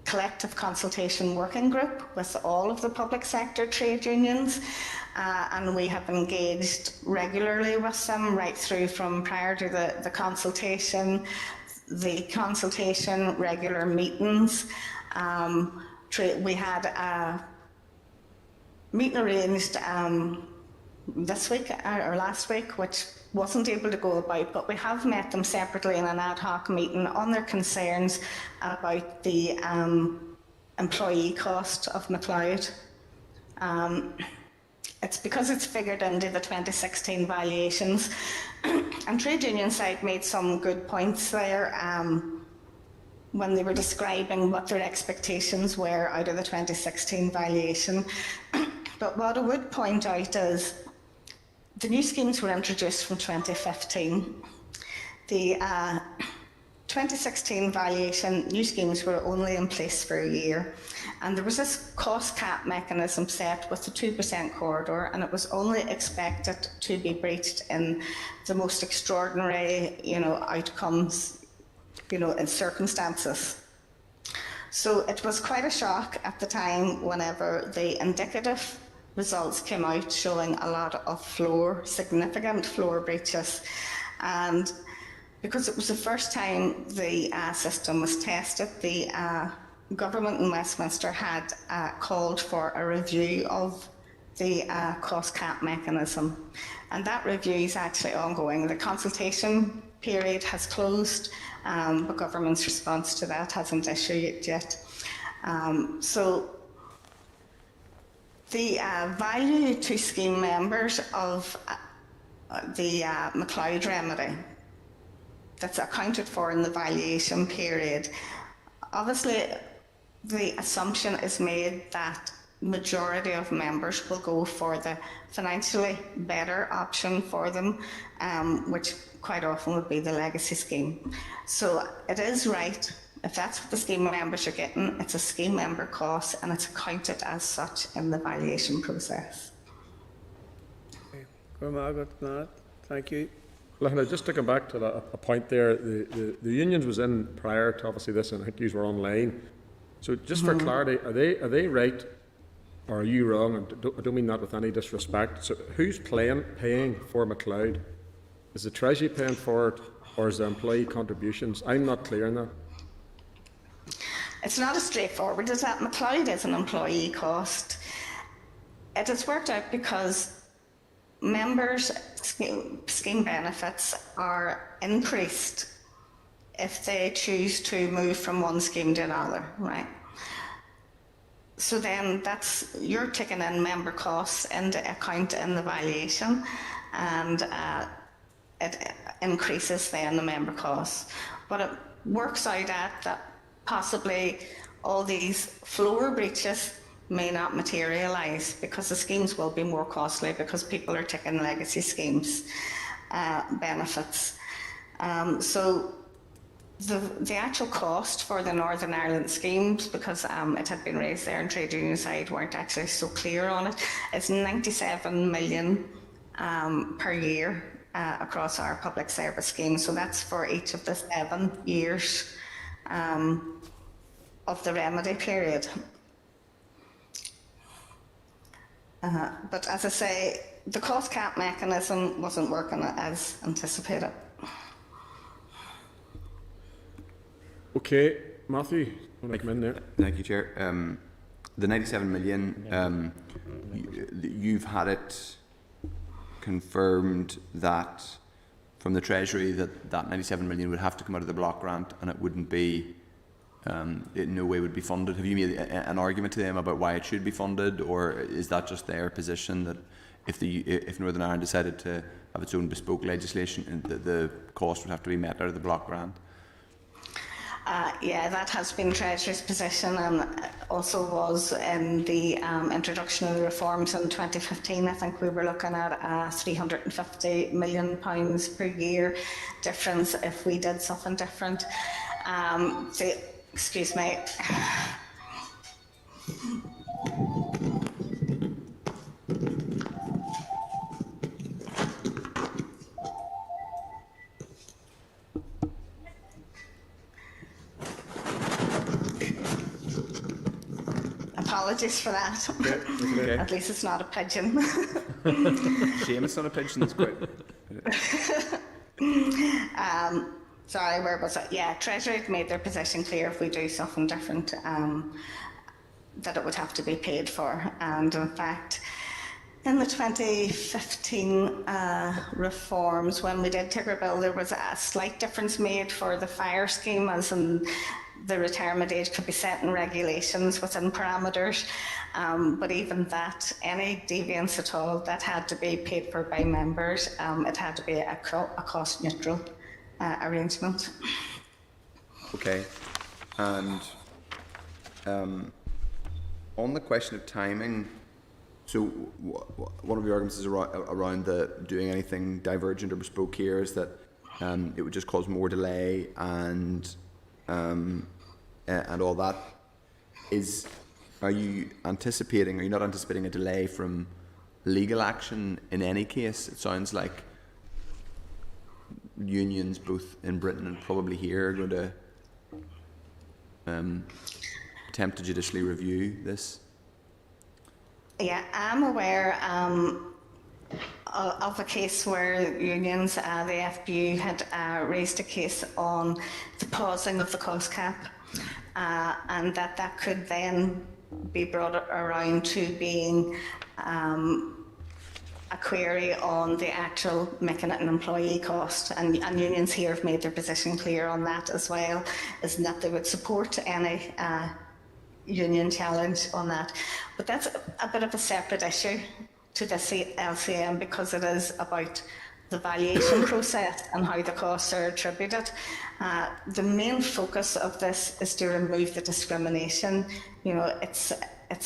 collective consultation working group with all of the public sector trade unions, and we have engaged regularly with them right through from prior to the consultation, regular meetings. We had a meeting arranged this week or last week, which wasn't able to go about, but we have met them separately in an ad hoc meeting on their concerns about the employee cost of McLeod. It's because it's figured into the 2016 valuations, and trade union side made some good points there when they were describing what their expectations were out of the 2016 valuation. But what I would point out is the new schemes were introduced from 2015. The 2016 valuation, new schemes were only in place for a year. And there was this cost cap mechanism set with the 2% corridor, and it was only expected to be breached in the most extraordinary, outcomes, in circumstances. So it was quite a shock at the time whenever the indicative results came out showing a lot of significant floor breaches. And because it was the first time the system was tested, the government in Westminster had called for a review of the cost cap mechanism. And that review is actually ongoing. The consultation period has closed, but government's response to that hasn't issued yet. So the value to scheme members of the McLeod remedy that's accounted for in the valuation period, obviously the assumption is made that majority of members will go for the financially better option for them, which quite often would be the legacy scheme. So it is right, if that's what the scheme members are getting, it's a scheme member cost and it's accounted as such in the valuation process. Thank you. Lachlan, just to come back to a point there, the unions was in prior to obviously this, and I think these were online. So just for clarity, are they right, or are you wrong? And I don't mean that with any disrespect. So who's paying for McLeod? Is the Treasury paying for it, or is there employee contributions? I'm not clear on that. It's not as straightforward as that. McLeod is an employee cost. It has worked out because members' scheme benefits are increased if they choose to move from one scheme to another, right? So then you're taking in member costs into account in the valuation, and it increases then the member costs. But it works out that possibly all these floor breaches may not materialise because the schemes will be more costly because people are taking legacy schemes benefits. So The actual cost for the Northern Ireland schemes, because it had been raised there and trade union side weren't actually so clear on it, is 97 million per year across our public service schemes. So that's for each of the 7 years of the remedy period. But as I say, the cost cap mechanism wasn't working as anticipated. Okay, Matthew, want to come in there? Thank you, Chair. The 97 million, you've had it confirmed that from the Treasury that 97 million would have to come out of the block grant and it wouldn't be, it in no way would be funded. Have you made an argument to them about why it should be funded, or is that just their position that if Northern Ireland decided to have its own bespoke legislation, the cost would have to be met out of the block grant? Yeah, that has been Treasury's position, and also was in the introduction of the reforms in 2015. I think we were looking at a £350 million per year difference if we did something different. So, excuse me. Apologies for that. Okay. At least it's not a pigeon. Shame it's not a pigeon, that's quite... Sorry, where was it? Yeah, Treasury had made their position clear if we do something different, that it would have to be paid for. And in fact, in the 2015 reforms, when we did take our bill, there was a slight difference made for the fire scheme, as in the retirement age could be set in regulations within parameters, but even that, any deviance at all, that had to be paid for by members. It had to be a cost neutral arrangement. Okay, and on the question of timing, so one of the arguments is around the doing anything divergent or bespoke here is that it would just cause more delay and all that. Are you not anticipating a delay from legal action in any case? It sounds like unions both in Britain and probably here are going to attempt to judicially review this. Yeah, I'm aware of a case where unions, the FBU had raised a case on the pausing of the cost cap, and that could then be brought around to being a query on the actual making it an employee cost, and unions here have made their position clear on that as well, is that they would support any union challenge on that. But that's a bit of a separate issue to this LCM, because it is about the valuation process and how the costs are attributed. The main focus of this is to remove the discrimination. You know, it's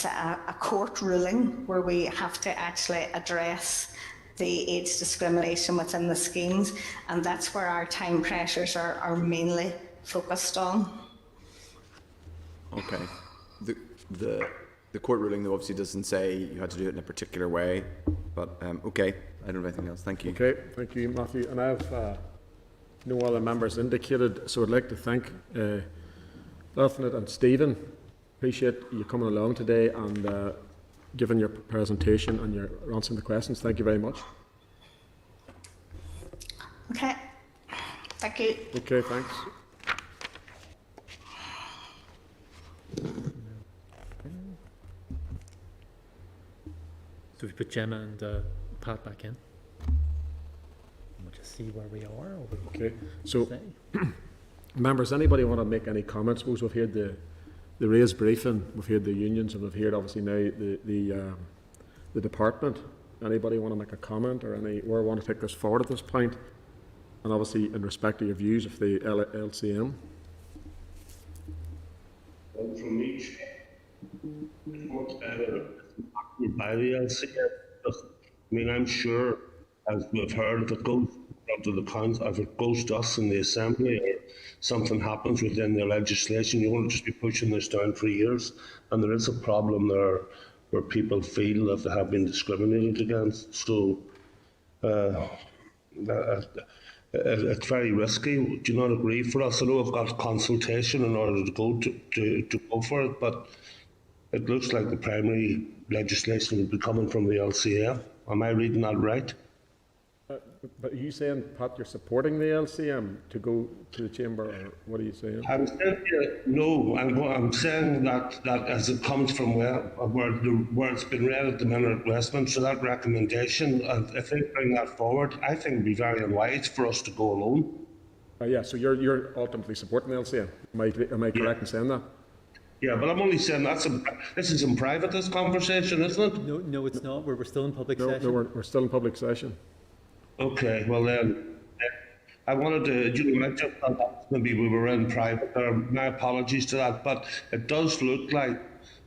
a court ruling where we have to actually address the age discrimination within the schemes, and that's where our time pressures are mainly focused on. Okay. The court ruling, though, obviously doesn't say you had to do it in a particular way, but okay, I don't have anything else. Thank you. Okay, thank you, Matthew. And I have no other members indicated, so I'd like to thank Lieutenant and Stephen. Appreciate you coming along today and giving your presentation and your answering the questions. Thank you very much. Okay, thank you. Okay, thanks. So we put Gemma and Pat back in. We'll just see where we are. Or okay, so members, anybody want to make any comments? I suppose we've heard the raised briefing, we've heard the unions, and we've heard obviously now the department. Anybody want to make a comment or where want to take this forward at this point? And obviously in respect to your views of the LCM. Well, from me, by the LCM, I mean, I'm sure, as we've heard, if it goes to the council, if it goes to us in the Assembly or something happens within the legislation, you won't just be pushing this down for years. And there is a problem there where people feel that they have been discriminated against. So it's very risky. Do you not agree for us? I know I've got consultation in order to go for it, but it looks like the primary legislation will be coming from the LCM. Am I reading that right? But are you saying, Pat, you're supporting the LCM to go to the Chamber, or what are you saying? I'm saying no. I'm saying that as it comes from where it's been read at the minute at Westminster, that recommendation, if they bring that forward, I think it would be very unwise for us to go alone. Yeah, so you're ultimately supporting the LCM. Am I correct in saying that? Yeah, but I'm only saying this is in private, this conversation, isn't it? No, it's not. We're still in public session. No, we're still in public session. Okay, well then, I wanted to, I just thought that maybe we were in private there. My apologies to that, but it does look like,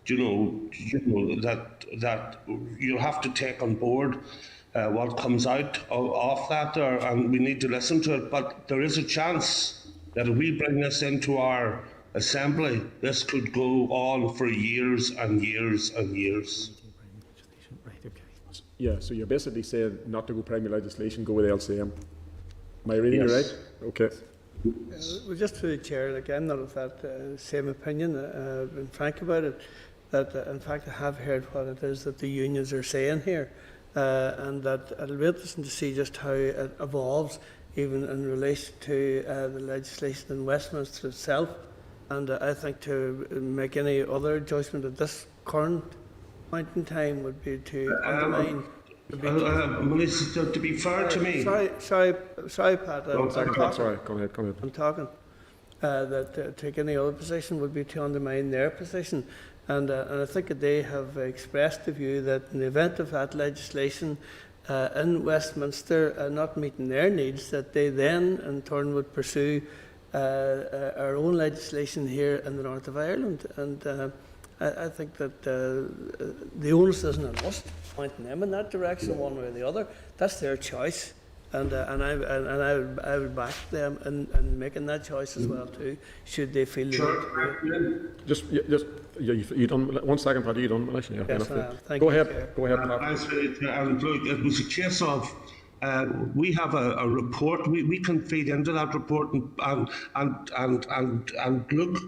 that you'll have to take on board what comes out of that, and we need to listen to it. But there is a chance that if we bring this into our Assembly, this could go on for years and years and years. Yeah, so you're basically saying not to go primary legislation, go with LCM. Am I reading it right? Okay. Well, just through the chair, like, I'm not of that same opinion. I've been frank about it, that in fact I have heard what it is that the unions are saying here, and that it'll be interesting to see just how it evolves, even in relation to the legislation in Westminster itself. And I think to make any other judgment at this current point in time would be to undermine. To be fair to me. Sorry, Pat. Sorry, come ahead. I'm talking. That take any other position would be to undermine their position. And I think that they have expressed the view that in the event of that legislation in Westminster not meeting their needs, that they then in turn would pursue our own legislation here in the north of Ireland. And I think that the onus isn't on us pointing them in that direction one way or the other. That's their choice, and I would back them in making that choice as well too, should they feel Just you done 1 second, Pat. You done, Militia? Yeah, yes, thank go you. Ahead, Pat. It was a case of. We have a report. We can feed into that report and look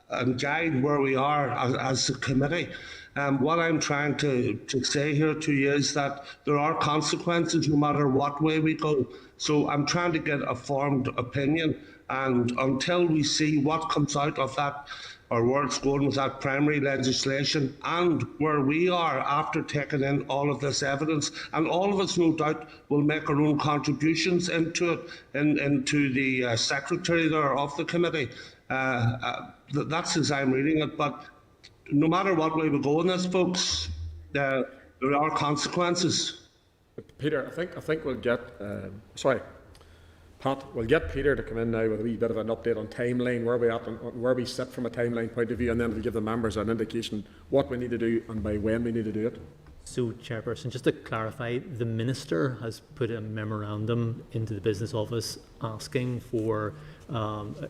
and guide where we are as a committee. What I'm trying to say here to you is that there are consequences no matter what way we go. So I'm trying to get a formed opinion, and until we see what comes out of that, or where it's going with that primary legislation, and where we are after taking in all of this evidence, and all of us no doubt will make our own contributions into it, into the secretary there of the committee. That's as I'm reading it. But no matter what way we go in this, folks, there are consequences. Peter, I think we'll get Pat, we'll get Peter to come in now with a wee bit of an update on timeline, where we at and where we sit from a timeline point of view, and then we'll give the members an indication what we need to do and by when we need to do it. So, Chairperson, just to clarify, the Minister has put a memorandum into the Business Office asking for,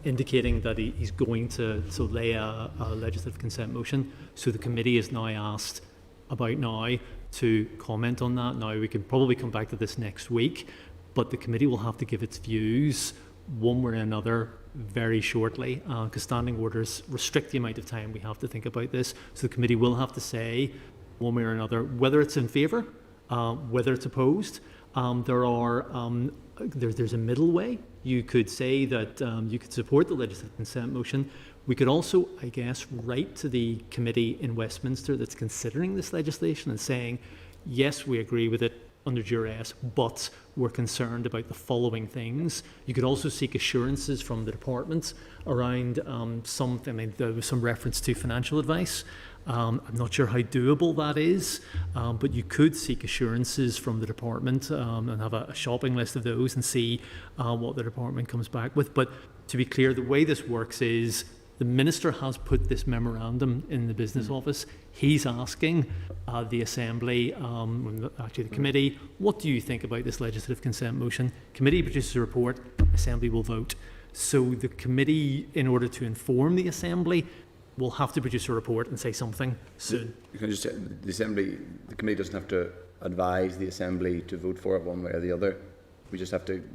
indicating that he's going to lay a legislative consent motion. So the committee is now asked about now to comment on that. Now, we can probably come back to this next week, but the committee will have to give its views one way or another very shortly, because standing orders restrict the amount of time we have to think about this. So the committee will have to say one way or another whether it's in favour, whether it's opposed. There's a middle way. You could say that you could support the legislative consent motion. We could also, I guess, write to the committee in Westminster that's considering this legislation and saying, yes, we agree with it under duress, but we're concerned about the following things. You could also seek assurances from the department around something. I mean, there was some reference to financial advice. I'm not sure how doable that is, but you could seek assurances from the department and have a shopping list of those and see what the department comes back with. But to be clear, the way this works is The Minister has put this memorandum in the Business Office. He's asking the Assembly, actually the Committee, what do you think about this legislative consent motion? Committee produces a report, Assembly will vote. So the Committee, in order to inform the Assembly, will have to produce a report and say something soon. You can just say the Committee doesn't have to advise the Assembly to vote for it one way or the other. We just have to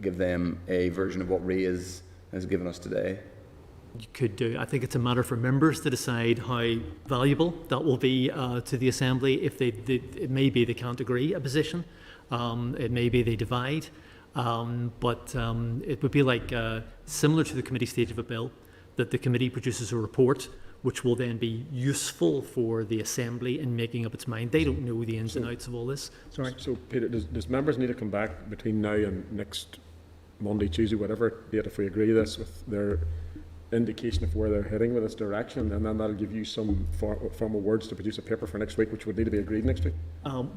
give them a version of what Ray has given us today. You could do. I think it's a matter for members to decide how valuable that will be to the Assembly. If it may be they can't agree a position, it may be they divide, but it would be like similar to the committee stage of a bill, that the committee produces a report which will then be useful for the Assembly in making up its mind. They don't know the ins and outs of all this. Sorry. So, Peter, does members need to come back between now and next Monday, Tuesday, whatever date, if we agree this, with their indication of where they're heading with this direction, and then that'll give you some formal words to produce a paper for next week, which would need to be agreed next week?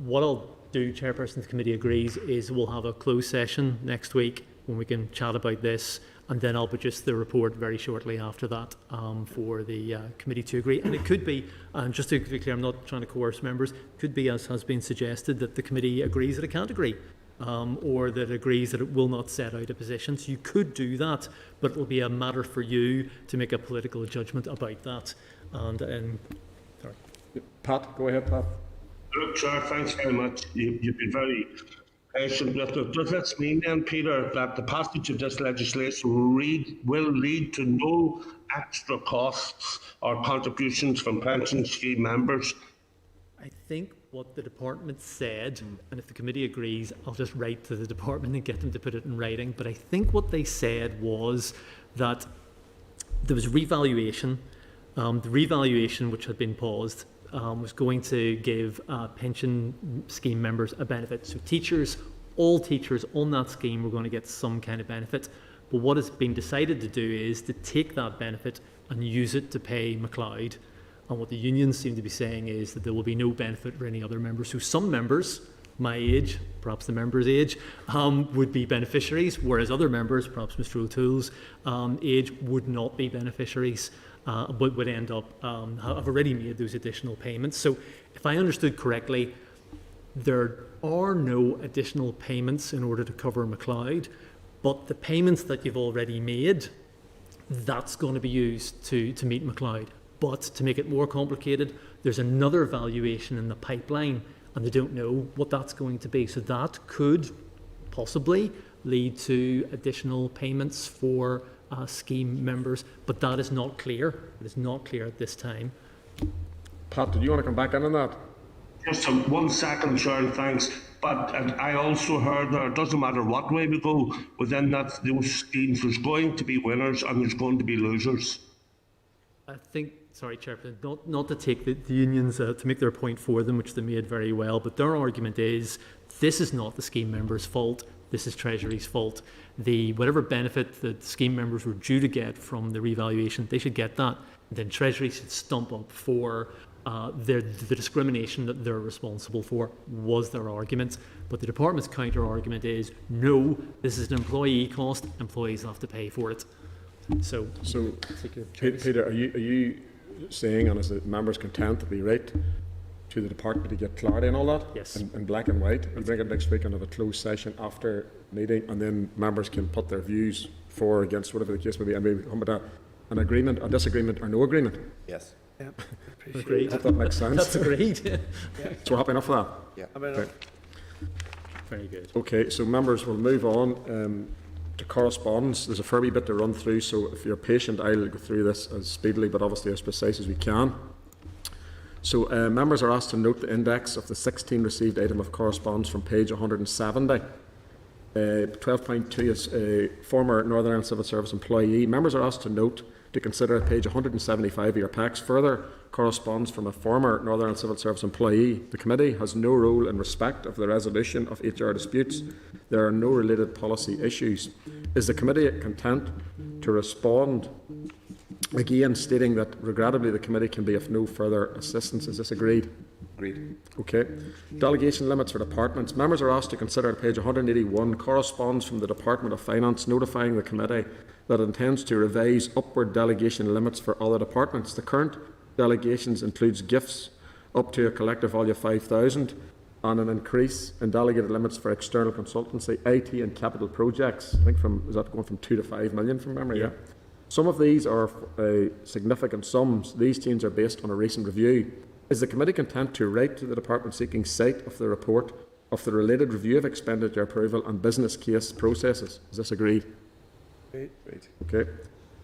What I'll do, Chairperson, if the committee agrees, is we'll have a closed session next week when we can chat about this, and then I'll produce the report very shortly after that for the committee to agree. And it could be, and just to be clear, I'm not trying to coerce members, it could be, as has been suggested, that the committee agrees that it can't agree, or that it agrees that it will not set out a position. So you could do that, but it will be a matter for you to make a political judgment about that. And sorry. Pat, go ahead, Pat. Look, Chair, thanks very much. You've been very patient with it. Does this mean then, Peter, that the passage of this legislation will lead to no extra costs or contributions from pension scheme members? I think what the department said, and if the committee agrees, I'll just write to the department and get them to put it in writing, but I think what they said was that there was revaluation. The revaluation, which had been paused, was going to give pension scheme members a benefit. So teachers, all teachers on that scheme were going to get some kind of benefit. But what has been decided to do is to take that benefit and use it to pay MacLeod. And what the unions seem to be saying is that there will be no benefit for any other members. So some members, my age, perhaps the member's age, would be beneficiaries, whereas other members, perhaps Mr O'Toole's age, would not be beneficiaries, but would end up have already made those additional payments. So if I understood correctly, there are no additional payments in order to cover MacLeod, but the payments that you've already made, that's going to be used to meet MacLeod. But to make it more complicated, there's another valuation in the pipeline, and they don't know what that's going to be. So that could possibly lead to additional payments for scheme members, but that is not clear. It is not clear at this time. Pat, did you want to come back in on that? Just 1 second, Sharon, thanks. But I also heard that it doesn't matter what way we go within those schemes, there's going to be winners and there's going to be losers. I think, sorry, Chairman, not to take the unions to make their point for them, which they made very well, but their argument is this is not the scheme members' fault, this is Treasury's fault. Whatever benefit the scheme members were due to get from the revaluation, they should get that. Then Treasury should stump up for the discrimination that they're responsible for, was their argument. But the department's counter argument is no, this is an employee cost, employees have to pay for it. So Peter, are you saying, and is the members content to be right to the department to get clarity and all that? Yes. In black and white. We'll bring it next week and have a closed session after meeting, and then members can put their views for or against, whatever the case may be, and maybe come to an agreement, a disagreement, or no agreement. Yes. Yeah. Agreed. Hope that makes sense. That's agreed. So we're happy enough for that? Yeah. Okay. Very good. Okay, so members, will move on to correspondence. There's a fair wee bit to run through, so if you're patient, I'll go through this as speedily but obviously as precise as we can. So members are asked to note the index of the 16 received item of correspondence from page 170. 12.2 is a former Northern Ireland Civil Service employee. Members are asked to note to consider at page 175 of your packs further correspondence from a former Northern Ireland Civil Service employee. The committee has no role in respect of the resolution of HR disputes. There are no related policy issues. Is the committee content to respond, again stating that regrettably the committee can be of no further assistance? Is this agreed? Agreed. Okay. Delegation limits for departments. Members are asked to consider at page 181 corresponds from the Department of Finance notifying the committee that it intends to revise upward delegation limits for other departments. The current delegations includes gifts up to a collective value of 5,000 and an increase in delegated limits for external consultancy, IT and capital projects. I think is that going from 2 to 5 million from memory? Yeah. Some of these are significant sums. These changes are based on a recent review. Is the committee content to write to the department seeking sight of the report of the related review of expenditure approval and business case processes? Is this agreed? Great. Okay.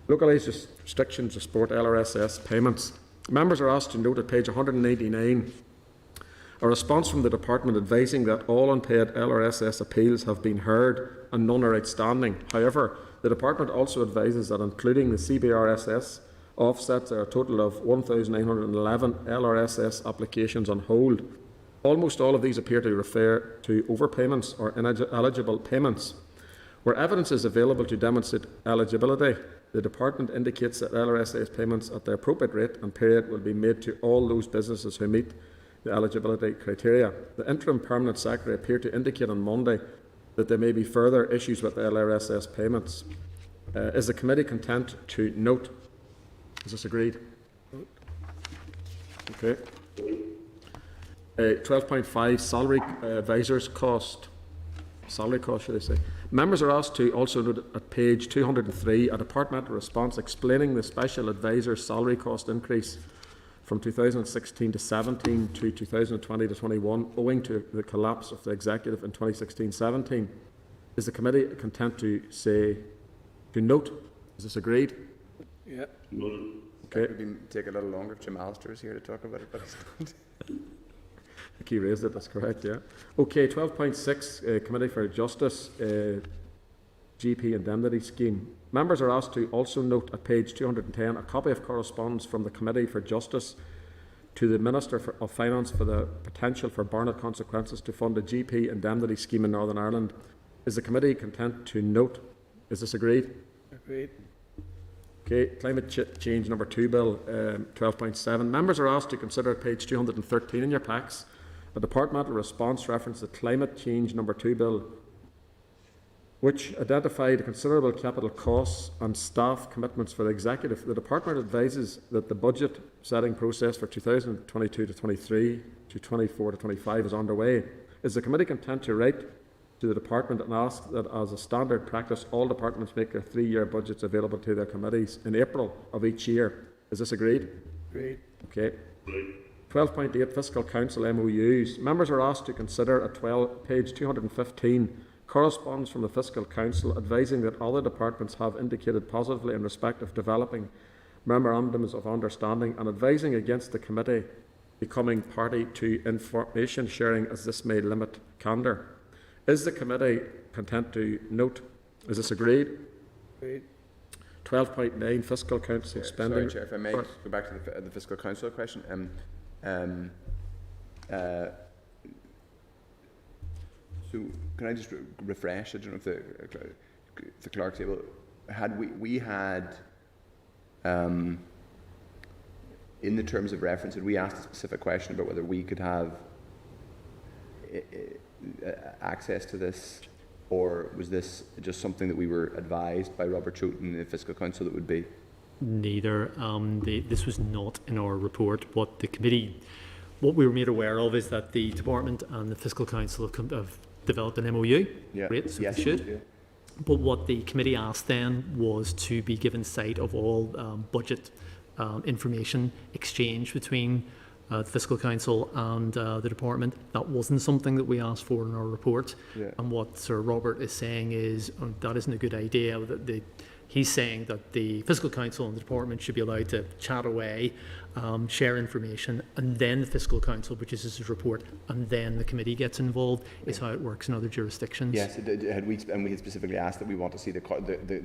Localised restrictions to support LRSS payments. Members are asked to note at page 199 a response from the department advising that all unpaid LRSS appeals have been heard and none are outstanding. However, the department also advises that including the CBRSS offsets, there are a total of 1,911 LRSS applications on hold. Almost all of these appear to refer to overpayments or ineligible payments. Where evidence is available to demonstrate eligibility, the department indicates that LRSS payments at the appropriate rate and period will be made to all those businesses who meet the eligibility criteria. The interim permanent secretary appeared to indicate on Monday that there may be further issues with LRSS payments. Is the committee content to note? Is this agreed? Okay. 12.5 salary advisors cost. Salary cost, should I say. Members are asked to also note at page 203 a departmental response explaining the special advisor's salary cost increase from 2016 to 17 to 2020 to 21 owing to the collapse of the executive in 2016-17. Is the committee content to note? Is this agreed? Yeah. Okay. It would take a little longer if Jim Alistair is here to talk about it, but it's not. I think he raised it, that's correct, yeah. Okay, 12.6, Committee for Justice, GP Indemnity Scheme. Members are asked to also note at page 210 a copy of correspondence from the Committee for Justice to the Minister of Finance for the potential for Barnett consequences to fund a GP Indemnity Scheme in Northern Ireland. Is the committee content to note? Is this agreed? Agreed. Okay, Climate Change number 2 Bill, 12.7. Members are asked to consider at page 213 in your packs a departmental response reference to Climate Change number 2 Bill, which identified considerable capital costs and staff commitments for the executive. The department advises that the budget setting process for 2022 to 23 to 24 to 25 is underway. Is the committee content to write to the department and ask that as a standard practice all departments make their 3-year budgets available to their committees in April of each year? Is this agreed? Agreed. Okay. 12.8 Fiscal Council MOUs. Members are asked to consider at page 215 corresponds from the Fiscal Council advising that other departments have indicated positively in respect of developing memorandums of understanding and advising against the committee becoming party to information sharing as this may limit candour. Is the committee content to note? Is this agreed? Agreed. 12.9 Fiscal Council spending. Sorry, Chair, if I may go back to the Fiscal Council question. So can I just refresh? I don't know if the clerk's able. Had we had in the terms of reference, had we asked a specific question about whether we could have access to this, or was this just something that we were advised by Robert Choate and the Fiscal Council that would be? Neither. This was not in our report. What we were made aware of is that the department and the Fiscal Council have developed an MOU. Yeah. Great, so yes, they should. Yeah. But what the committee asked then was to be given sight of all budget information exchange between the Fiscal Council and the department. That wasn't something that we asked for in our report. Yeah. And what Sir Robert is saying is that isn't a good idea. That he's saying that the Fiscal Council and the department should be allowed to chat away, share information, and then the Fiscal Council produces his report, and then the committee gets involved. Is how it works in other jurisdictions. Yes, we had specifically asked that we want to see the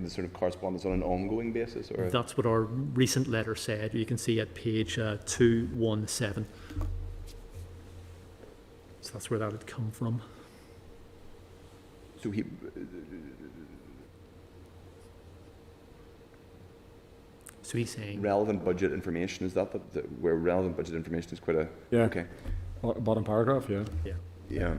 sort of correspondence on an ongoing basis, or that's what our recent letter said. You can see at page 217. So that's where that had come from. So So he's saying relevant budget information, is that where relevant budget information is quite a... Yeah. Okay. Bottom paragraph, yeah. Yeah.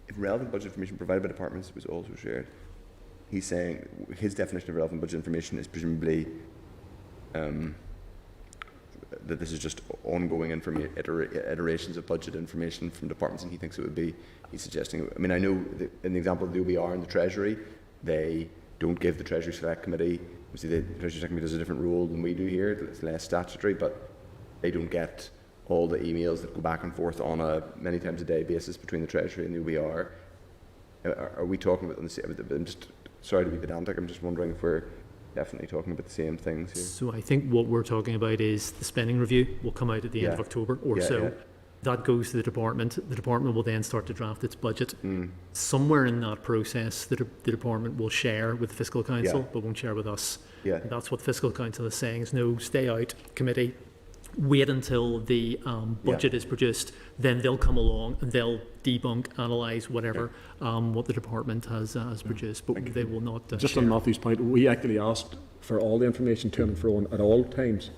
If relevant budget information provided by departments was also shared, he's saying his definition of relevant budget information is presumably that this is just ongoing iterations of budget information from departments, and he thinks it would be, he's suggesting, I mean, I know that in the example of the OBR and the Treasury, they don't give the Treasury Select Committee, obviously the Treasury Select Committee does a different role than we do here, it's less statutory, but they don't get all the emails that go back and forth on a many times a day basis between the Treasury and the OBR. Are we talking about, I'm just sorry to be pedantic, I'm just wondering if we're definitely talking about the same things here. So I think what we're talking about is the spending review will come out at the end of October or so. Yeah. That goes to the department. The department will then start to draft its budget. Somewhere in that process, the department will share with the Fiscal Council, but won't share with us. And that's what the Fiscal Council is saying, is no, stay out, committee, wait until the budget is produced, then they'll come along and they'll debunk, analyse whatever what the department has produced, but they will not Just share. on Matthew's point, we actually asked for all the information to and fro at all times.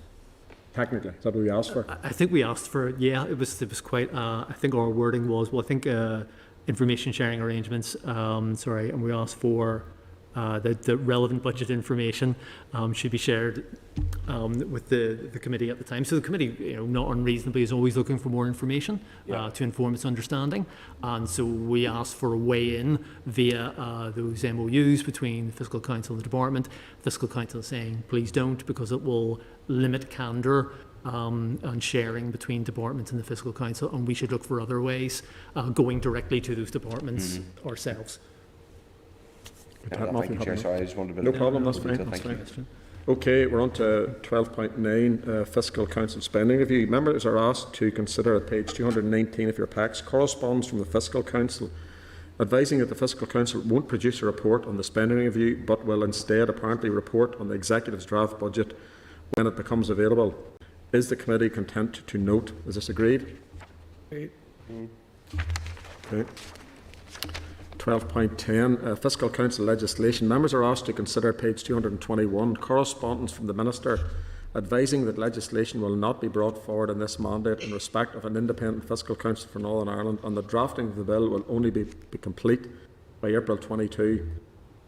Technically, is that what we asked for? I think we asked for, it was quite, I think our wording was, information sharing arrangements, and we asked for the relevant budget information should be shared with the committee at the time. So the committee, not unreasonably, is always looking for more information to inform its understanding. And so we asked for a weigh-in via those MOUs between the Fiscal Council and the department. Fiscal Council is saying, please don't, because it will limit candour and sharing between departments and the Fiscal Council, and we should look for other ways going directly to those departments ourselves. Thank you, Chair. Sorry, I just wanted to... No problem, that's fine. That's fine. Okay, we're on to 12.9, Fiscal Council Spending Review. Members are asked to consider at page 219 of your packs correspondence from the Fiscal Council advising that the Fiscal Council won't produce a report on the spending review, but will instead apparently report on the Executive's draft budget when it becomes available. Is the committee content to note? Is this agreed? Agreed. Okay. 12.10, Fiscal Council legislation. Members are asked to consider page 221, correspondence from the Minister advising that legislation will not be brought forward in this mandate in respect of an independent Fiscal Council for Northern Ireland, and the drafting of the bill will only be complete by April 22.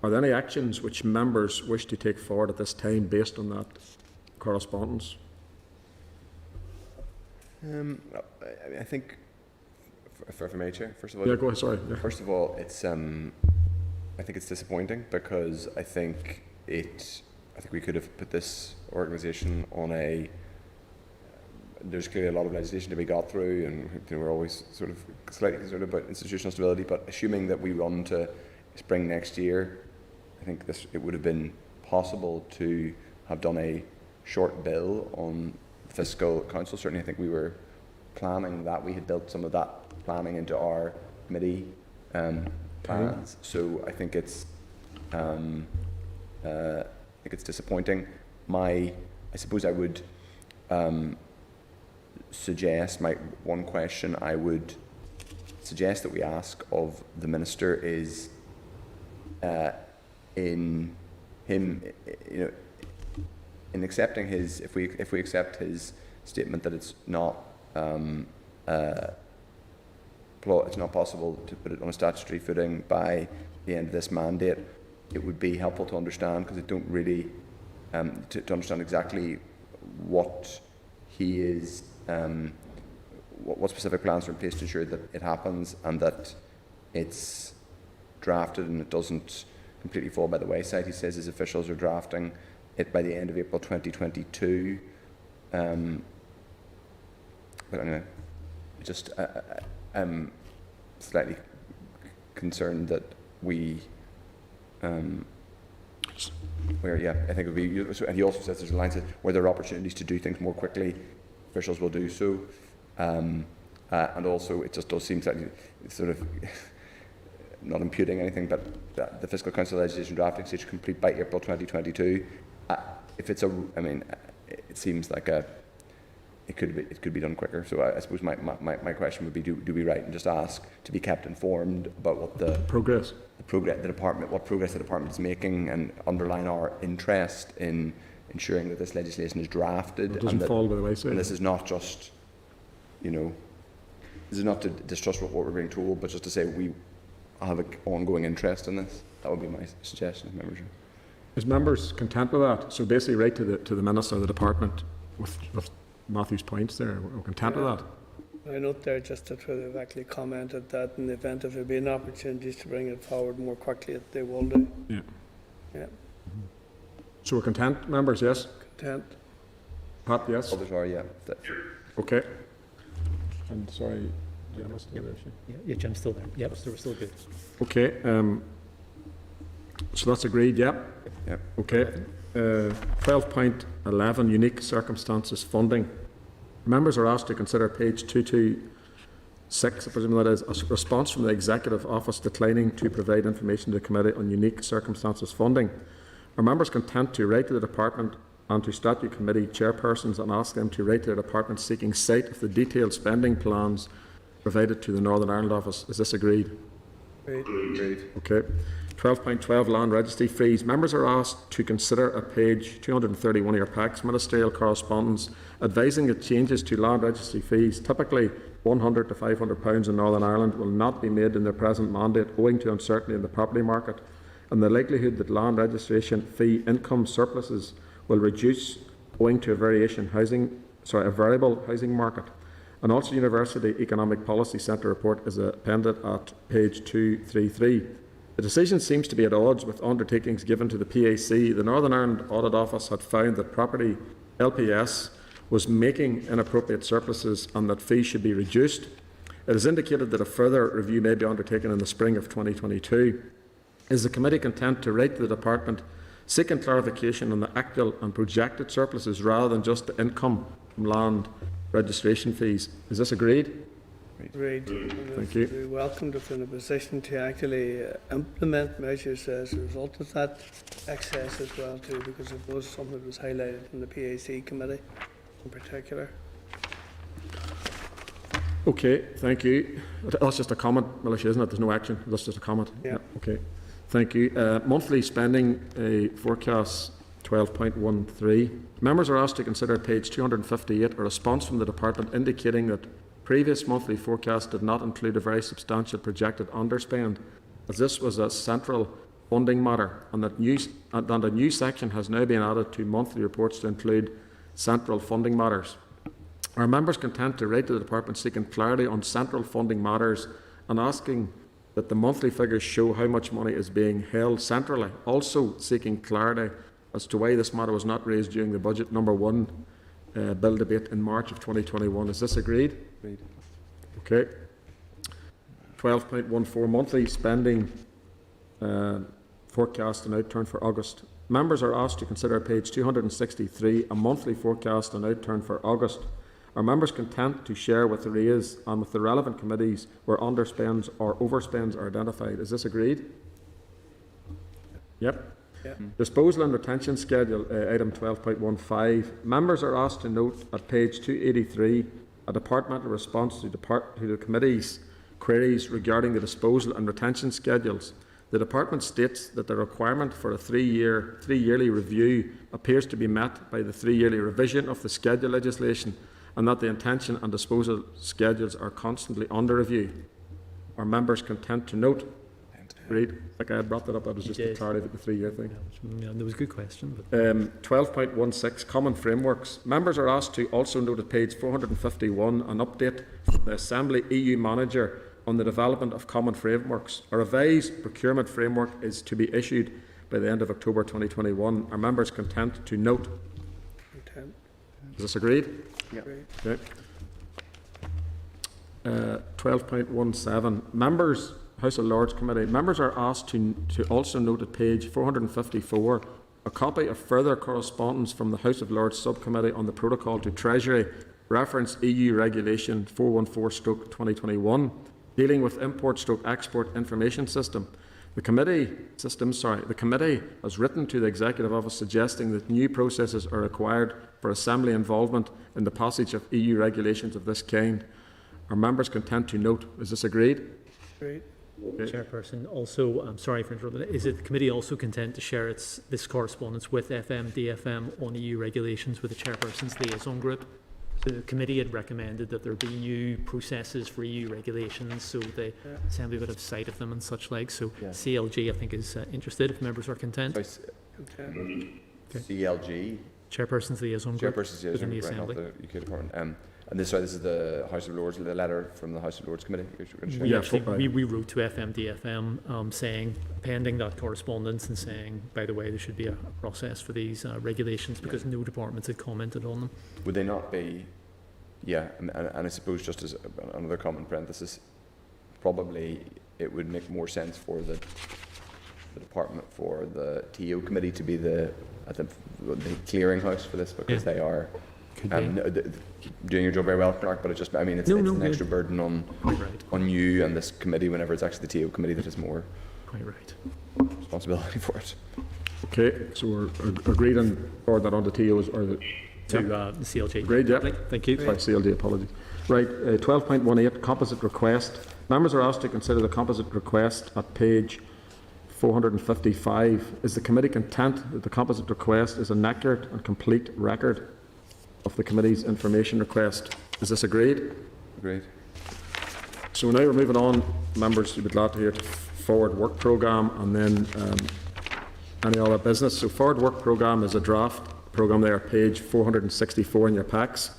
Are there any actions which members wish to take forward at this time based on that correspondence? I think, if I may, Chair, first of all, go ahead, sorry. First of all, it's I think it's disappointing because I think we could have put this organisation on a. There's clearly a lot of legislation to be got through, and we're always sort of slightly concerned about institutional stability. But assuming that we run to spring next year, I think it would have been possible to have done a short bill on Fiscal Council. Certainly, I think we were planning that. We had built some of that planning into our committee plans. So I think it's disappointing. I suppose I would suggest one question I would suggest that we ask of the Minister is in accepting his, if we accept his statement that it's not possible to put it on a statutory footing by the end of this mandate, it would be helpful to understand, because I don't really to understand exactly what he is, what specific plans are in place to ensure that it happens and that it's drafted and it doesn't completely fall by the wayside. He says his officials are drafting it by the end of April 2022. But anyway, I'm slightly concerned that I think it would be, and he also says there's a line that where there are opportunities to do things more quickly, officials will do so. And also, it just does seem slightly sort of not imputing anything, but the Fiscal Council legislation drafting stage complete by April 2022. It seems like it could be done quicker. So I suppose my question would be: do we write and just ask to be kept informed about what the department is making, and underline our interest in ensuring that this legislation is drafted. It doesn't fall by the wayside. And this is not just, you know, this is not to distrust what we're being told, but just to say we have an ongoing interest in this. That would be my suggestion, membership. Is members content with that? So basically, right to the minister of the department with Matthew's points there. We're content with that. I note there just that they've actually commented that in the event of there being opportunities to bring it forward more quickly, that they will do. Yeah. Yeah. So we're content, members, yes? Content. Pat, yes? Others are, yeah. Okay. I'm sorry, Jim is still there, Yeah, Jim's still there. Yep, so we're still good. Okay, so that's agreed, yeah? Yep. Okay. 12.11, unique circumstances funding. Members are asked to consider page 226, I presume that is, a response from the Executive Office declining to provide information to the Committee on unique circumstances funding. Are members content to write to the Department and to Statute Committee chairpersons and ask them to write to the Department seeking sight of the detailed spending plans provided to the Northern Ireland Office? Is this agreed? Agreed. Okay. 12.12 land registry fees. Members are asked to consider at page 231 of your packs ministerial correspondence advising that changes to land registry fees, typically £100 to £500 in Northern Ireland, will not be made in their present mandate owing to uncertainty in the property market and the likelihood that land registration fee income surpluses will reduce owing to a variable housing market. And also University Economic Policy Centre report is appended at page 233. The decision seems to be at odds with undertakings given to the PAC. The Northern Ireland Audit Office had found that property LPS was making inappropriate surpluses and that fees should be reduced. It is indicated that a further review may be undertaken in the spring of 2022. Is the Committee content to write to the Department seeking clarification on the actual and projected surpluses rather than just the income from land registration fees? Is this agreed? Agreed. Thank you. We welcomed if in a position to actually implement measures as a result of that excess as well too, because it was something that was highlighted in the PAC committee in particular. Okay, thank you. That's just a comment, Militia, isn't it? There's no action. That's just a comment. Yeah. Okay. Thank you. Monthly spending forecast 12.13. Members are asked to consider page 258 a response from the Department indicating that previous monthly forecast did not include a very substantial projected underspend, as this was a central funding matter, and that a new section has now been added to monthly reports to include central funding matters. Are members content to write to the Department seeking clarity on central funding matters and asking that the monthly figures show how much money is being held centrally, also seeking clarity as to why this matter was not raised during the budget number 1 bill debate in March of 2021. Is this agreed? Agreed. Okay. 12.14 monthly spending forecast and outturn for August. Members are asked to consider page 263 a monthly forecast and outturn for August. Are members content to share with the RAIS and with the relevant committees where underspends or overspends are identified? Is this agreed? Yep. Yeah. Disposal and retention schedule, item 12.15. Members are asked to note at page 283 a departmental response to the committee's queries regarding the disposal and retention schedules. The department states that the requirement for a three-yearly review appears to be met by the three-yearly revision of the schedule legislation, and that the intention and disposal schedules are constantly under review. Are members content to note? Agreed. Like I had brought that up, that was just a clarity about the 3-year thing. Yeah, that was a good question. 12.16 common frameworks. Members are asked to also note at page 451 an update from the Assembly EU manager on the development of common frameworks. A revised procurement framework is to be issued by the end of October 2021. Are members content to note? Content. Is this agreed? Yep. Okay. 12.17 members, House of Lords Committee. Members are asked to also note at page 454 a copy of further correspondence from the House of Lords Subcommittee on the Protocol to Treasury, reference EU Regulation 414/2021, dealing with import/export information system. The committee has written to the Executive Office suggesting that new processes are required for Assembly involvement in the passage of EU regulations of this kind. Are members content to note? Is this agreed? Agreed. Chairperson, also, I'm sorry for interrupting, is it the committee also content to share this correspondence with DFM on EU regulations with the Chairperson's liaison group? So the committee had recommended that there be new processes for EU regulations, so the Assembly would have sight of them and such like. So CLG, I think, is interested if members are content. CLG? Chairperson's liaison group within the Assembly. The UK Department. And this is the House of Lords, the letter from the House of Lords Committee. We wrote to DFM saying, pending that correspondence, and saying, by the way, there should be a process for these regulations because no departments had commented on them. Would they not be? Yeah, and I suppose just as another common parenthesis, probably it would make more sense for the department, for the TO committee to be the clearinghouse for this, because they are doing your job very well, Mark, but it's an extra burden on you and this committee whenever it's actually the TO committee that has more responsibility for it. Okay, so we're agreed on forward that on the TOs or the CLG. Agreed, yeah. Thank you. Sorry, CLG, apologies. Right, 12.18, composite request. Members are asked to consider the composite request at page 455. Is the committee content that the composite request is an accurate and complete record of the committee's information request? Is this agreed? Agreed. So now we're moving on, members, you'll be glad to hear, to forward work programme and then any other business. So forward work programme is a draft programme there, page 464 in your packs.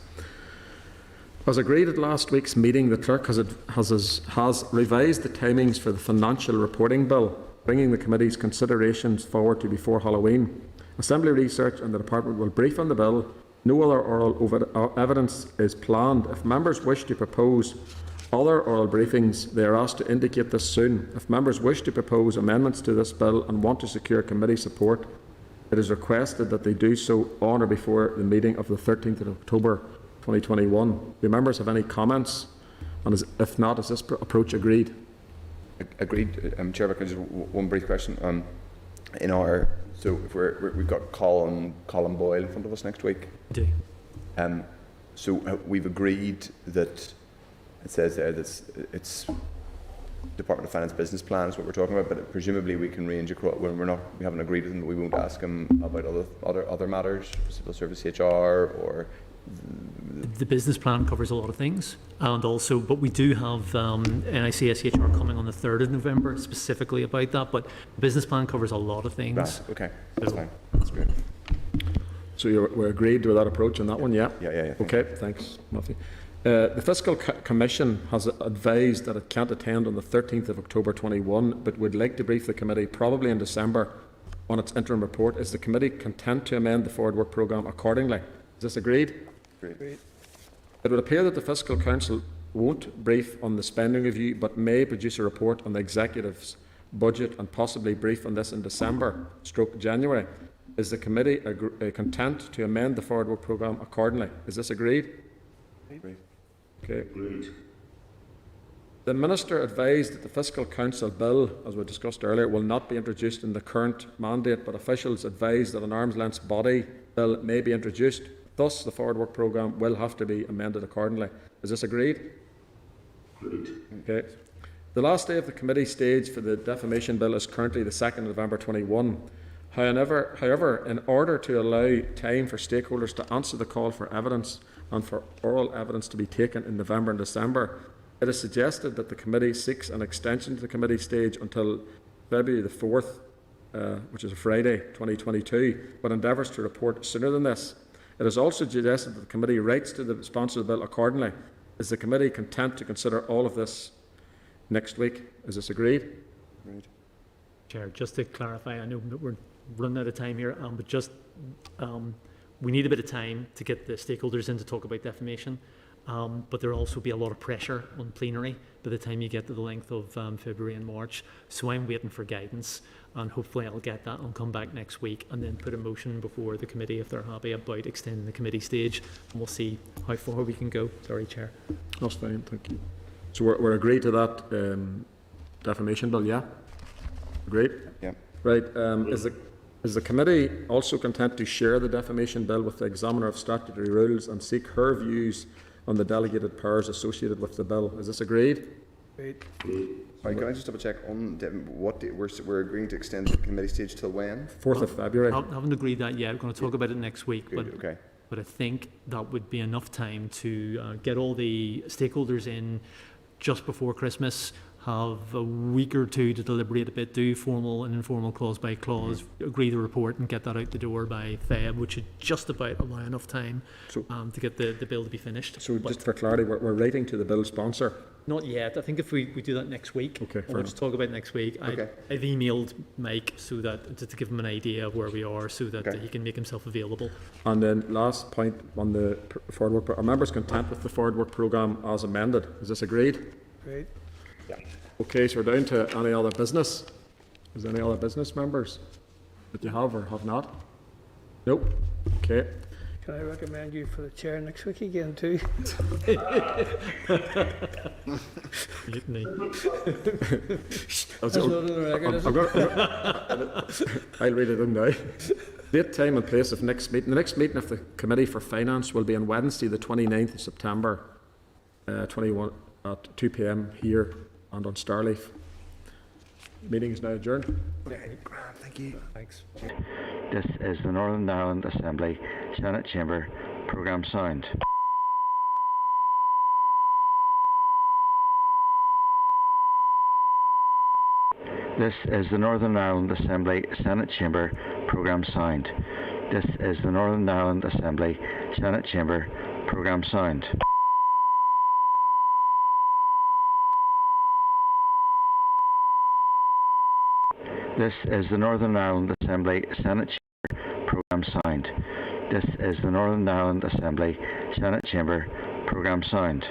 As agreed at last week's meeting, the clerk has revised the timings for the financial reporting bill, bringing the committee's considerations forward to before Halloween. Assembly Research and the department will brief on the bill. No other oral evidence is planned. If members wish to propose other oral briefings, they are asked to indicate this soon. If members wish to propose amendments to this bill and want to secure committee support, it is requested that they do so on or before the meeting of the 13th of October 2021. Do members have any comments? And if not, is this approach agreed? Agreed. Chair, just one brief question. So if we've got Colin Boyle in front of us next week. We do. So we've agreed that it says there that it's Department of Finance business plan is what we're talking about, but presumably we can range across when we haven't agreed with him. We won't ask him about other matters, civil service, HR, or. The business plan covers a lot of things, and also, but we do have NICSHR coming on the 3rd of November specifically about that. But the business plan covers a lot of things. Right, okay, that's fine. That's great. So we're agreed with that approach on that one, yeah? Yeah. Okay, thanks, Matthew. The Fiscal Commission has advised that it can't attend on the 13th of October 21, but would like to brief the committee probably in December on its interim report. Is the committee content to amend the forward work programme accordingly? Is this agreed? Agreed. It would appear that the Fiscal Council won't brief on the spending review, but may produce a report on the Executive's budget and possibly brief on this in December/January. Is the committee content to amend the forward work programme accordingly? Is this agreed? Agreed. Okay. Agreed. The Minister advised that the Fiscal Council bill, as we discussed earlier, will not be introduced in the current mandate, but officials advised that an arm's length body bill may be introduced. Thus, the forward work programme will have to be amended accordingly. Is this agreed? Agreed. Okay. The last day of the committee stage for the defamation bill is currently the 2nd of November 21. However, in order to allow time for stakeholders to answer the call for evidence and for oral evidence to be taken in November and December, it is suggested that the committee seeks an extension to the committee stage until February the 4th, which is a Friday, 2022, but endeavours to report sooner than this. It is also suggested that the committee writes to the sponsor of the bill accordingly. Is the committee content to consider all of this next week? Is this agreed? Agreed. Chair, just to clarify, I know that we're running out of time here, but just we need a bit of time to get the stakeholders in to talk about defamation, but there will also be a lot of pressure on plenary by the time you get to the length of February and March. So I'm waiting for guidance, and hopefully I'll get that and come back next week and then put a motion before the committee if they're happy about extending the committee stage, and we'll see how far we can go. Sorry, Chair. That's fine, thank you. So we're agreed to that defamation bill, yeah? Agreed? Yeah. Right, is the committee also content to share the defamation bill with the Examiner of Statutory Rules and seek her views on the delegated powers associated with the bill? Is this agreed? Agreed. Right, can I just double check on what date we're agreeing to extend the committee stage till when? 4th of February. I haven't agreed that yet. We're going to talk about it next week, Good, okay. but I think that would be enough time to get all the stakeholders in just before Christmas, have a week or two to deliberate a bit, do formal and informal clause by clause, agree the report and get that out the door by Feb, which should just about allow enough time to get the bill to be finished. So just for clarity, we're writing to the bill sponsor? Not yet. I think if we do that next week, we'll just talk about it next week. I've emailed Mike so that to give him an idea of where we are so that he can make himself available. And then last point on the forward work, are members content with the forward work programme as amended? Is this agreed? Great. Yeah. Okay, so we're down to any other business. Is there any other business, members, that you have or have not? Nope. Okay. Can I recommend you for the chair next week again too? I'll read it in now. Date, time and place of next meeting. The next meeting of the Committee for Finance will be on Wednesday the 29th of September 21 at 2 p.m. here and on Starleaf. Meeting is now adjourned. Okay, grand, thank you. Thanks. This is the Northern Ireland Assembly Senate Chamber Programme Sound. This is the Northern Ireland Assembly Senate Chamber Programme Sound. This is the Northern Ireland Assembly Senate Chamber Programme Sound. This is the Northern Ireland Assembly Senate Chamber Programme Sound. This is the Northern Ireland Assembly Senate Chamber Programme Sound.